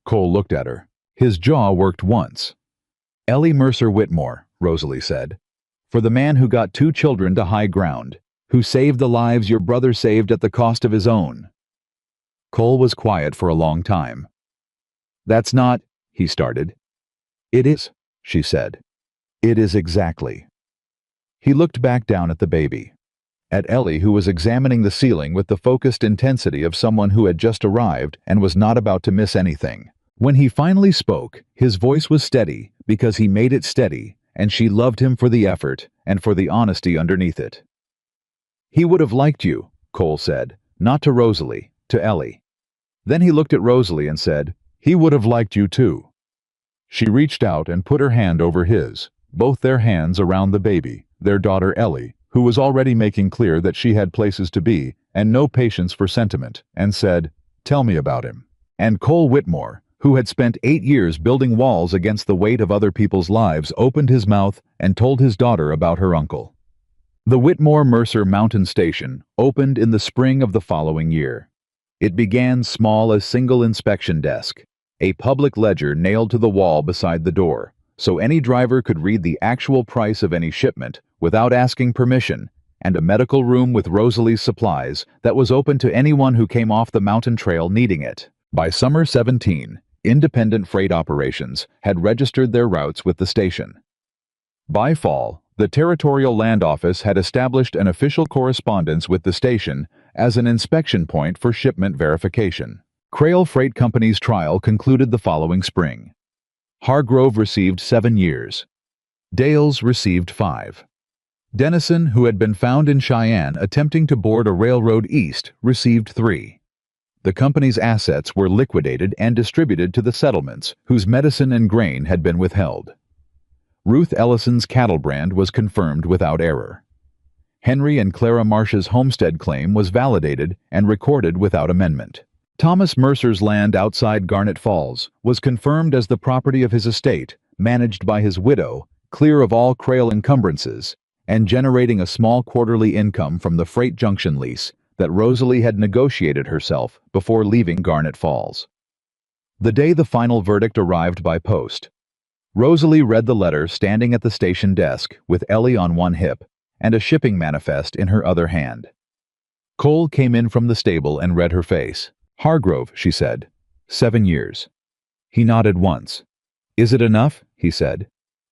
Cole looked at her. His jaw worked once. "Ellie Mercer Whitmore," Rosalie said. "For the man who got 2 children to high ground, who saved the lives your brother saved at the cost of his own." Cole was quiet for a long time. "That's not," he started. "It is," she said. "It is exactly." He looked back down at the baby. At Ellie, who was examining the ceiling with the focused intensity of someone who had just arrived and was not about to miss anything. When he finally spoke, his voice was steady because he made it steady, and she loved him for the effort and for the honesty underneath it. "He would have liked you," Cole said, not to Rosalie, to Ellie. Then he looked at Rosalie and said, "He would have liked you too." She reached out and put her hand over his, both their hands around the baby, their daughter Ellie, who was already making clear that she had places to be and no patience for sentiment, and said, "Tell me about him." And Cole Whitmore, who had spent 8 years building walls against the weight of other people's lives, opened his mouth and told his daughter about her uncle. The Whitmore-Mercer Mountain Station opened in the spring of the following year. It began small as single inspection desk, a public ledger nailed to the wall beside the door, so any driver could read the actual price of any shipment without asking permission, and a medical room with Rosalie's supplies that was open to anyone who came off the mountain trail needing it. By summer 17, independent freight operations had registered their routes with the station. By fall, the Territorial Land Office had established an official correspondence with the station as an inspection point for shipment verification. Crail Freight Company's trial concluded the following spring. Hargrove received 7 years. Dales received 5. Dennison, who had been found in Cheyenne attempting to board a railroad east, received 3. The company's assets were liquidated and distributed to the settlements whose medicine and grain had been withheld. Ruth Ellison's cattle brand was confirmed without error. Henry and Clara Marsh's homestead claim was validated and recorded without amendment. Thomas Mercer's land outside Garnet Falls was confirmed as the property of his estate, managed by his widow, clear of all Crail encumbrances, and generating a small quarterly income from the freight junction lease that Rosalie had negotiated herself before leaving Garnet Falls. The day the final verdict arrived by post, Rosalie read the letter standing at the station desk with Ellie on one hip and a shipping manifest in her other hand. Cole came in from the stable and read her face. "Hargrove," she said. 7 years. He nodded once. "Is it enough?" he said.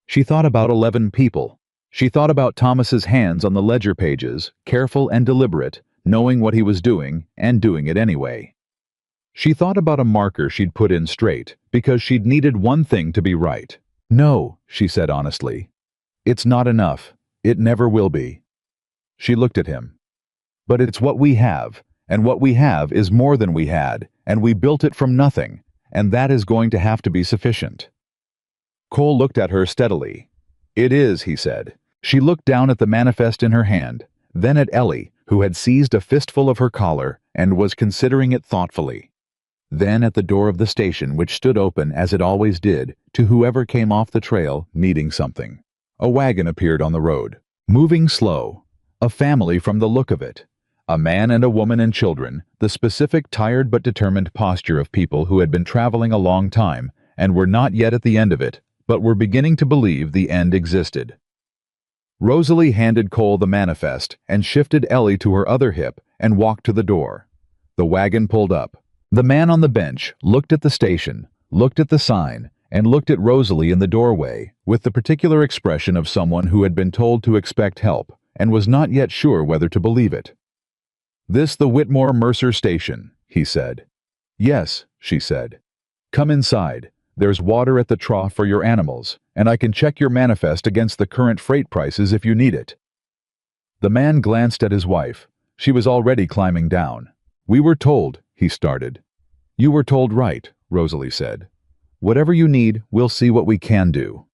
She thought about 11 people. She thought about Thomas's hands on the ledger pages, careful and deliberate, knowing what he was doing and doing it anyway. She thought about a marker she'd put in straight because she'd needed one thing to be right. "No," she said honestly. "It's not enough. It never will be." She looked at him. "But it's what we have, and what we have is more than we had, and we built it from nothing, and that is going to have to be sufficient." Cole looked at her steadily. "It is," he said. She looked down at the manifest in her hand, then at Ellie, who had seized a fistful of her collar and was considering it thoughtfully. Then at the door of the station, which stood open as it always did to whoever came off the trail needing something. A wagon appeared on the road, moving slow. A family from the look of it. A man and a woman and children, the specific tired but determined posture of people who had been traveling a long time and were not yet at the end of it, but were beginning to believe the end existed. Rosalie handed Cole the manifest and shifted Ellie to her other hip and walked to the door. The wagon pulled up. The man on the bench looked at the station, looked at the sign, and looked at Rosalie in the doorway with the particular expression of someone who had been told to expect help and was not yet sure whether to believe it. "This the Whitmore-Mercer station," he said. "Yes," she said. "Come inside. There's water at the trough for your animals, and I can check your manifest against the current freight prices if you need it." The man glanced at his wife. She was already climbing down. "We were told," he started. "You were told right," Rosalie said. "Whatever you need, we'll see what we can do."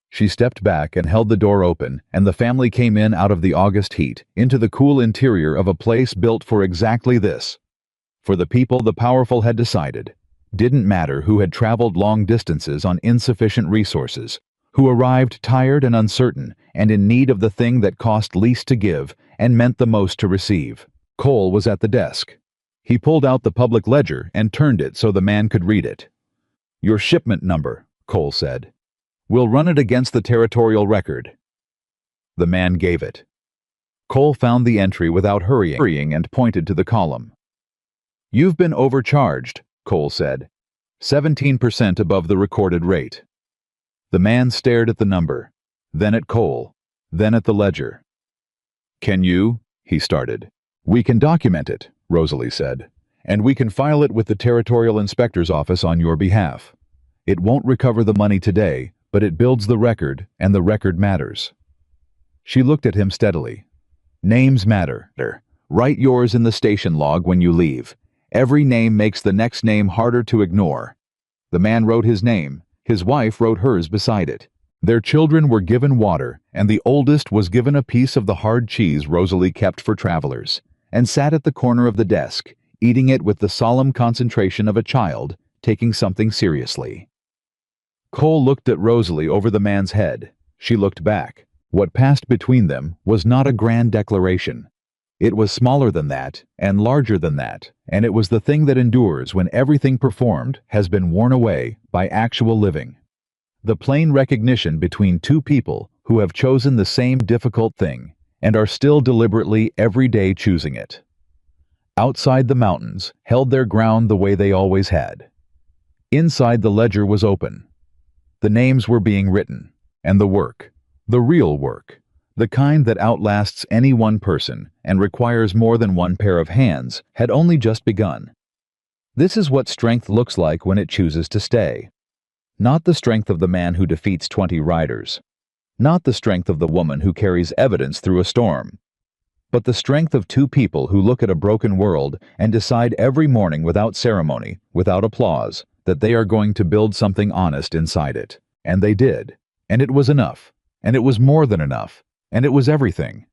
She stepped back and held the door open, and the family came in out of the August heat, into the cool interior of a place built for exactly this. For the people the powerful had decided. Didn't matter who had traveled long distances on insufficient resources, who arrived tired and uncertain, and in need of the thing that cost least to give and meant the most to receive. Cole was at the desk. He pulled out the public ledger and turned it so the man could read it. "Your shipment number," Cole said. "We'll run it against the territorial record." The man gave it. Cole found the entry without hurrying and pointed to the column. "You've been overcharged," Cole said. 17% above the recorded rate. The man stared at the number, then at Cole, then at the ledger. "Can you?" he started. "We can document it," Rosalie said, "and we can file it with the Territorial Inspector's office on your behalf. It won't recover the money today, but it builds the record, and the record matters." She looked at him steadily. "Names matter. Write yours in the station log when you leave. Every name makes the next name harder to ignore." The man wrote his name. His wife wrote hers beside it. Their children were given water, and the oldest was given a piece of the hard cheese Rosalie kept for travelers, and sat at the corner of the desk, eating it with the solemn concentration of a child, taking something seriously. Cole looked at Rosalie over the man's head. She looked back. What passed between them was not a grand declaration. It was smaller than that, and larger than that, and it was the thing that endures when everything performed has been worn away by actual living. The plain recognition between two people who have chosen the same difficult thing and are still deliberately every day choosing it. Outside, the mountains held their ground the way they always had. Inside, the ledger was open. The names were being written, and the work, the real work, the kind that outlasts any one person and requires more than one pair of hands, had only just begun. This is what strength looks like when it chooses to stay. Not the strength of the man who defeats 20 riders, not the strength of the woman who carries evidence through a storm, but the strength of two people who look at a broken world and decide every morning without ceremony, without applause, that they are going to build something honest inside it. And they did. And it was enough. And it was more than enough. And it was everything.